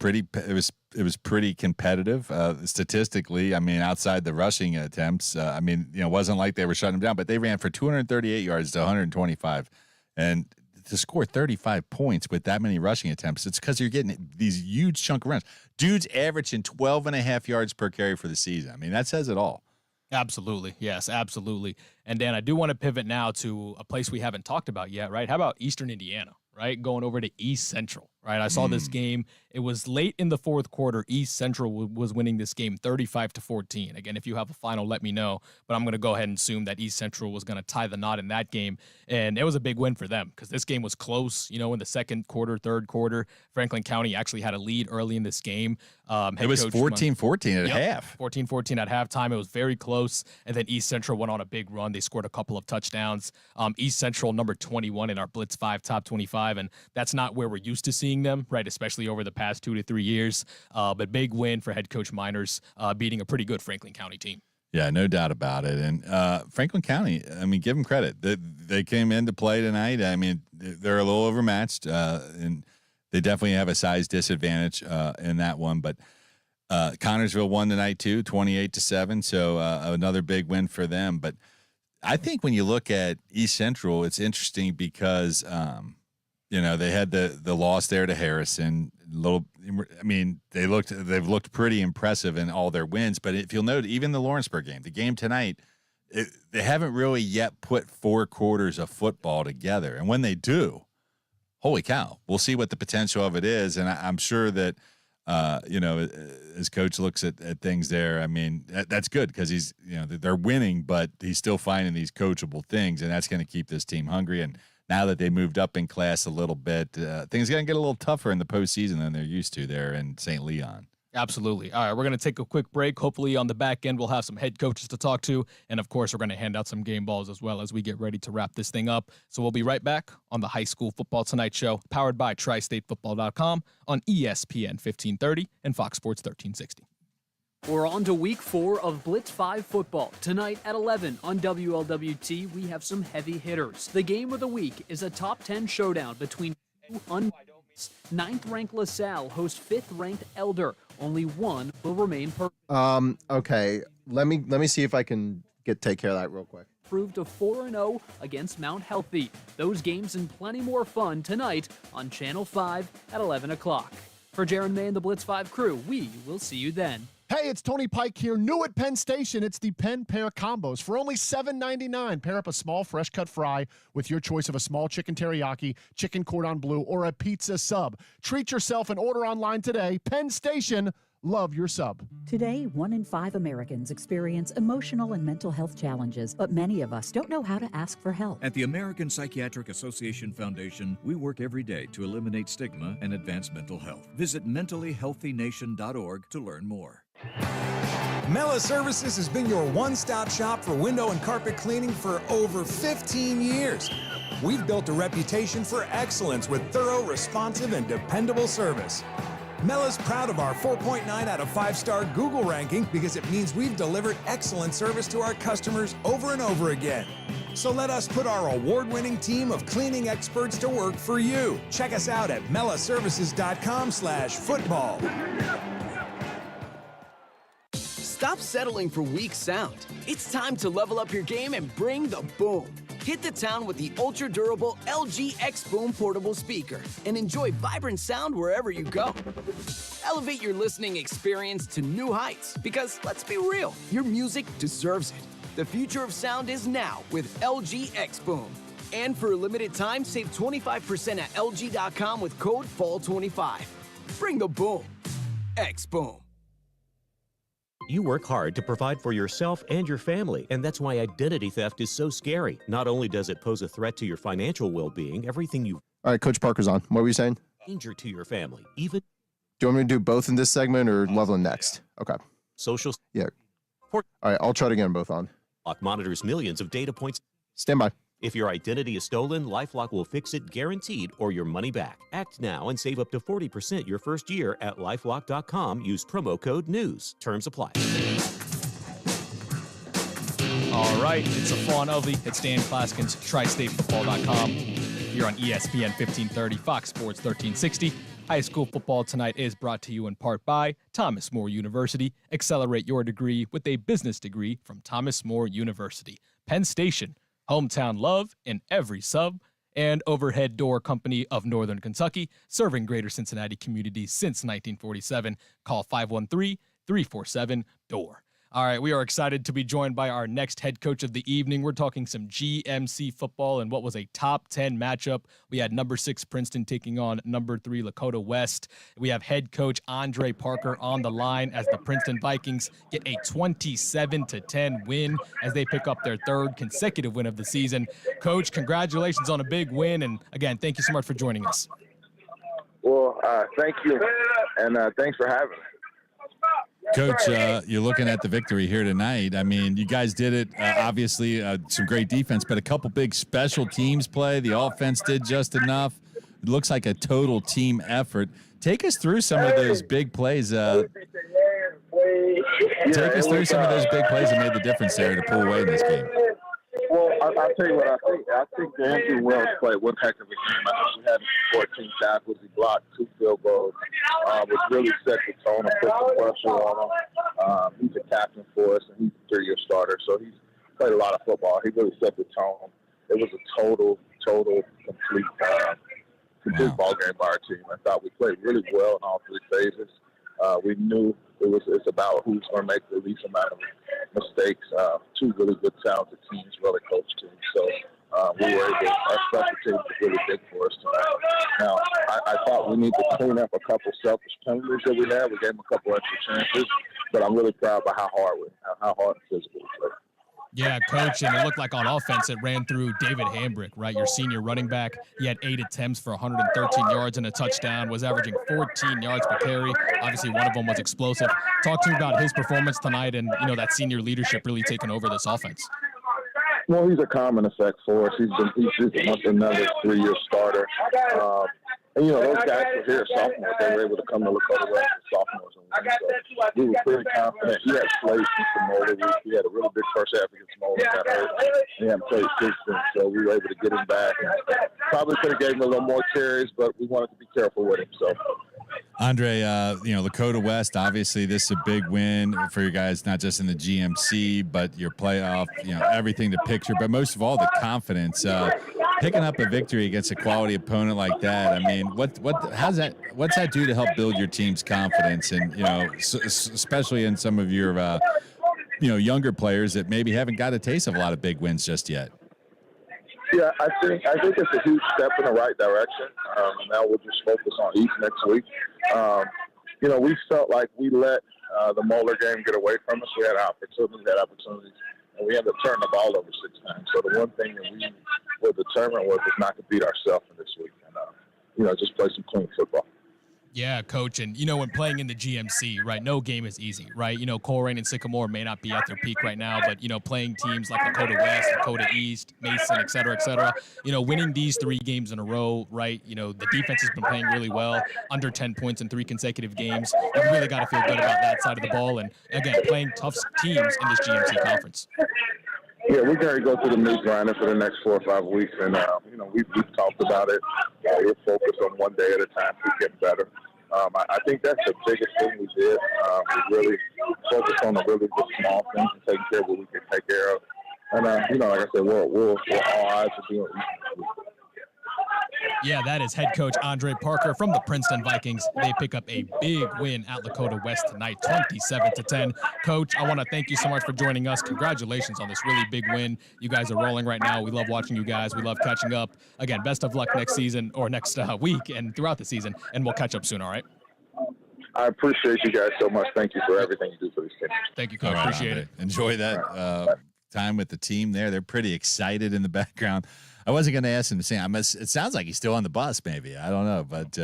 pretty competitive statistically. I mean, outside the rushing attempts, it wasn't like they were shutting them down, but they ran for 238 yards to 125, and to score 35 points with that many rushing attempts, it's because you're getting these huge chunk of runs. Dudes averaging 12.5 yards per carry for the season. I mean, that says it all. Absolutely. Yes, absolutely. And Dan, I do want to pivot now to a place we haven't talked about yet, right? How about Eastern Indiana, right? Going over to East Central, right? I saw this game It was late in the fourth quarter. East Central was winning this game 35-14. Again, if you have a final, let me know. But I'm going to go ahead and assume that East Central was going to tie the knot in that game. And it was a big win for them because this game was close, in the second quarter, third quarter. Franklin County actually had a lead early in this game. It was 14-14 at half. 14-14 at halftime. It was very close. And then East Central went on a big run. They scored a couple of touchdowns. East Central, number 21 in our Blitz 5 top 25. And that's not where we're used to seeing them, right? Especially over the past 2 to 3 years. But big win for head coach Miners, beating a pretty good Franklin County team. Yeah, no doubt about it. And Franklin County, I mean, give them credit. They came into play tonight. I mean, they're a little overmatched, and they definitely have a size disadvantage in that one. But Connorsville won tonight too, 28-7. So another big win for them. But I think when you look at East Central, it's interesting because they had the loss there to Harrison. They've looked pretty impressive in all their wins. But if you'll note, even the Lawrenceburg game, the game tonight, they haven't really yet put 4 quarters of football together. And when they do, holy cow, we'll see what the potential of it is. And I'm sure that, as coach looks at things there, I mean, that's good because he's, they're winning, but he's still finding these coachable things, and that's going to keep this team hungry. And now that they moved up in class a little bit, things are going to get a little tougher in the postseason than they're used to there in St. Leon. Absolutely. All right, we're going to take a quick break. Hopefully on the back end, we'll have some head coaches to talk to. And, of course, we're going to hand out some game balls as well as we get ready to wrap this thing up. So we'll be right back on the High School Football Tonight Show, powered by TriStateFootball.com on ESPN 1530 and Fox Sports 1360. We're on to week 4 of Blitz 5 football. Tonight at 11 on WLWT, we have some heavy hitters. The game of the week is a top 10 showdown between two unbeaten. 9th-ranked LaSalle hosts 5th-ranked Elder. Only one will remain per. Okay. Let me see if I can take care of that real quick. Proved to 4-0 against Mount Healthy. Those games and plenty more fun tonight on Channel 5 at 11 o'clock. For Jaron May and the Blitz 5 crew, we will see you then. Hey, it's Tony Pike here. New at Penn Station, it's the Penn Pair Combos. For only $7.99, pair up a small fresh-cut fry with your choice of a small chicken teriyaki, chicken cordon bleu, or a pizza sub. Treat yourself and order online today. Penn Station, love your sub. Today, 1 in 5 Americans experience emotional and mental health challenges, but many of us don't know how to ask for help. At the American Psychiatric Association Foundation, we work every day to eliminate stigma and advance mental health. Visit mentallyhealthynation.org to learn more. Mela Services has been your one-stop shop for window and carpet cleaning for over 15 years. We've built a reputation for excellence with thorough, responsive, and dependable service. Mela's proud of our 4.9 out of 5-star Google ranking because it means we've delivered excellent service to our customers over and over again. So let us put our award-winning team of cleaning experts to work for you. Check us out at melaservices.com/football. Stop settling for weak sound. It's time to level up your game and bring the boom. Hit the town with the ultra-durable LG X Boom portable speaker and enjoy vibrant sound wherever you go. Elevate your listening experience to new heights because, let's be real, your music deserves it. The future of sound is now with LG X Boom. And for a limited time, save 25% at LG.com with code FALL25. Bring the boom. X Boom. You work hard to provide for yourself and your family, and that's why identity theft is so scary. Not only does it pose a threat to your financial well-being, everything you... All right, Coach Parker's on. What were you saying? Danger to your family, even... Do you want me to do both in this segment or leveling next? Okay. Social... Yeah. All right, I'll try to get them both on. LifeLock monitors millions of data points. Stand by. If your identity is stolen, LifeLock will fix it guaranteed or your money back. Act now and save up to 40% your first year at LifeLock.com. Use promo code NEWS. Terms apply. All right, it's a Fawn Ovey. It's Dan Klaskin's TriStateFootball.com. Here on ESPN 1530, Fox Sports 1360. High School Football Tonight is brought to you in part by Thomas More University. Accelerate your degree with a business degree from Thomas More University. Penn Station. Hometown love in every sub, and Overhead Door Company of Northern Kentucky, serving greater Cincinnati communities since 1947. Call 513-347-DOOR. All right, we are excited to be joined by our next head coach of the evening. We're talking some GMC football and what was a top 10 matchup. We had number 6 Princeton taking on number 3 Lakota West. We have head coach Andre Parker on the line as the Princeton Vikings get a 27-10 win as they pick up their 3rd consecutive win of the season. Coach, congratulations on a big win, and again, thank you so much for joining us. Well, thank you, and thanks for having me. Coach, you're looking at the victory here tonight. I mean, you guys did it, obviously, some great defense, but a couple big special teams play. The offense did just enough. It looks like a total team effort. Take us through some of those big plays. Take us through some of those big plays that made the difference there to pull away in this game. Well, I'll tell you what I think. I think Andrew Wells played one heck of a game. I think we had 14 tackles. He blocked 2 field goals, which really set the tone and put some pressure on him. He's a captain for us, and he's a 3-year starter, so he's played a lot of football. He really set the tone. It was a total, complete ball game by our team. I thought we played really well in all 3 phases. We knew it's about who's going to make the least amount of mistakes. 2 really good, talented teams, really coached teams. So we were able, our special teams was really big for us tonight. Now, I thought we need to clean up a couple selfish penalties that we had. We gave them a couple extra chances, but I'm really proud by how hard and physical we played. Yeah, Coach, and it looked like on offense it ran through David Hambrick, right, your senior running back. He had 8 attempts for 113 yards and a touchdown, was averaging 14 yards per carry. Obviously, one of them was explosive. Talk to me about his performance tonight and, that senior leadership really taking over this offense. Well, he's a common effect for us. He's just another 3-year starter. And, those guys were here sophomores. They were able to come to Lakota West as sophomores and win. So we were pretty confident. He had played since Moeller. He had a really big first half against Moeller. Got hurt. He hadn't played since then, so we were able to get him back. And probably could have gave him a little more carries, but we wanted to be careful with him. So. Andre, Lakota West, obviously this is a big win for you guys, not just in the GMC, but your playoff, everything to picture, but most of all, the confidence. Picking up a victory against a quality opponent like that, I mean, what's that do to help build your team's confidence, and especially in some of your younger players that maybe haven't got a taste of a lot of big wins just yet? Yeah, I think it's a huge step in the right direction. Now we'll just focus on East next week. We felt like we let the Moeller game get away from us. We had opportunities, and we ended up turning the ball over 6 times. So the one thing that we were determined was not to beat ourselves in this week, and just play some clean football. Yeah, Coach, and when playing in the GMC, right, no game is easy, right? Coleraine and Sycamore may not be at their peak right now, but playing teams like Lakota West, Lakota East, Mason, et cetera, winning these 3 games in a row, right? The defense has been playing really well, under 10 points in 3 consecutive games. You really got to feel good about that side of the ball, and again, playing tough teams in this GMC conference. Yeah, we're going to go through the meat grinder for the next 4 or 5 weeks, and we've talked about it. We're focused on one day at a time to get better. I think that's the biggest thing we did. We really focused on the small things and taking care of what we can take care of. And like I said, we're all eyes are being. Yeah, that is head coach Andre Parker from the Princeton Vikings. They pick up a big win at Lakota West tonight, 27-10. Coach, I want to thank you so much for joining us. Congratulations on this really big win. You guys are rolling right now. We love watching you guys. We love catching up. Again, best of luck next season or next week and throughout the season, and we'll catch up soon, all right? I appreciate you guys so much. Thank you for everything you do for these teams. Thank you, Coach. Right, appreciate Andre. it. Enjoy that time with the team there. They're pretty excited in the background. I wasn't going to ask him to sing. It sounds like he's still on the bus, maybe. I don't know. But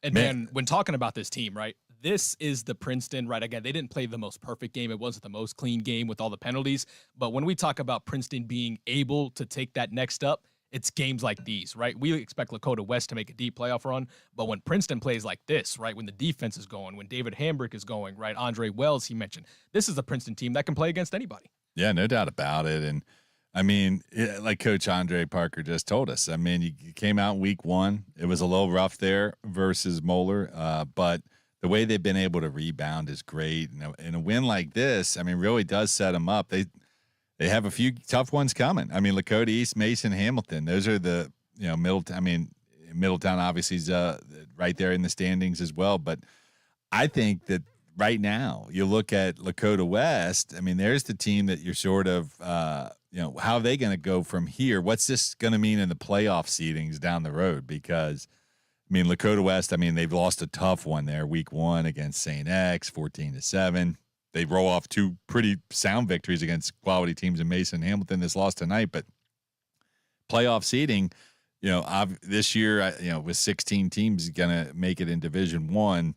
and man, when talking about this team, right, this is the Princeton, right? Again, they didn't play the most perfect game. It wasn't the most clean game with all the penalties. But when we talk about Princeton being able to take that next step, it's games like these, right? We expect Lakota West to make a deep playoff run. But when Princeton plays like this, right, when the defense is going, when David Hambrick is going, right, Andre Wells, he mentioned, this is a Princeton team that can play against anybody. Yeah, no doubt about it. And I mean, like Coach Andre Parker just told us, I mean, you came out week 1. It was a little rough there versus Moeller, but the way they've been able to rebound is great. And a win like this, I mean, really does set them up. They have a few tough ones coming. I mean, Lakota East, Mason, Hamilton, those are the, Middletown. I mean, Middletown obviously is right there in the standings as well. But I think that right now, you look at Lakota West. I mean, there's the team that you're sort of, how are they going to go from here? What's this going to mean in the playoff seedings down the road? Because, I mean, Lakota West, I mean, they've lost a tough one there, week 1 against St. X, 14-7. They roll off 2 pretty sound victories against quality teams in Mason and Hamilton. This loss tonight, but playoff seeding, this year, with 16 teams going to make it in Division I.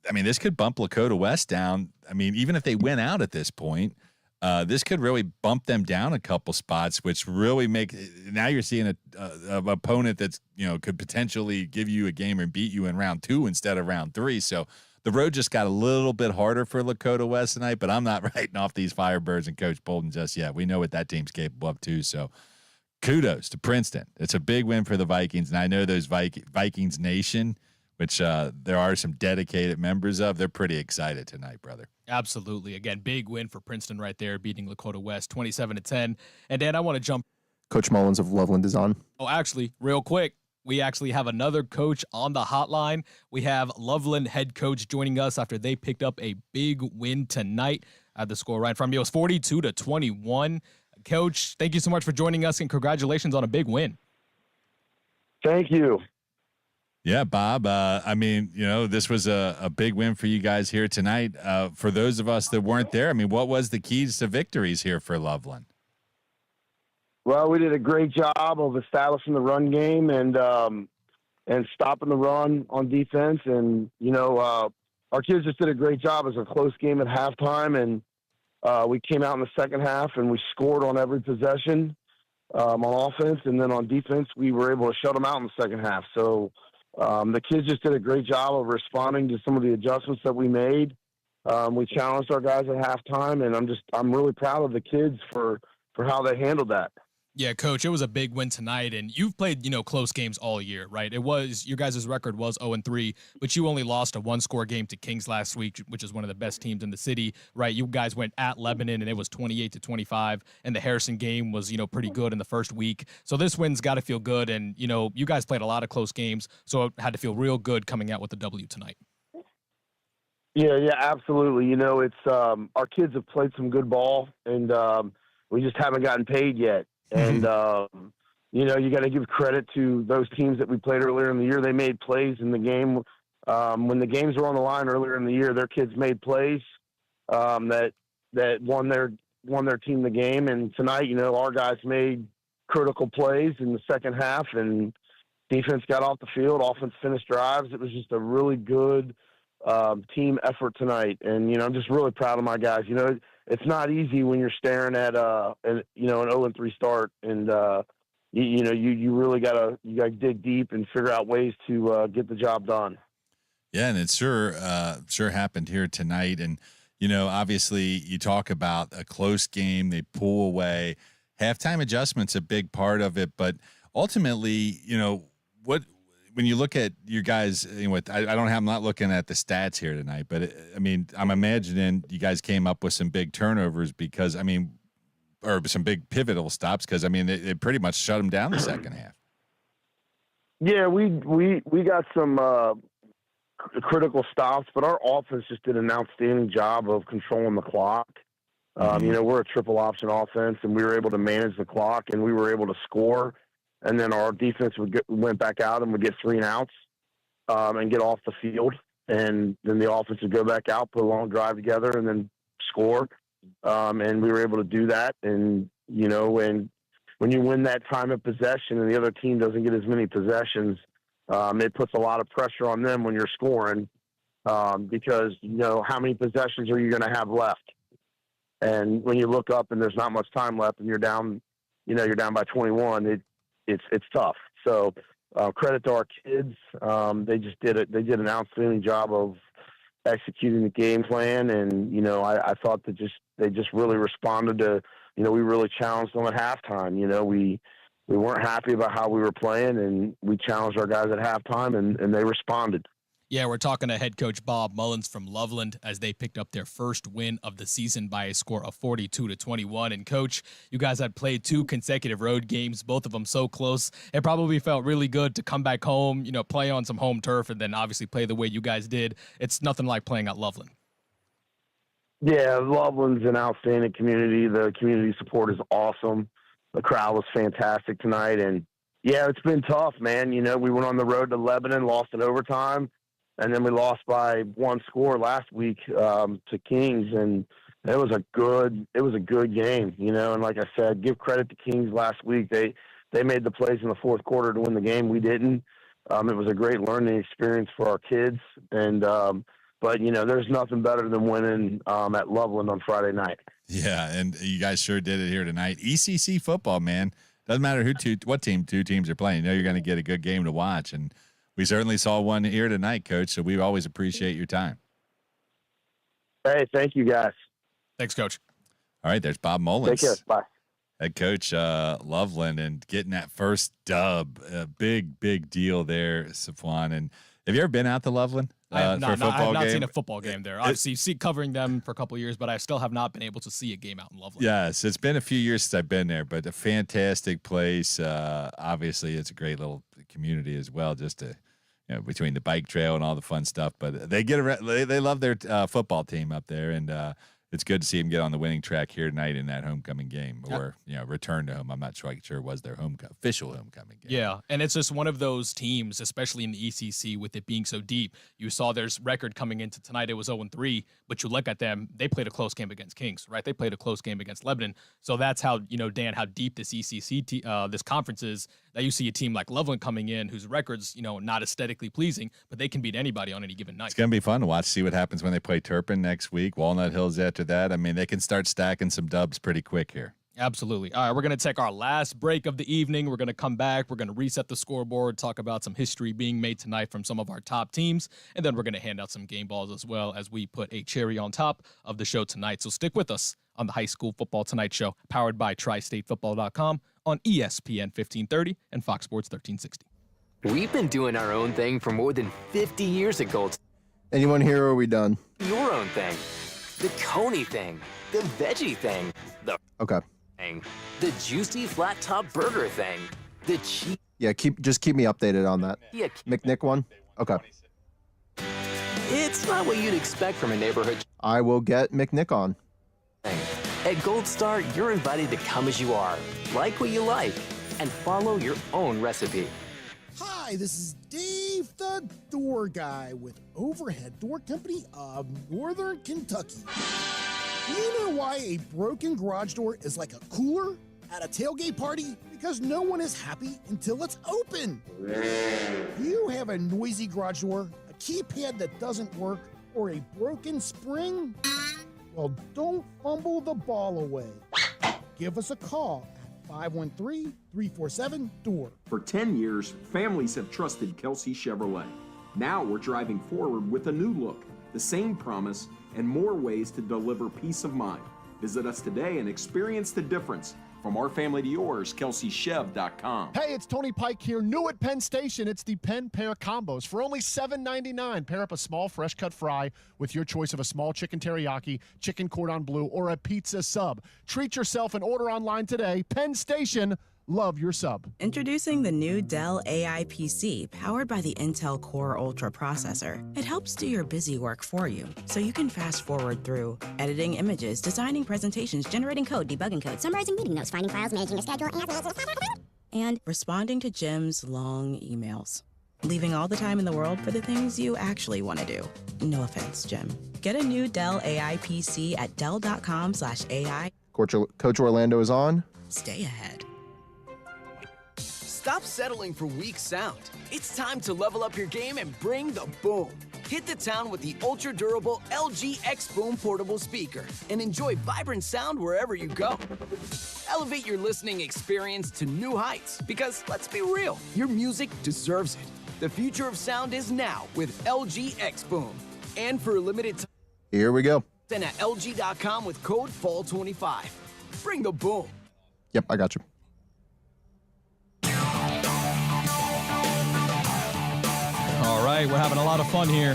I mean, this could bump Lakota West down. I mean, even if they win out at this point, this could really bump them down a couple spots, which really now you're seeing an opponent that's, could potentially give you a game and beat you in round 2 instead of round 3. So the road just got a little bit harder for Lakota West tonight, but I'm not writing off these Firebirds and Coach Bolden just yet. We know what that team's capable of too. So kudos to Princeton. It's a big win for the Vikings. And I know those Vikings Nation, which there are some dedicated members of, they're pretty excited tonight, brother. Absolutely. Again, big win for Princeton right there, beating Lakota West 27-10. And Dan, I want to jump. Coach Mullins of Loveland is on. Oh, actually, real quick, we actually have another coach on the hotline. We have Loveland head coach joining us after they picked up a big win tonight. I had the score right in front of me. It was 42-21. Coach, thank you so much for joining us, and congratulations on a big win. Thank you. Yeah, Bob. I mean, this was a big win for you guys here tonight. For those of us that weren't there, I mean, what was the keys to victories here for Loveland? Well, we did a great job of establishing the run game and stopping the run on defense. And, our kids just did a great job. It was a close game at halftime, and we came out in the second half and we scored on every possession on offense. And then on defense, we were able to shut them out in the second half. So the kids just did a great job of responding to some of the adjustments that we made. We challenged our guys at halftime, and I'm really proud of the kids for how they handled that. Yeah, Coach, it was a big win tonight, and you've played, close games all year, right? Your guys' record was 0-3, but you only lost a 1-score game to Kings last week, which is one of the best teams in the city, right? You guys went at Lebanon, and it was 28-25, and the Harrison game was, pretty good in the first week. So this win's got to feel good, and, you guys played a lot of close games, so it had to feel real good coming out with the W tonight. Yeah, absolutely. It's our kids have played some good ball, and we just haven't gotten paid yet. And, you got to give credit to those teams that we played earlier in the year. They made plays in the game. When the games were on the line earlier in the year, their kids made plays that won their team the game. And tonight, our guys made critical plays in the second half, and defense got off the field. Offense finished drives. It was just a really good team effort tonight. And, I'm just really proud of my guys. It's not easy when you're staring at an 0-3 start, and you really gotta dig deep and figure out ways to get the job done. Yeah, and it sure happened here tonight. And obviously you talk about a close game, they pull away. Halftime adjustment's a big part of it, but ultimately, when you look at your guys, I'm not looking at the stats here tonight, but I'm imagining you guys came up with some big turnovers or some big pivotal stops because it pretty much shut them down the second half. Yeah, we got some critical stops, but our offense just did an outstanding job of controlling the clock. We're a triple option offense, and we were able to manage the clock, and we were able to score. And then our defense went back out and would get 3 and outs and get off the field. And then the offense would go back out, put a long drive together, and then score. And we were able to do that. And, when you win that time of possession and the other team doesn't get as many possessions, it puts a lot of pressure on them when you're scoring because, how many possessions are you going to have left? And when you look up and there's not much time left and you're down by 21, it's tough. So credit to our kids. They did an outstanding job of executing the game plan. And, I thought that they just really responded to, we really challenged them at halftime. We weren't happy about how we were playing, and we challenged our guys at halftime, and they responded. Yeah, we're talking to head coach Bob Mullins from Loveland as they picked up their first win of the season by a score of 42-21. And coach, you guys had played 2 consecutive road games, both of them so close. It probably felt really good to come back home, play on some home turf, and then obviously play the way you guys did. It's nothing like playing at Loveland. Yeah, Loveland's an outstanding community. The community support is awesome. The crowd was fantastic tonight. And yeah, it's been tough, man. We went on the road to Lebanon, lost in overtime. And then we lost by 1 score last week to Kings, and it was a good game, And like I said, give credit to Kings last week. They made the plays in the fourth quarter to win the game. We didn't. It was a great learning experience for our kids, and but there's nothing better than winning at Loveland on Friday night. Yeah, and you guys sure did it here tonight. ECC football, man. Doesn't matter what team 2 teams are playing. You're going to get a good game to watch, and we certainly saw one here tonight, Coach, so we always appreciate your time. Hey, thank you, guys. Thanks, Coach. All right, there's Bob Mullins. Take care. Bye. Head coach Loveland, and getting that first dub. A big deal there, Safwan. And have you ever been out to Loveland I have for a football game? I have not seen a football game there. Obviously, covering them for a couple of years, but I still have not been able to see a game out in Loveland. Yes, it's been a few years since I've been there, but a fantastic place. Obviously, it's a great little community as well, just to between the bike trail and all the fun stuff. But they they love their football team up there, and it's good to see them get on the winning track here tonight in that homecoming game, or return to home. I'm not sure it was their official homecoming game. Yeah, and it's just one of those teams, especially in the ECC, with it being so deep. You saw their record coming into tonight; it was 0-3. But you look at them; they played a close game against Kings, right? They played a close game against Lebanon. So that's how Dan, how deep this ECC this conference is. That you see a team like Loveland coming in, whose records not aesthetically pleasing, but they can beat anybody on any given night. It's going to be fun to watch. See what happens when they play Turpin next week. Walnut Hills after that. I mean, they can start stacking some dubs pretty quick here. Absolutely. All right, we're going to take our last break of the evening. We're going to come back. We're going to reset the scoreboard, talk about some history being made tonight from some of our top teams, and then we're going to hand out some game balls as well as we put a cherry on top of the show tonight. So stick with us on the High School Football Tonight Show, powered by TriStateFootball.com on ESPN 1530 and Fox Sports 1360. We've been doing our own thing for more than 50 years at Gold. Anyone here, or are we done? Your own thing. The Coney thing. The veggie thing. The Okay. thing. The juicy flat top burger thing. The cheese. Yeah, just keep me updated on that. Yeah. McNick one? Okay. It's not what you'd expect from a neighborhood I will get McNick on. thing. At Gold Star, you're invited to come as you are, like what you like, and follow your own recipe. Hi, this is Dave the Door Guy with Overhead Door Company of Northern Kentucky. Do you know why a broken garage door is like a cooler at a tailgate party? Because no one is happy until it's open. Do you have a noisy garage door, a keypad that doesn't work, or a broken spring? Well, don't fumble the ball away. Give us a call at 513-347-DOOR. For 10 years, families have trusted Kelsey Chevrolet. Now we're driving forward with a new look, the same promise, and more ways to deliver peace of mind. Visit us today and experience the difference. From our family to yours, KelseyChev.com. Hey, it's Tony Pike here. New at Penn Station, it's the Penn Pair Combos. For only $7.99, pair up a small fresh cut fry with your choice of a small chicken teriyaki, chicken cordon bleu, or a pizza sub. Treat yourself and order online today. Penn Station, love your sub. Introducing the new Dell AI PC powered by the Intel Core Ultra processor. It helps do your busy work for you, so you can fast forward through editing images, designing presentations, generating code, debugging code, summarizing meeting notes, finding files, managing your schedule, and responding to Jim's long emails. Leaving all the time in the world for the things you actually want to do. No offense, Jim. Get a new Dell AI PC at Dell.com/AI. Coach Orlando is on. Stay ahead. Stop settling for weak sound. It's time to level up your game and bring the boom. Hit the town with the ultra-durable LG X Boom portable speaker and enjoy vibrant sound wherever you go. Elevate your listening experience to new heights because, let's be real, your music deserves it. The future of sound is now with LG X Boom. And for a limited time, Here we go. then at LG.com with code FALL25. Bring the boom. Yep, I got you. All right, right, we're having a lot of fun here.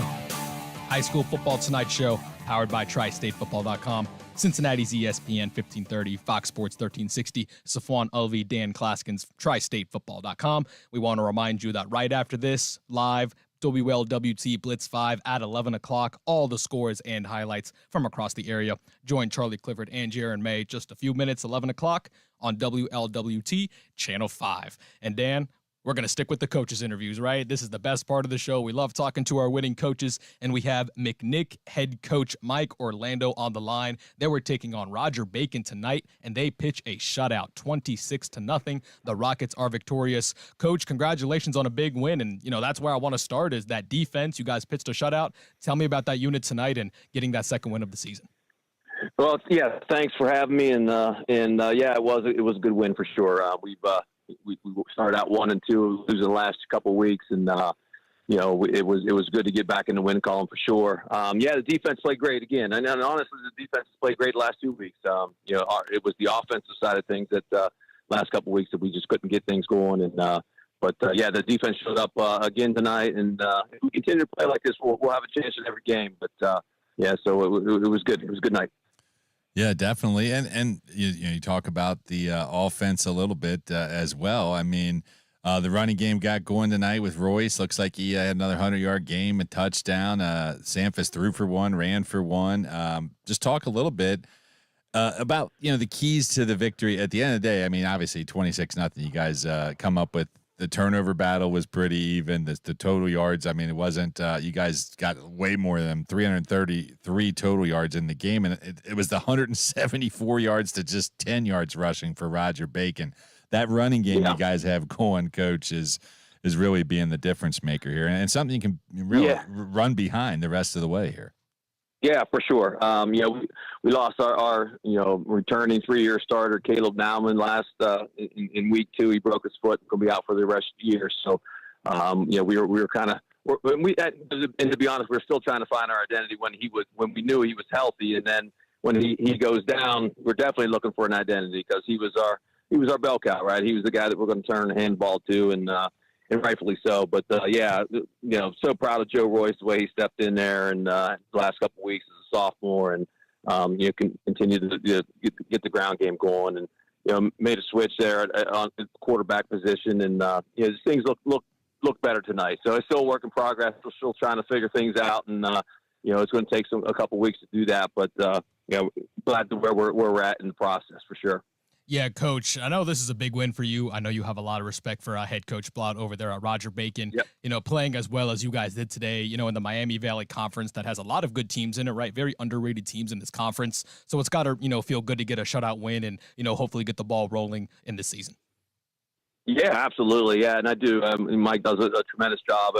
High School Football Tonight Show, powered by TriStateFootball.com, Cincinnati's ESPN 1530, Fox Sports 1360, Safwan Ulvi, Dan Klaskins, TriStateFootball.com. We want to remind you that right after this, live, WLWT Blitz 5 at 11 o'clock, all the scores and highlights from across the area. Join Charlie Clifford and Jaron May just a few minutes, 11 o'clock on WLWT Channel 5. And Dan, we're going to stick with the coaches' interviews, right? This is the best part of the show. We love talking to our winning coaches, and we have McNick head coach Mike Orlando on the line. They were taking on Roger Bacon tonight, and they pitch a shutout, 26-0. The Rockets are victorious. Coach, congratulations on a big win, and, that's where I want to start is that defense. You guys pitched a shutout. Tell me about that unit tonight and getting that second win of the season. Well, yeah, thanks for having me, and yeah, it was a good win for sure. We started out 1-2, losing the last couple of weeks, and it was good to get back in the win column for sure. Yeah, the defense played great again, and honestly, the defense played great the last 2 weeks. It was the offensive side of things that last couple of weeks that we just couldn't get things going, and yeah, the defense showed up again tonight, and if we continue to play like this, we'll have a chance in every game. But yeah, so it was good. It was a good night. Yeah, definitely. And you talk about the offense a little bit as well. I mean, the running game got going tonight with Royce. Looks like he had another 100-yard game, a touchdown. Sanfus threw for one, ran for one. Just talk a little bit about, the keys to the victory. At the end of the day, I mean, obviously 26-0. You guys come up with. The turnover battle was pretty even. The total yards, I mean, it wasn't you guys got way more than 333 total yards in the game, and it was the 174 yards to just 10 yards rushing for Roger Bacon. That running game you guys have going, Coach, is really being the difference maker here, and something you can really run behind the rest of the way here. Yeah, for sure. We lost our returning 3-year starter Caleb Nauman last in week 2. He broke his foot, going to be out for the rest of the year. So, we were kind of and to be honest, we were still trying to find our identity when we knew he was healthy, and then when he goes down, we're definitely looking for an identity because he was our bell cow, right? He was the guy that we're going to turn the handball to, and rightfully so. But so proud of Joe Royce, the way he stepped in there and the last couple of weeks as a sophomore, and can continue to get the ground game going, and made a switch there on the quarterback position, and things look better tonight. So it's still a work in progress. We're still trying to figure things out, and it's going to take a couple of weeks to do that. But glad to where we're at in the process for sure. Yeah, Coach, I know this is a big win for you. I know you have a lot of respect for head coach Blott over there at Roger Bacon. Yep. Playing as well as you guys did today, in the Miami Valley Conference that has a lot of good teams in it, right? Very underrated teams in this conference. So it's got to, feel good to get a shutout win and, hopefully get the ball rolling in this season. Yeah, absolutely. Yeah, and I do. Mike does a tremendous job.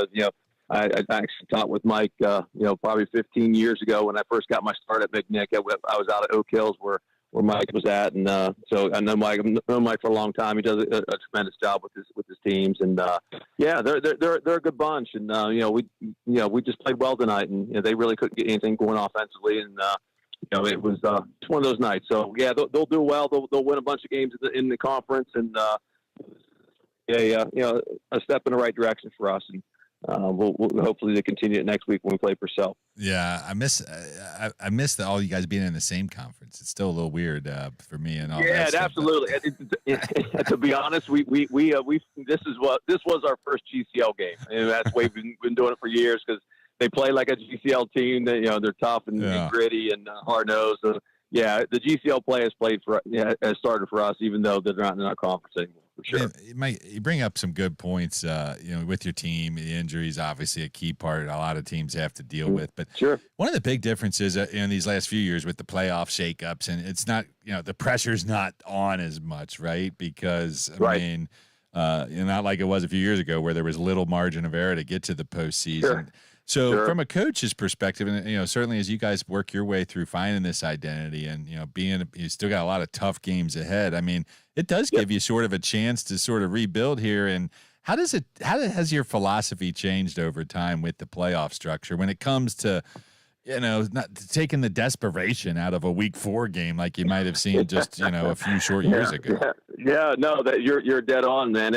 I actually taught with Mike, probably 15 years ago when I first got my start at McNick. I was out at Oak Hills where Mike was at, and so I know Mike. I've known Mike for a long time. He does a tremendous job with his teams, and they're a good bunch. And we just played well tonight, and they really couldn't get anything going offensively, and it was it's one of those nights. So yeah, they'll do well. They'll win a bunch of games in the conference, and a step in the right direction for us. And we'll hopefully to continue it next week when we play Purcell. Yeah, I miss all you guys being in the same conference. It's still a little weird for me and all. Yeah, that absolutely. To be honest, we this was our first GCL game, and that's why we've been doing it for years because they play like a GCL team. That they're tough and gritty and hard nosed. So yeah, the GCL play has started for us, even though they're not in our conference anymore. For sure. You bring up some good points, with your team. The injuries, obviously a key part a lot of teams have to deal with. But one of the big differences in these last few years with the playoff shakeups, and it's not, the pressure's not on as much, right? Because, I mean, not like it was a few years ago where there was little margin of error to get to the postseason. Sure. So from a coach's perspective, and certainly as you guys work your way through finding this identity, and you still got a lot of tough games ahead. I mean, it does give you sort of a chance to sort of rebuild here. And how has your philosophy changed over time with the playoff structure when it comes to not taking the desperation out of a week 4 game like you might have seen just a few short years ago? No, that you're dead on, man.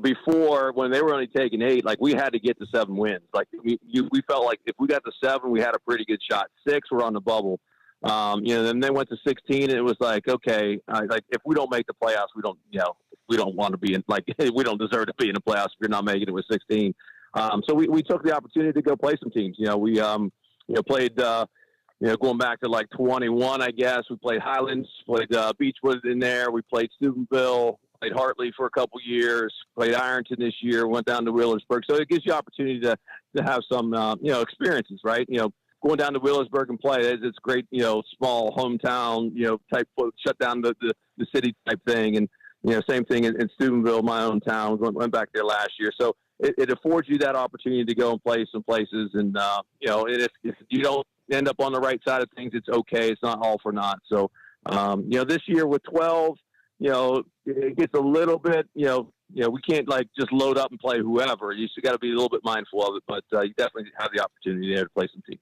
before when they were only taking 8, like we had to get to 7 wins. Like we felt like if we got to 7, we had a pretty good shot. 6, we're on the bubble. Then they went to 16, and it was like, okay, like if we don't make the playoffs, we don't want to be in, like, we don't deserve to be in the playoffs if you're not making it with 16. So we took the opportunity to go play some teams. We played, going back to like 21, I guess. We played Highlands, played Beechwood in there. We played Steubenville, played Hartley for a couple years, played Ironton this year, went down to Wheelersburg. So it gives you opportunity to have some, experiences, right? Going down to Wheelersburg and play, it's great, small hometown, type, shut down the city type thing. And, same thing in Steubenville, my own town. Went back there last year. So it affords you that opportunity to go and play some places. And, if you don't end up on the right side of things, it's okay. It's not all for naught. So, this year with 12, it gets a little bit, we can't like just load up and play whoever. You just got to be a little bit mindful of it, but you definitely have the opportunity there to play some teams.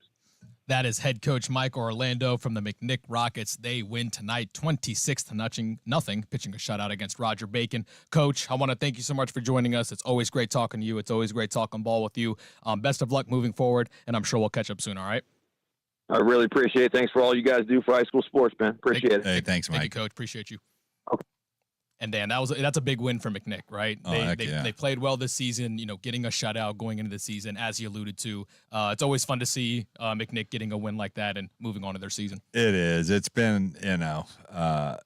That is head coach Mike Orlando from the McNick Rockets. They win tonight 26-0, pitching a shutout against Roger Bacon. Coach, I want to thank you so much for joining us. It's always great talking to you. It's always great talking ball with you. Best of luck moving forward, and I'm sure we'll catch up soon, all right? I really appreciate it. Thanks for all you guys do for high school sports, man. Appreciate it. Hey, thanks, Mike. Thank you, Coach. Appreciate you. Okay. And Dan, that's a big win for McNick, right? They played well this season, getting a shutout going into the season, as you alluded to. It's always fun to see McNick getting a win like that and moving on to their season. It is. It's been, like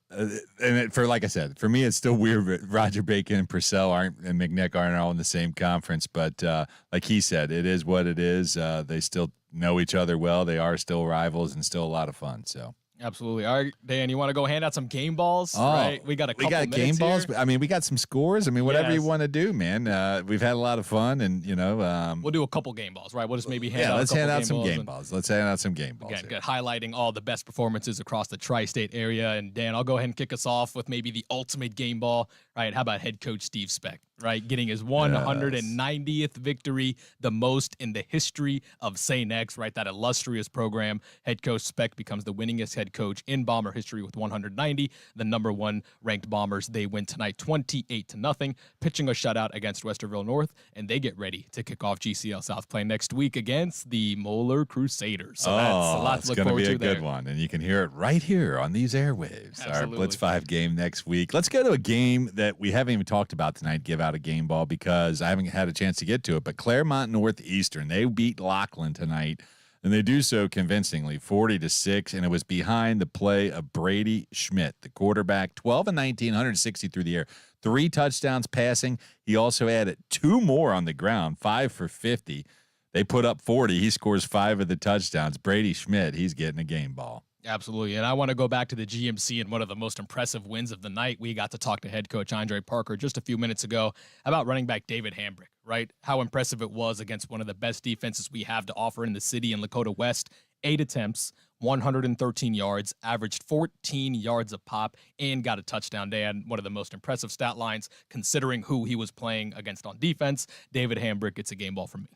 I said, for me, it's still weird. Roger Bacon and Purcell and McNick aren't all in the same conference, but like he said, it is what it is. They still know each other well. They are still rivals and still a lot of fun. So. Absolutely. All right, Dan, you want to go hand out some game balls? Right? We got game balls. Here. I mean, we got some scores. I mean, whatever you want to do, man. We've had a lot of fun, and we'll do a couple game balls, right? We'll just maybe hand out. Let's hand out some game balls. Let's hand out some game balls. Again, highlighting all the best performances across the tri-state area. And Dan, I'll go ahead and kick us off with maybe the ultimate game ball. Right? How about head coach Steve Speck? Right, getting his 190th victory, the most in the history of St. X. Right, that illustrious program. Head coach Speck becomes the winningest head coach in Bomber history with 190. The number 1 ranked Bombers, they win tonight 28-0, pitching a shutout against Westerville North, and they get ready to kick off GCL South play next week against the Moeller Crusaders. So that's a lot to look forward to there. It's going to be a good one, and you can hear it right here on these airwaves. Absolutely. Our Blitz 5 game next week. Let's go to a game that we haven't even talked about tonight. Give out a game ball because I haven't had a chance to get to it. But Claremont Northeastern, they beat Lockland tonight, and they do so convincingly, 40-6. And it was behind the play of Brady Schmidt, the quarterback, 12-19, 160 through the air, 3 touchdowns passing. He also added 2 more on the ground, 5 for 50. They put up 40. He scores 5 of the touchdowns. Brady Schmidt, he's getting a game ball. Absolutely. And I want to go back to the GMC and one of the most impressive wins of the night. We got to talk to head coach Andre Parker just a few minutes ago about running back David Hambrick, right? How impressive it was against one of the best defenses we have to offer in the city in Lakota West. 8 attempts, 113 yards, averaged 14 yards a pop, and got a touchdown. Dan, one of the most impressive stat lines considering who he was playing against on defense. David Hambrick, it's a game ball for me.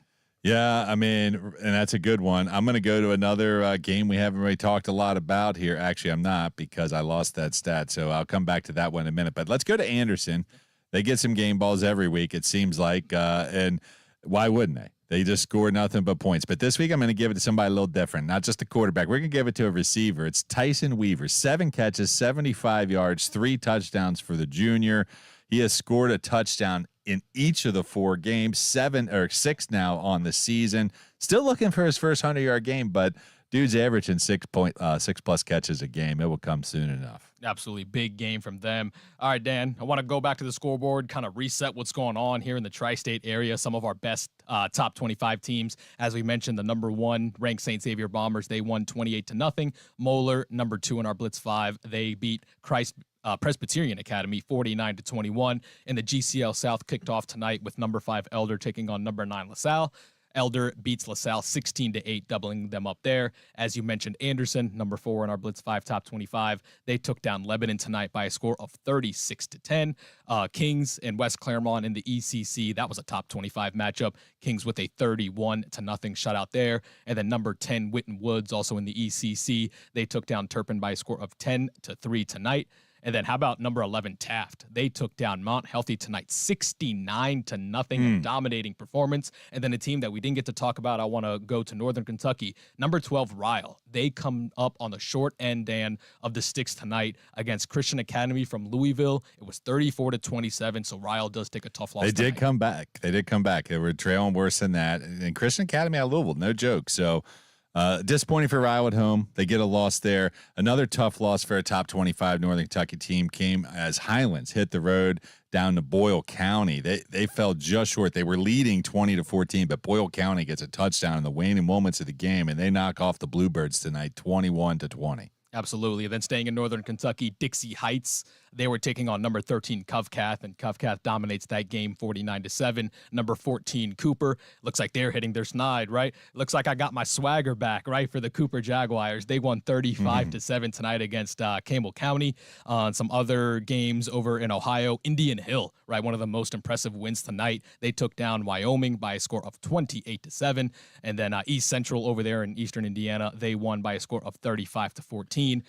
Yeah, I mean, and that's a good one. I'm going to go to another game we haven't really talked a lot about here. Actually, I'm not because I lost that stat, so I'll come back to that one in a minute. But let's go to Anderson. They get some game balls every week, it seems like, and why wouldn't they? They just score nothing but points. But this week, I'm going to give it to somebody a little different, not just a quarterback. We're going to give it to a receiver. It's Tyson Weaver, 7 catches, 75 yards, 3 touchdowns for the junior. He has scored a touchdown in each of the 4 games, 7 or 6 now on the season. Still looking for his first 100-yard game, but dude's averaging 6+ catches a game. It will come soon enough. Absolutely big game from them. All right, Dan, I want to go back to the scoreboard, kind of reset what's going on here in the tri-state area. Some of our best top 25 teams. As we mentioned, the number 1 ranked St. Xavier Bombers, they won 28-0. Moeller, number 2 in our Blitz 5, they beat Presbyterian Academy 49-21, and the GCL South kicked off tonight with number 5 Elder taking on number 9 LaSalle. Elder beats LaSalle 16-8, doubling them up there. As you mentioned, Anderson, number 4 in our Blitz 5 top 25, they took down Lebanon tonight by a score of 36-10. Kings and West Claremont in the ECC, that was a top 25 matchup. Kings with a 31-0 shutout there. And then number 10 Whitten Woods, also in the ECC, they took down Turpin by a score of 10-3 tonight. And then how about number 11, Taft? They took down Mount Healthy tonight, 69-0, a dominating performance. And then a team that we didn't get to talk about, I want to go to Northern Kentucky, number 12, Ryle. They come up on the short end, Dan, of the sticks tonight against Christian Academy from Louisville. It was 34-27, so Ryle does take a tough loss. They did come back. They were trailing worse than that. And Christian Academy out of Louisville, no joke. So disappointing for Ryle at home. They get a loss there. Another tough loss for a top 25 Northern Kentucky team came as Highlands hit the road down to Boyle County. They fell just short. They were leading 20-14, but Boyle County gets a touchdown in the waning moments of the game, and they knock off the Bluebirds tonight, 21-20. Absolutely. And then staying in Northern Kentucky, Dixie Heights, they were taking on number 13, Covcath, and Covcath dominates that game 49-7. Number 14, Cooper. Looks like they're hitting their snide, right? Looks like I got my swagger back, right, for the Cooper Jaguars. They won 35-7 tonight against Campbell County. Some other games over in Ohio, Indian Hill, right, one of the most impressive wins tonight. They took down Wyoming by a score of 28-7. And then East Central over there in Eastern Indiana, they won by a score of 35-14.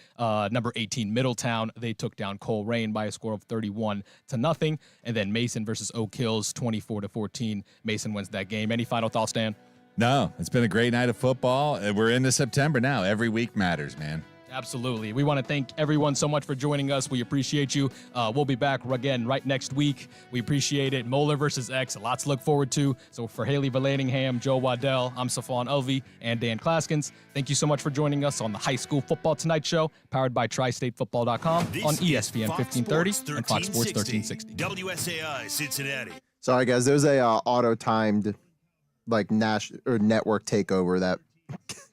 Number 18, Middletown, they took down Coleraine by a score of 31-0. And then Mason versus Oak Hills, 24-14. Mason wins that game. Any final thoughts, Dan? No, it's been a great night of football. We're into September now. Every week matters, man. Absolutely. We want to thank everyone so much for joining us. We appreciate you. We'll be back again right next week. We appreciate it. Moeller versus X. Lots to look forward to. So for Haley Valadingham, Joe Waddell, I'm Safon Elvey, and Dan Klaskins. Thank you so much for joining us on the High School Football Tonight Show, powered by TriStateFootball.com on ESPN 1530 and Fox Sports 1360. WSAI Cincinnati. Sorry, guys. There's a auto-timed national or network takeover that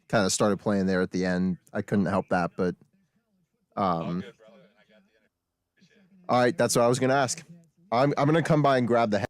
kind of started playing there at the end. I couldn't help that, but all right, that's what I was going to ask. I'm going to come by and grab the